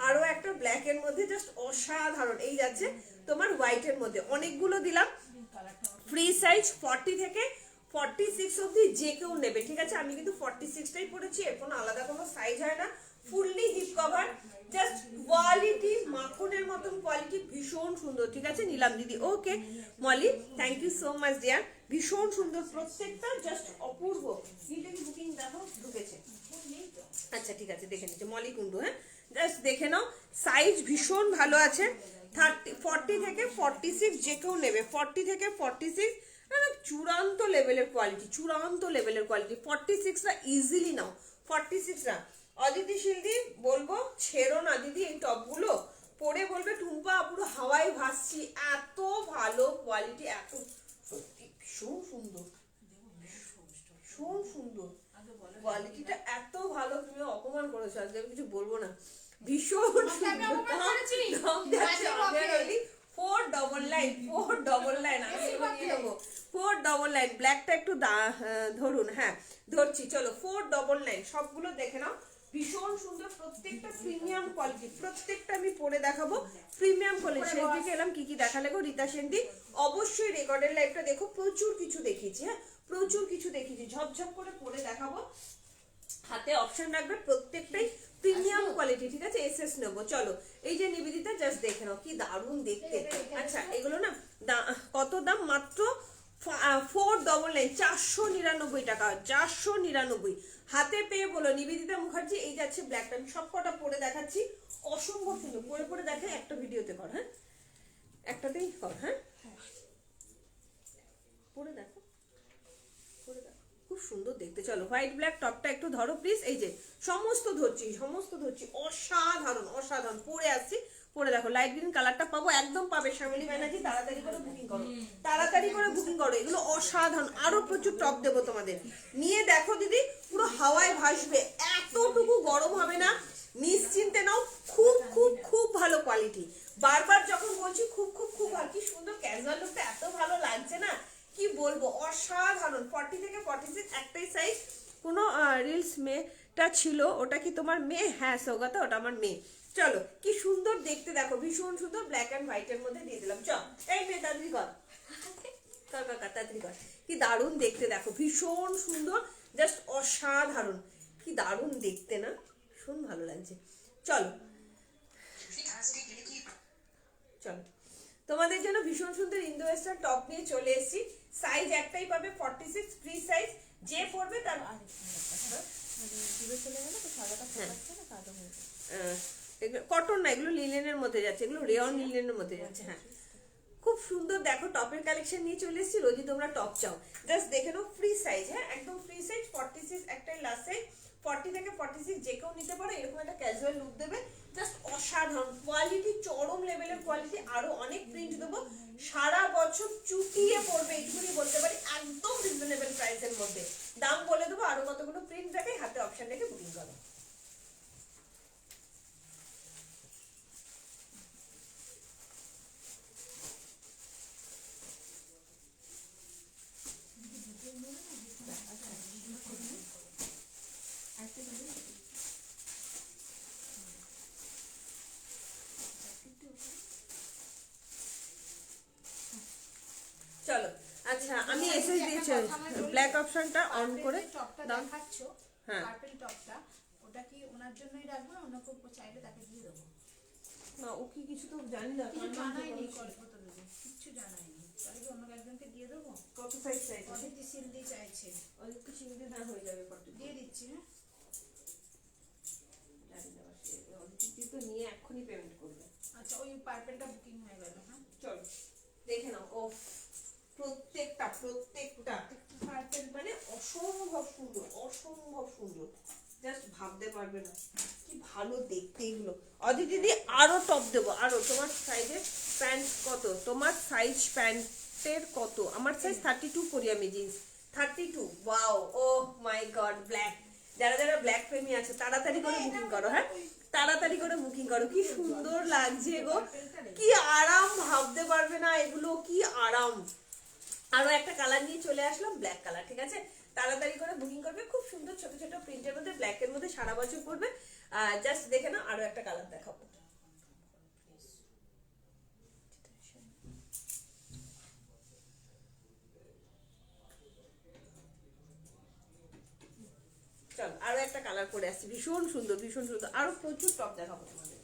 আরো একটা ব্ল্যাক এর মধ্যে, জাস্ট অসাধারণ। এই যাচ্ছে তোমার হোয়াইট এর মধ্যে, অনেকগুলো দিলাম। ফ্রি সাইজ 40 থেকে 46 অবধি যে কেউ নেবে, ঠিক আছে। আমি কিন্তু 46টাই পরেছি, এর কোনো আলাদা কোনো সাইজ হয় না। Fully hip cover, just quality মাখনের মতন কোয়ালিটি, ভীষণ সুন্দর, ঠিক আছে। নিলাম দিদি, okay Molly, thank you so much dear, ভীষণ সুন্দর প্রত্যেকটা, জাস্ট অপূর্ব। নিলে কি বুকিং দেখো ঢুকেছে, আচ্ছা ঠিক আছে দেখে নিচ্ছে মলি কুন্ডু, হ্যাঁ জাস্ট দেখে নাও, সাইজ ভীষণ ভালো আছে। 40 থেকে 46 যে কেউ নেবে, 40 থেকে 46 চূড়ান্ত লেভেলের কোয়ালিটি, চূড়ান্ত লেভেলের কোয়ালিটি। 46টা ইজিলি নাও, 46টা। অদিতি শিলদি বলবো ছেড়ো না দিদি, এই টপগুলো পরে বলবে টুম্পা পুরো হাওয়ায় ভাসছি, এত ভালো কোয়ালিটি, এত সত্যি ভীষণ সুন্দর, ভীষণ সুন্দর কোয়ালিটিটা, এত ভালো। তুমি অপমান করেছো আজকে, আমি কিছু বলবো না, ভীষণ সুন্দর। 499 ব্ল্যাকটা একটু ধরুন, হ্যাঁ ধরছি, চলো 499 সবগুলো দেখে নাও, ভীষণ সুন্দর প্রত্যেকটা, প্রিমিয়াম কোয়ালিটি, প্রত্যেকটা আমি পরে দেখাবো প্রিমিয়াম কোয়ালিটি। সেই দিকে এলাম, কি কি দেখালে গো রীতা সেনদি? অবশ্যই রেকর্ডের লাইভটা দেখো, প্রচুর কিছু দেখিয়েছি, হ্যাঁ প্রচুর কিছু দেখিয়েছি, ঝপঝপ করে পরে দেখাবো। হাতে অপশন রাখবে, প্রত্যেকটাই প্রিমিয়াম কোয়ালিটি, ঠিক আছে। এসএস নেবো, চলো এই যে নিবেদিতা জাস্ট দেখে নাও কি দারুণ দেখতে। আচ্ছা এগুলো না কত দাম? মাত্র 499, 499 টাকা, 499 হাতে পেয়ে বলো নিবেদিতা মুখার্জি। এই যাচ্ছে ব্ল্যাকটা, আমি সব কটা পরে দেখাচ্ছি, অসম্ভব সুন্দর। পরে পরে দেখে একটা ভিডিওতে কর, হ্যাঁ একটাতেই কর, হ্যাঁ পরে দেখো, পরে দেখো খুব সুন্দর দেখতে। চলো হোয়াইট ব্ল্যাক টপটা একটু ধরো প্লিজ, এই যে সমস্ত ধরছি, সমস্ত ধরছি, অসাধারণ অসাধারণ। পরে আসছি, পরে দেখো লাইট গ্রিন কালারটা পাবো, একদম পাবে শ্যামলী ব্যানার্জি, তাড়াতাড়ি করে বুকিং করো, তাড়াতাড়ি করে বুকিং করো, এগুলো অসাধারণ। আরো প্রচুর টপ দেবো তোমাদের, নিয়ে দেখো দিদি পুরো হাওয়ায় ভাসবে, এতটুকু গরম হবে না, নিশ্চিন্তে নাও। খুব খুব খুব ভালো কোয়ালিটি, বারবার যখন বলছি খুব খুব খুব ভালো। কি সুন্দর ক্যাজুয়াল লুকটা, এত ভালো লাগছে না কি বলবো, অসাধারণ। 40 থেকে 46 একটাই সাইজ। কোনো রিলস মেয়েটা ছিল, ওটা কি তোমার মেয়ে? হ্যাঁ সৌগাতা, ওটা আমার মেয়ে। চলো কি সুন্দর দেখতে দেখো, ভীষণ সুন্দর, ব্ল্যাক অ্যান্ড হোয়াইট এর মধ্যে দিয়ে দিলাম। চল এই মেয়ে তাড়াতাড়ি কর, কাকা তাড়াতাড়ি কর, কি দারুণ দেখতে দেখো, ভীষণ সুন্দর, জাস্ট অসাধারণ, কি দারুণ দেখতে না, ভীষণ ভালো লাগছে। চলো চলো তোমাদের জন্য ভীষণ সুন্দর ইন্দো ওয়েস্টার্ন টপ নিয়ে চলে এসেছি। সাইজ একটাই পাবে 46, ফ্রি সাইজ, যে পড়বে তার কটন না, এগুলো লিনেনের মধ্যে যাচ্ছে, এগুলো রেয়ন লিনেনের মধ্যে যাচ্ছে, হ্যাঁ খুব সুন্দর। দেখো টপের কালেকশন নিয়ে চলে এসেছি, রোজই তোমরা টপ চাও, জাস্ট দেখে নাও, ফ্রি সাইজ, হ্যাঁ একদম ফ্রি সাইজ। 46 একটাই লাস্ট সাইজ, 40 থেকে 46 যে কেউ নিতে পারো, এরকম একটা ক্যাজুয়াল লুক দেবে, জাস্ট অসাধারণ কোয়ালিটি, চরম লেভেলের কোয়ালিটি। আরো অনেক প্রিন্ট দেবো, সারা বছর চুটিয়ে পড়বে, এইটুকুনি বলতে পারি, একদম রিজনেবল প্রাইসের মধ্যে। দাম বলে দেবো, আরো কতগুলো প্রিন্ট দেখাই, হাতে অপশন রেখে বুকিং করো। চলো আচ্ছা আমি এসএস দিয়েছি, ব্ল্যাক অপশনটা অন করে টপটা দাও। দেখাচ্ছো, হ্যাঁ পার্পল টপটা, ওটা কি ওনার জন্যই রাখবো, অন্য কেউ চাইলে তাকে দিয়ে দেবো? না ও কি কিছু তো জানি না, কিছু জানাইনি, কত দেবো কিচ্ছু জানাইনি, তাহলে কি অন্য একজনকে দিয়ে দেবো? কত সাইজ চাইছে? অদিতি সিলদি চাইছে, অনেকটা সিঙ্গে না হয়ে যাবে, দিয়ে দিচ্ছি। হ্যাঁ জানি না, অনেক তো নিয়ে এক্ষুনি পেমেন্ট করবে। আচ্ছা ওই পার্পলটা বুকিং হয়ে গেল। হ্যাঁ চলো দেখে নাও, ও প্রত্যেকটা প্রত্যেকটা পার্পল মানে অসম্ভব সুন্দর, অসম্ভব সুন্দর, জাস্ট ভাবতে পারবে না কি ভালো দেখতে এগুলো। অদিতি দিদি আরো টপ দেবো, আরো। তোমার সাইজের প্যান্ট কত? তোমার সাইজ প্যান্টের কত? আমার সাইজ 32 পরি আমি জিন্স, 32। ওয়াও, ও মাই গড, ব্ল্যাক। যারা যারা ব্ল্যাক প্রেমী আছে তাড়াতাড়ি করে বুকিং করো, হ্যাঁ তাড়াতাড়ি করে বুকিং করো। কি সুন্দর লাগছে গো, কি আরাম, ভাবতে পারবে না এগুলো কি আরাম। আরো একটা কালার নিয়ে চলে আসলাম, ব্ল্যাক কালার, ঠিক আছে? তাড়াতাড়ি করে বুকিং করবে। খুব সুন্দর ছোট ছোট প্রিন্টের মধ্যে, ব্ল্যাকের মধ্যে সারা বছর পরবে। জাস্ট দেখে না, আরো একটা কালার দেখাবো। চল আরো একটা কালার করে আসছি, ভীষণ সুন্দর, ভীষণ সুন্দর। আরো প্রচুর টপ দেখাবো তোমাদের।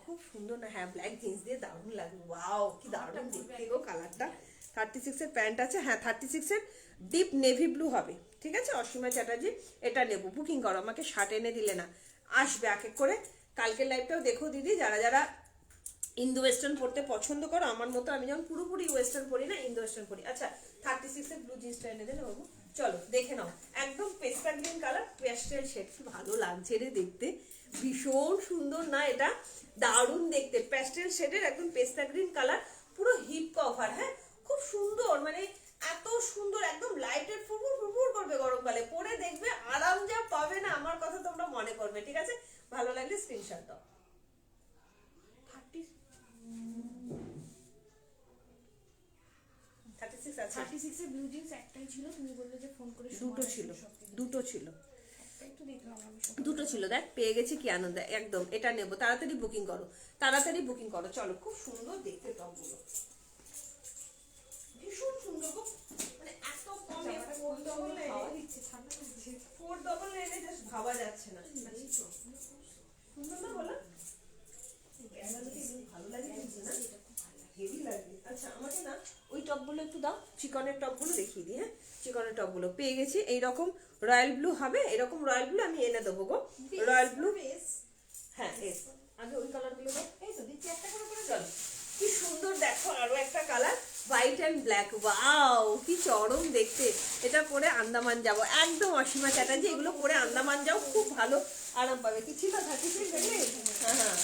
খুব সুন্দর না? হ্যাঁ, ব্ল্যাক জিন্স দিয়ে দারুণ লাগে। ওয়াও, কি দারুণ দেখতে গো কালারটা। 36 এর প্যান্ট আছে, হ্যাঁ 36 এর ডিপ নেভি ব্লু হবে, ঠিক আছে? অসীমা চ্যাটার্জি, এটা নেবো, বুকিং করো। আমাকে শার্ট এনে দিলে না, আসবে এক এক করে। কালকের লাইভটাও দেখো দিদি, যারা যারা ইন্দো ওয়েস্টার্ন পরতে পছন্দ করো আমার মতো। আমি যেমন পুরোপুরি ওয়েস্টার্ন পরি না, ইন্দো ওয়েস্টার্ন পরি। আচ্ছা, 36 এর ব্লু জিন্সটা এনে দেন বাবু। চলো দেখে নাও, একদম পেস্টা গ্রিন কালার, প্যাস্টেল শেড, কি ভালো লাগছে রে দেখতে, ভীষণ সুন্দর না? এটা দারুণ দেখতে, প্যাস্টেল শেডের একদম পেস্টা গ্রিন কালার, পুরো হিপ কভার, হ্যাঁ খুব সুন্দর, মানে এত সুন্দর, একদম লাইটের ফুরফুর ফুরফুর করবে গরমকালে, পরে দেখবে আরাম যা পাবে না, আমার কথা তোমরা মনে করবে, ঠিক আছে? ভালো লাগলে স্ক্রিনশট দাও। 36 আছে, 36 এর ব্লু জিন্স একটাই ছিল, তুমি বললে যে ফোন করে দুটো ছিল, দুটো ছিল, একটু দেখলাম আমি দুটো ছিল। দেখ পেয়ে গেছি, কি আনন্দ, একদম এটা নেবো। তাড়াতাড়ি বুকিং করো, তাড়াতাড়ি বুকিং করো। চলো, খুব সুন্দর দেখতে টপগুলো, ভীষণ সুন্দর গো, মানে এত কমে 499 জাস্ট ভাবা যাচ্ছে না। সুন্দর না বলো? ভালো লাগে কিন্তু না, হেভি লাগে। আচ্ছা, আমাকে না ওই টপগুলো একটু দাও, চিকনের টপগুলো দেখিয়ে দিই। হ্যাঁ, চিকনের টপগুলো পেয়ে গেছি। এইরকম রয়্যাল ব্লু হবে, এরকম রয়্যাল ব্লু আমি এনে দেবো গো, রয়্যাল ব্লু। হ্যাঁ, আগে ওই কালারগুলো দাও। এই তো দিচ্ছি একটা করে করে। চলো, কি সুন্দর দেখো, আরো একটা colour, white and black. Wow, কি চরম দেখতে। এটা পরে আন্দামান যাব, একদম অসীমা চ্যাটার্জি, এগুলো পরে আন্দামান যাও, খুব ভালো আরাম পাবে। কি ছিল 36 দেখলে? হ্যাঁ হ্যাঁ,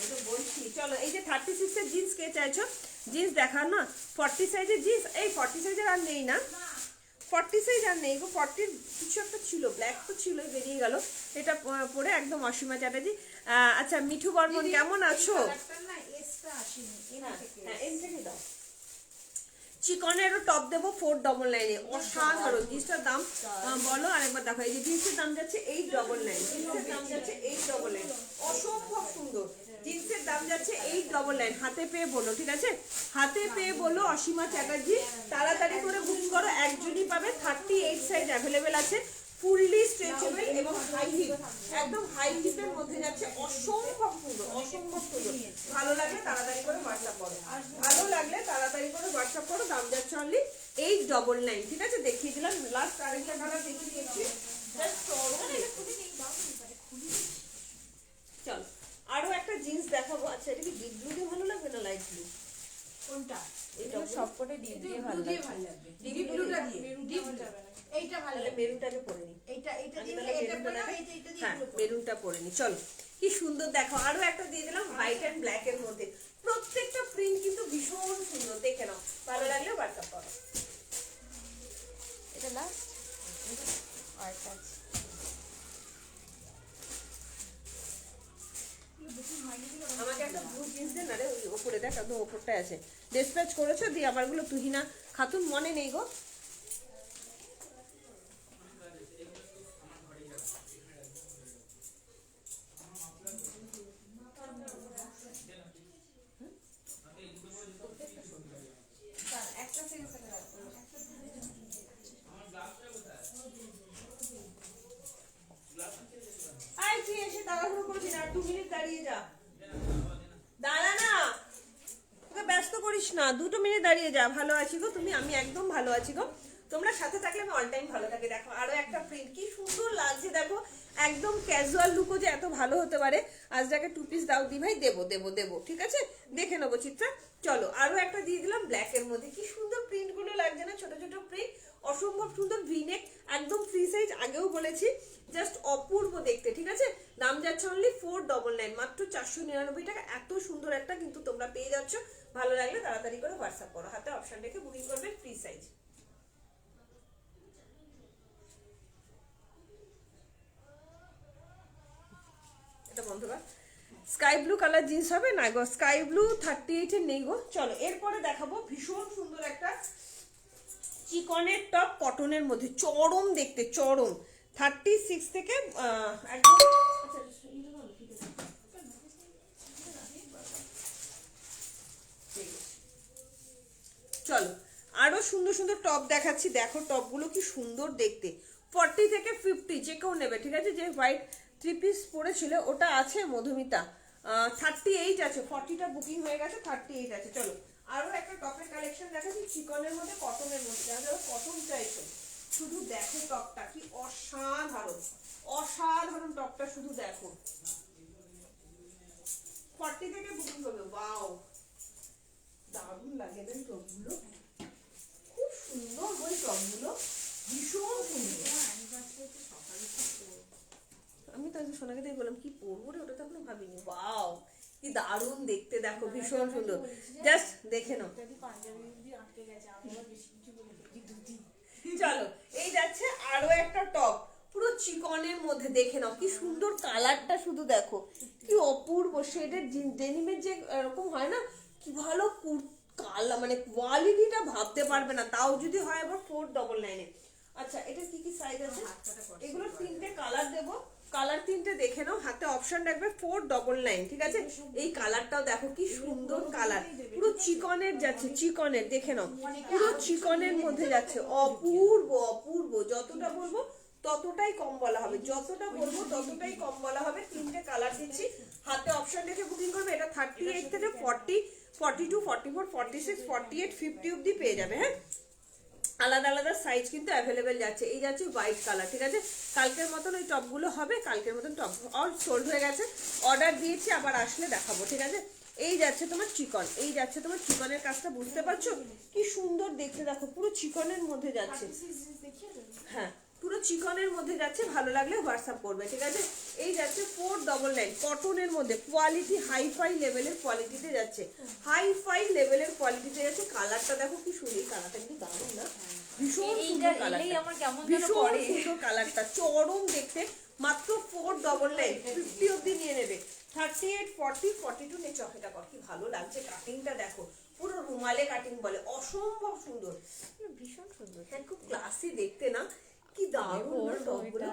এটা বলছি। চলো, এই যে 36 এর জিন্স কে চাইছো, জিন্স দেখা না, 40 সাইজের জিন্স, এই 40 সাইজের আর নেই না, 40 সাইজ আর নেই গো, 40 কিছু একটা ছিল, ব্ল্যাক তো ছিল, বেরিয়ে গেল। এটা পরে একদম অসীমা চ্যাটার্জি। আচ্ছা, মিঠু বর্মন কেমন আছো? হ্যাঁ, এম থেকে দাও। চিকনেরও টপ দেবো 499, অসাধারণ। জিন্সটার দাম বলো আরেকবার দেখো। এই যে জিন্সের দাম যাচ্ছে 899, জিন্সের দাম যাচ্ছে 899, অসম্ভব সুন্দর। জিন্সের দাম যাচ্ছে 899, হাতে পেয়ে বলো, ঠিক আছে? হাতে পেয়ে বলো অসীমা চ্যাটার্জি, তাড়াতাড়ি করে বুকিং করো, একজনই পাবে। 38 সাইজ অ্যাভেলেবেল আছে, ফুললি স্ট্রেচেবল এবং হাই হিপ, একদম হাই হিপের মধ্যে যাচ্ছে, অসম্ভব সুন্দর, অসম্ভব সুন্দর। ভালো লাগলে তাড়াতাড়ি করে হোয়াটসঅ্যাপ করো, ভালো লাগলে তাড়াতাড়ি করে হোয়াটসঅ্যাপ করো। দাম যাচ্ছে অনলি 899, ঠিক আছে? দেখিয়ে দিলাম, লাস্ট আরেকটা কালার দেখিয়ে দিয়েছি। চল আরো একটা জিন্স দেখাবো। আচ্ছা, এটা কি ডিপ ব্লু দিয়ে ভালো লাগবে না লাইট ব্লু? কোনটা? এটা সবকটা ডিপ দিয়ে ভালো লাগবে। ডিপ ব্লুটা দিয়ে, ডিপ যাবে না, এইটা ভালো তাহলে লাগে। মেরুনটাকে পরে নি, এইটা এটা আমি দিয়ে, তাহলে এটা মেরুনটা পরে নাও, দেখাই? এইটা দিয়ে হ্যাঁ, এগুলো পরে। মেরুনটা পরে নি। চলো, কি সুন্দর দেখো, আরো একটা দিয়ে দিলাম হোয়াইট এন্ড ব্ল্যাক এর মধ্যে। প্রত্যেকটা প্রিন্ট কিন্তু ভীষণ সুন্দর, দেখে নাও, ভালো লাগলে হোয়াটসঅ্যাপ করো। এটা লাস্ট আর কাজ আমাকে একটা ব্লু জিন্স দে না রে, ওই ওপরে দেখ, একদম ওপরটায় আছে। ডিসপ্যাচ করেছো দিয়ে আমারগুলো তুহিনা খাতুন মনে নেই গো। একটা সেকেন্ড থেকে রাখো। আয়, তুই এসে তাড়াহুড়ো করবি না, 2 মিনিট দাঁড়িয়ে যা। দাঁড়া না, তোকে ব্যস্ত করিস না, 2 মিনিট দাঁড়িয়ে যা। ভালো আছি গো তুমি? আমি একদম ভালো আছি গো। তোমরা সাথে থাকলে আমি অল টাইম ভালো থাকি। দেখো আরো একটা প্রিন্ট, কি সুন্দর লাগছে দেখো, একদম ক্যাজুয়াল লুকও যে এত ভালো হতে পারে। আজটাকে 2 পিস দাও দি ভাই, দেবো দেবো দেবো, ঠিক আছে দেখে নেবো চিত্রা। চলো আরো একটা দিয়ে দিলাম ব্ল্যাক এর মধ্যে, কি সুন্দর প্রিন্ট গুলো লাগছে না, ছোট ছোট প্রিন্ট, অসম্ভব সুন্দর। ভিনেক একদম ফ্রি সাইজ, আগেও বলেছি, জাস্ট অপূর্ব দেখতে, ঠিক আছে। দাম যাচ্ছে অনলি 499, মাত্র 499 টাকা। এত সুন্দর একটা কিন্তু তোমরা পেয়ে যাচ্ছ। ভালো লাগলে তাড়াতাড়ি করে হোয়াটসঅ্যাপ করো, হাতে অপশন রেখে বুকিং করবে, ফ্রি সাইজ। এটা বন্ধ কর। স্কাই ব্লু কালার জিন্স হবে না গো, স্কাই ব্লু 38 এর নেই গো। চলো এরপরে দেখাবো ভীষণ সুন্দর একটা চিকনের টপ, কটনের মধ্যে, চরম দেখতে, চরম। 36 থেকে একদম, আচ্ছা ঠিক আছে। চলো আরো সুন্দর সুন্দর টপ দেখাচ্ছি, দেখো টপগুলো কি সুন্দর দেখতে। 40 থেকে 50 যে কেউ নেবে, ঠিক আছে। যে হোয়াইট 3 পিস পরেছিল ওটা আছে মধুমিতা, 38 আছে, 40টা বুকিং হয়ে গেছে, 38 আছে। চলো আরো একটা টপের কালেকশন দেখাচ্ছি, চিকনের মধ্যে, কটনের মধ্যে, যারা কটন চাইছো শুধু দেখো টপটা কি অসাধারণ, অসাধারণ টপটা শুধু দেখো। 40 থেকে বুকিং করবে, ওয়াও দারুণ লাগে না টপগুলো, খুব সুন্দর ওই টপগুলো, ভীষণ সুন্দর। আমি তো সোনাকে দিয়ে বললাম কি পরবো রে, ওটা তো এখনো ভাবিনি। ওয়াও কি দারুণ দেখতে, দেখো ভীষণ সুন্দর, জাস্ট দেখে নাও। চলো এই যাচ্ছে আরো একটা টপ, পুরো চিকনের মধ্যে, দেখে নাও কি সুন্দর কালারটা, শুধু দেখো কি অপূর্ব শেডের। ডেনিমের যে এরকম হয় না, কি ভালো কালার, মানে কোয়ালিটিটা ভাবতে পারবে না, তাও যদি হয় আবার 499 এ। আচ্ছা এটা কি কি সাইজ আছে, এগুলো 3টে কালার দেবো, কালার 3টে দেখে নাও, হাতে অপশন রাখবে 499, ঠিক আছে। এই কালারটাও দেখো কি সুন্দর কালার, পুরো চিকনের যাচ্ছে, চিকনের দেখে নাও, পুরো চিকনের মধ্যে যাচ্ছে, অপূর্ব অপূর্ব। যতটা বলবো ততটাই কম বলা হবে, যতটা বলবো ততটাই কম বলা হবে। 3টে কালার দিচ্ছি, হাতে অপশন রেখে বুকিং করবে। এটা 38 থেকে 40, 42, 44, 46, 48, 50 অব্দি পেয়ে যাবে, হ্যাঁ। আলাদা আলাদা সাইজ কিন্তু অ্যাভেলেবেল যাচ্ছে। এই যাচ্ছে হোয়াইট কালার, ঠিক আছে। কালকের মতন ওই টপগুলো হবে, কালকের মতন টপ অল সোল্ড হয়ে গেছে, অর্ডার দিয়েছি, আবার আসলে দেখাবো, ঠিক আছে। এই যাচ্ছে তোমার চিকন, এই যাচ্ছে তোমার চিকনের কাজটা, বুঝতে পারছো কি সুন্দর দেখতে, দেখো পুরো চিকনের মধ্যে যাচ্ছে, হ্যাঁ পুরো চিকনের মধ্যে যাচ্ছে। ভালো লাগলে হোয়াটসঅ্যাপ করবে, ঠিক আছে। এই যাচ্ছে 499, কটনের মধ্যে, কোয়ালিটি হাইফাই লেভেলের কোয়ালিটিতে যাচ্ছে, হাইফাই লেভেলের কোয়ালিটিতে যাচ্ছে। কালারটা দেখো কি সুন্দর, কালারটা কিন্তু দারুণ না, ভীষণ সুন্দর কালারটা, ভীষণ সুন্দর কালারটা, চরম দেখতে। মাত্র 499, 50 অব্দি নিয়ে নেবে। 38, 40, 42 নে চকেটা কর, কি ভালো লাগছে কাটিংটা দেখো, পুরো রুমালে কাটিং বলে, অসম্ভব সুন্দর, ভীষণ সুন্দর, হ্যাঁ খুব ক্লাসি দেখতে না, কি দারুণ না টপগুলো,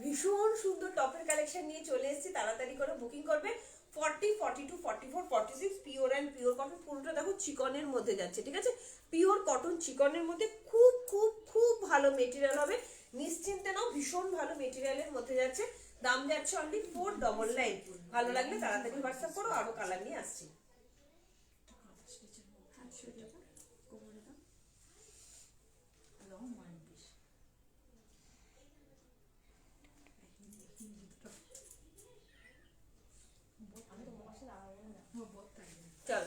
ভীষণ সুন্দর টপের কালেকশন নিয়ে চলে এসেছি। তাড়াতাড়ি করে বুকিং করবে। 40, 42, 44, 46 পিওর অ্যান্ড পিওর কটন, পুরোটা দেখো চিকনের মধ্যে যাচ্ছে, ঠিক আছে। পিওর কটন চিকনের মধ্যে, খুব খুব খুব ভালো মেটেরিয়াল হবে, নিশ্চিন্তে নাও, ভীষণ ভালো মেটেরিয়ালের মধ্যে যাচ্ছে। দাম যাচ্ছে অনলি 499। ভালো লাগলে তাড়াতাড়ি হোয়াটসঅ্যাপ করো, আরো কালার নিয়ে আসছি। চল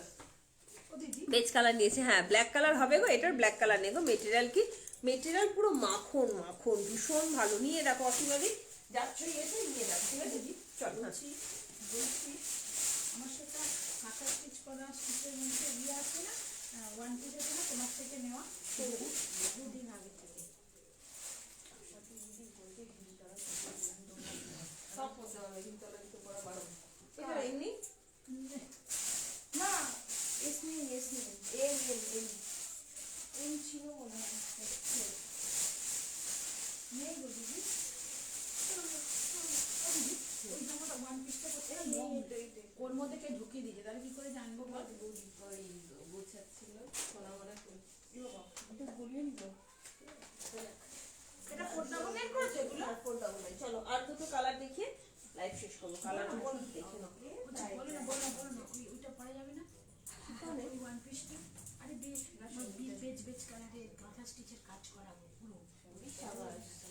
বেজ কালার নিয়েছে, হ্যাঁ ব্ল্যাক কালার হবে গো, এটার ব্ল্যাক কালার নেই গো। মেটেরিয়াল কি, মেটেরিয়াল পুরো মাখন মাখন, ভীষণ ভালো। নিয়ে দেখো অসীমাদি যাচ্ছ এসে নিয়ে দেখো, ঠিক আছে। চল বলছি আমার সাথে হাতা স্টিচ করা স্টিচের মধ্যে ইয়ে আছে না, 1 পিস আছে না তোমার থেকে নেওয়া, বহুদিন আগে থেকে সব করতে হবে, কিন্তু পড়া বারো। এটা এমনি না, এস নেই এম ছিল মনে হয়, নেই গো দিদি, ওই জামাটা 1 পিসটা করতে ওর মধ্যে কে ঢুকিয়ে দিয়েছে, তাহলে কি করে জানবো বল? গোছাচ্ছিল সোনামারা, এটা বলিয়ে নিল, এটা 499 করেছে এগুলো, 499। চলো আর দুটো কালার দেখিয়ে লাইভ শেষ করবো। কালারটা বল দেখে নাও, বলো না ওইটা পড়া যাবে না, ওই 1 পিসটা, আরে বেশ বেচ কালারে গাঁথা স্টিচের কাজ করাবো পুরো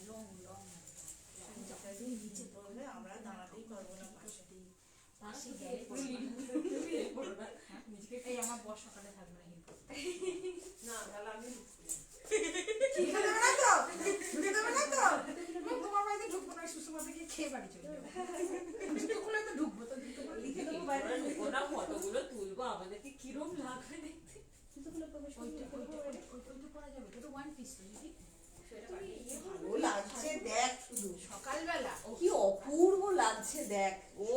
লং লং নিচে পড়বে, আমরা দাঁড়াতেই পারবো না পাশে পাশে গেলে এই আমার বর সকালে থাকবে না না তাহলে আমি তোমার বাড়িতে ঢুকবো না, সুষমাতে গিয়ে খেয়ে বাড়ি চলে যাবো। জুতো খুলে তো ঢুকবো, তো জুতো খুলে লিখে দেবো বাইরে ঢুকবো না, ফটোগুলো তুলবো, আমাদেরকে কিরম লাগবে দেখতে। জুতোগুলো প্রবেশ ওইটা পরা যাবে, তো ওয়ান পিস তো নাকি? ভালো লাগছে দেখ, শুধু সকালবেলা কি অপূর্ব লাগছে দেখ। ও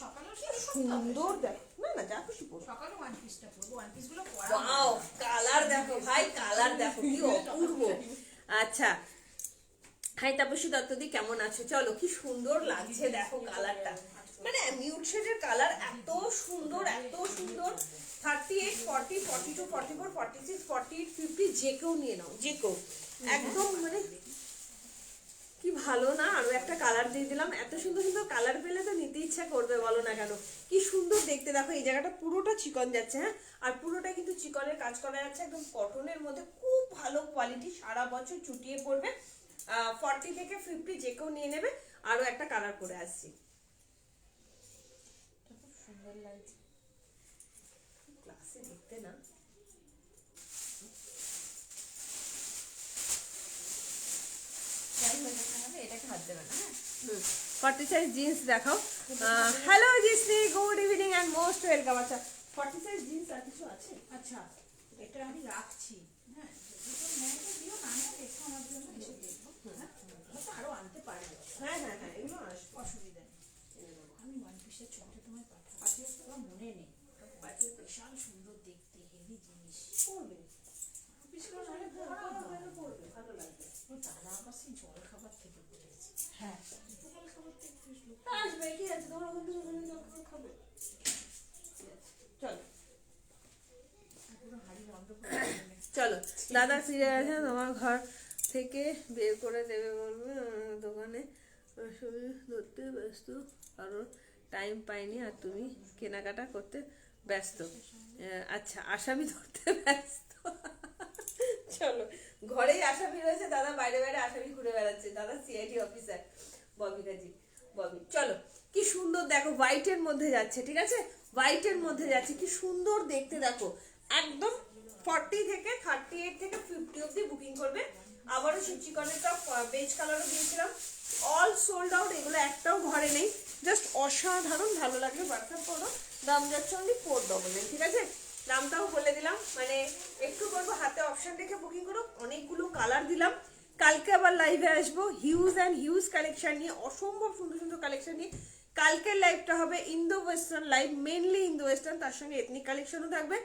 সকালেও সুন্দর দেখ, না না যা খুশি পড়ো। সকালে ওয়ান পিসটা পরবো, ওয়ান পিস গুলো পরা ওয়াও, কালার দেখো ভাই, কালার দেখো কি অপূর্ব। আচ্ছা, হাই তাপসী দত্তদি কেমন আছো? চলো কি সুন্দর লাগছে দেখো কালারটা, মানে মিউট শেডের কালার এত সুন্দর, এত সুন্দর। 38, 40, 42, 44, 46, 48, 50 যে কেউ নিয়ে নাও, যে কেউ একদম, মানে কি ভালো না। আরো একটা কালার দিয়ে দিলাম, এত সুন্দর সুন্দর কালার পেলে তো নিতে ইচ্ছা করবে, বলো না কেন? কি সুন্দর দেখতে দেখো, এই জায়গাটা পুরোটা চিকন যাচ্ছে, হ্যাঁ, আর পুরোটা কিন্তু চিকনের কাজ করা যাচ্ছে, একদম কটনের মধ্যে, খুব ভালো কোয়ালিটি, সারা বছর চুটিয়ে পড়বে। 40 থেকে 50 যে কেউ নিয়ে নেবে। আরো একটা কালার করে আসছি, খুব সুন্দর লাগছে ক্লাসে দেখতে না। এটাকে হাত দেবে না, হ্যাঁ 40 সাইজ জিন্স দেখাও। Hello Jisni, good evening and most welcome. আচ্ছা 40 সাইজ জিন্স আর কিছু আছে? আচ্ছা, এটা আমি রাখছি, হ্যাঁ, দুটো ম্যাগো দিও, না না দেখো আমার জন্য, এসে দেখবো, হ্যাঁ, তো আরো আনতে পারবে, হ্যাঁ হ্যাঁ হ্যাঁ, এগুলো আসবে, অসুবিধা নেই। আমি ওয়ান পিসের ছবিটা তোমায় পাঠাচ্ছি, তোমার মনে নেই, বিশাল সুন্দর দেখতে, হেভি জিনিস পরবে, বিশাল অনেক পরবে, ভালো লাগবে। তারা আবার সেই জল খাবার থেকে বলেছে, হ্যাঁ জল খাবার থেকে আসবে, কি আছে তোমার ওখান থেকে ওখানে জল খাবার খাবে। চলো পুরো হাড়ি বন্ধ করে চলো, দাদা ফিরে আছে, তোমার ঘর থেকে বের করে দেবে বলবে, দোকানে ছবি ধরতে ব্যস্ত, কারণ টাইম পাইনি, আর তুমি কেনাকাটা করতে ব্যস্ত। আচ্ছা, আসামি ধরতে ব্যস্ত। চলো, ঘরেই আসামি রয়েছে, দাদা বাইরে বাইরে আসামি ঘুরে বেড়াচ্ছে, দাদা সিআইডি অফিসার ববিকাজি, ববি। চলো কি সুন্দর দেখো, হোয়াইটের মধ্যে যাচ্ছে, ঠিক আছে, হোয়াইটের মধ্যে যাচ্ছে, কি সুন্দর দেখতে দেখো, একদম 40 থেকে 38 থেকে 50 অব্দি বুকিং করবে। আবারও চিকনের টপ বেজ কালারও দিয়েছিলাম, অল সোল্ড আউট, এগুলো একটাও ঘরে নেই, জাস্ট অসাধারণ, ভালো লাগবে হোয়াটসঅ্যাপ করো। দাম যাচ্ছে অনলি 499, ঠিক আছে, দামটাও বলে দিলাম, মানে একটু করবো হাতে অপশন রেখে বুকিং করো। অনেকগুলো কালার দিলাম, কালকে আবার লাইভে আসবো হিউজ অ্যান্ড হিউজ কালেকশন নিয়ে, অসম্ভব সুন্দর সুন্দর কালেকশন নিয়ে। কালকের লাইভটা হবে Indo western live, mainly Indo western, তার সঙ্গে এথনিক কালেকশনও থাকবে।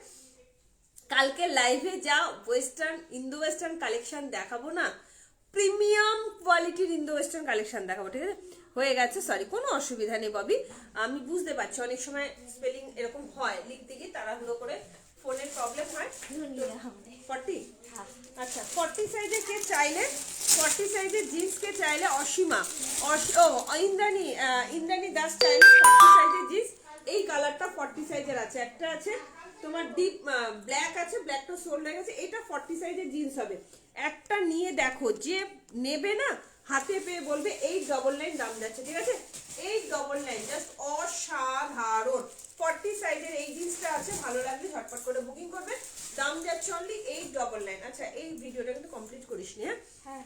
কালকে লাইভে যা ওয়েস্টার্ন, ইন্দো ওয়েস্টার্ন কালেকশন দেখাবো না, প্রিমিয়াম কোয়ালিটির ইন্দো ওয়েস্টার্ন কালেকশন দেখাবো, ঠিক আছে। হয়ে গেছে, সরি, কোনো অসুবিধা নেই ববি, আমি বুঝতে পারছি অনেক সময় স্পেলিং এরকম হয়, লিখতে গিয়ে তাড়াহুড়ো করে ফোনের প্রবলেম হয়। 40, আচ্ছা 40 সাইজের কে চাইলে, 40 সাইজের জিন্স কে চাইলে অসীমা, ইন্দ্রাণী দাস চাইলে 40 সাইজের জিন্স, এই কালারটা 40 সাইজের আছে, একটা আছে তোমার ডিপ ব্ল্যাক আছে, ব্ল্যাকটা সোল্ড হয়ে গেছে, এটা 40 সাইজের জিন্স হবে। একটা নিয়ে দেখো, যে নেবে না হাতে পেয়ে বলবে 899 দাম যাচ্ছে, ঠিক আছে, 899, জাস্ট অসাধারণ। 40 সাইজের এই জিন্সটা আছে, ভালো লাগলে ঝটপট করে বুকিং করবে, দাম যাচ্ছে অনলি 899। আচ্ছা, এই ভিডিওটা কিন্তু কমপ্লিট করিস নি, হ্যাঁ,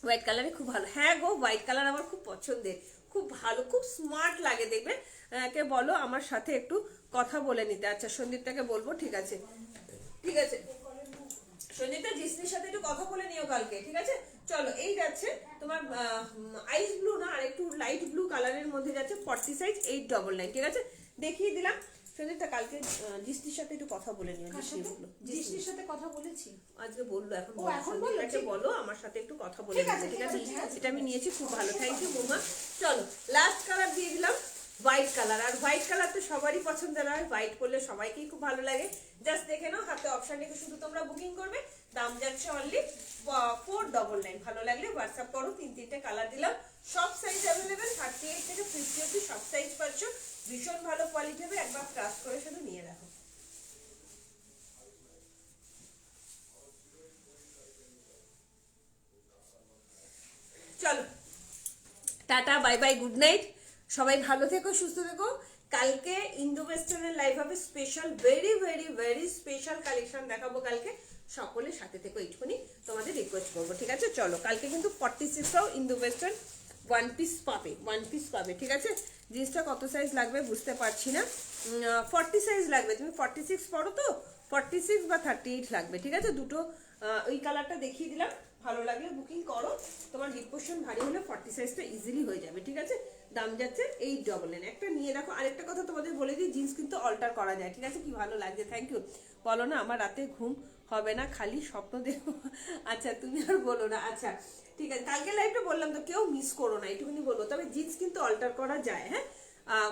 হোয়াইট কালারে খুব ভালো, হ্যাঁ গো, হোয়াইট কালার আমার খুব পছন্দের, খুব ভালো, খুব স্মার্ট লাগে দেখবে। কে বলো আমার সাথে একটু কথা বলে নিতে। আচ্ছা, সন্দীপটাকে বলবো, ঠিক আছে, ঠিক আছে, সন্দীপটা জিসনির সাথে একটু কথা বলে নিও কালকে, ঠিক আছে। চলো, এই যাচ্ছে তোমার আইস ব্লু না, আর একটু লাইট ব্লু কালারের মধ্যে যাচ্ছে, 40 সাইজ 899, ঠিক আছে, দেখিয়ে দিলাম। সন্দীপটা কালকে জিসনির সাথে একটু কথা বলে নিও, জিসনির সাথে কথা বলেছি আজকে বললো, এখন বললো, বলো আমার সাথে একটু কথা বলে নিতে, ঠিক আছে, এটা আমি নিয়েছি, খুব ভালো, থ্যাংক ইউ মোমা। চলো, লাস্ট কালার দিয়ে দিলাম হোয়াইট কালার, আর হোয়াইট কালার তো সবারই পছন্দের হয়, হোয়াইট করলে সবাইকেই খুব ভালো লাগে। জাস্ট দেখে নাও, হাতে অপশন রেখে শুধু তোমরা বুকিং করবে, দাম যাচ্ছে অনলি 499, ভালো লাগলে হোয়াটসঅ্যাপ করো। 3-3টে কালার দিলাম, সব সাইজ অ্যাভেলেবেল, 38 থেকে 50 অব্দি সব সাইজ পাচ্ছ, ভীষণ ভালো কোয়ালিটি হবে, একবার ট্রাস্ট করে শুধু নিয়ে রাখো। চলো tata bye bye good night, সবাই ভালো থেকো সুস্থ থেকো। কালকে ইন্দো ওয়েস্টার্নের লাইভ হবে, special very very very special collection দেখাবো কালকে, সকলের সাথে থেকো এইটুকুনি তোমাদের রিকোয়েস্ট করবো, ঠিক আছে? চলো কালকে কিন্তু 46টাও ইন্দো ওয়েস্টার্ন ওয়ান পিস পাবে, ঠিক আছে? জিন্সটা কত সাইজ লাগবে বুঝতে পারছি না, 40 সাইজ লাগবে, তুমি 46 পড়ো তো, 46 বা 38 লাগবে, ঠিক আছে? দুটো ওই কালারটা দেখিয়ে দিলাম, ভালো লাগলে বুকিং করো, তোমার হিপ পোর্শন ভারী হলে 40 সাইজটা ইজিলি হয়ে যাবে, ঠিক আছে? দাম যাচ্ছে 899, একটা নিয়ে দেখো। আরেকটা কথা তোমাদের বলে দিই, জিন্স কিন্তু অল্টার করা যায়, ঠিক আছে? কি ভালো লাগছে, থ্যাংক ইউ। বলো না আমার রাতে ঘুম হবে না, খালি স্বপ্ন দেখো। আচ্ছা তুমি আর বলো না, আচ্ছা ঠিক আছে, কালকে লাইভটা বললাম তো, কেউ মিস করো না, এইটুকুনি বলবো। তবে জিন্স কিন্তু অল্টার করা যায়, হ্যাঁ?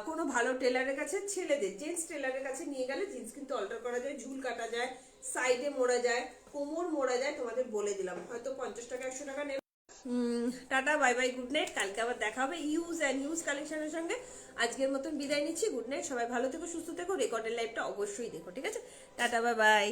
কোনো ভালো টেলারের কাছে, ছেলেদের জেন্টস টেলারের কাছে নিয়ে গেলে জিন্স কিন্তু অল্টার করা যায়, ঝুল কাটা যায়, সাইডে মোড়া যায়, কোমর মোড়া যায়, তোমাদের বলে দিলাম। হয়তো 50 টাকা 100 টাকা নেবে। Tata bye bye good night, কালকে আবার দেখা হবে ইউজ অ্যান্ড ইউজ কালেকশনের সঙ্গে। আজকের মতন বিদায় নিচ্ছি, গুড নাইট, সবাই ভালো থেকো সুস্থ থেকো, রেকর্ডের লাইভটা অবশ্যই দেখো, ঠিক আছে? Tata bye bye.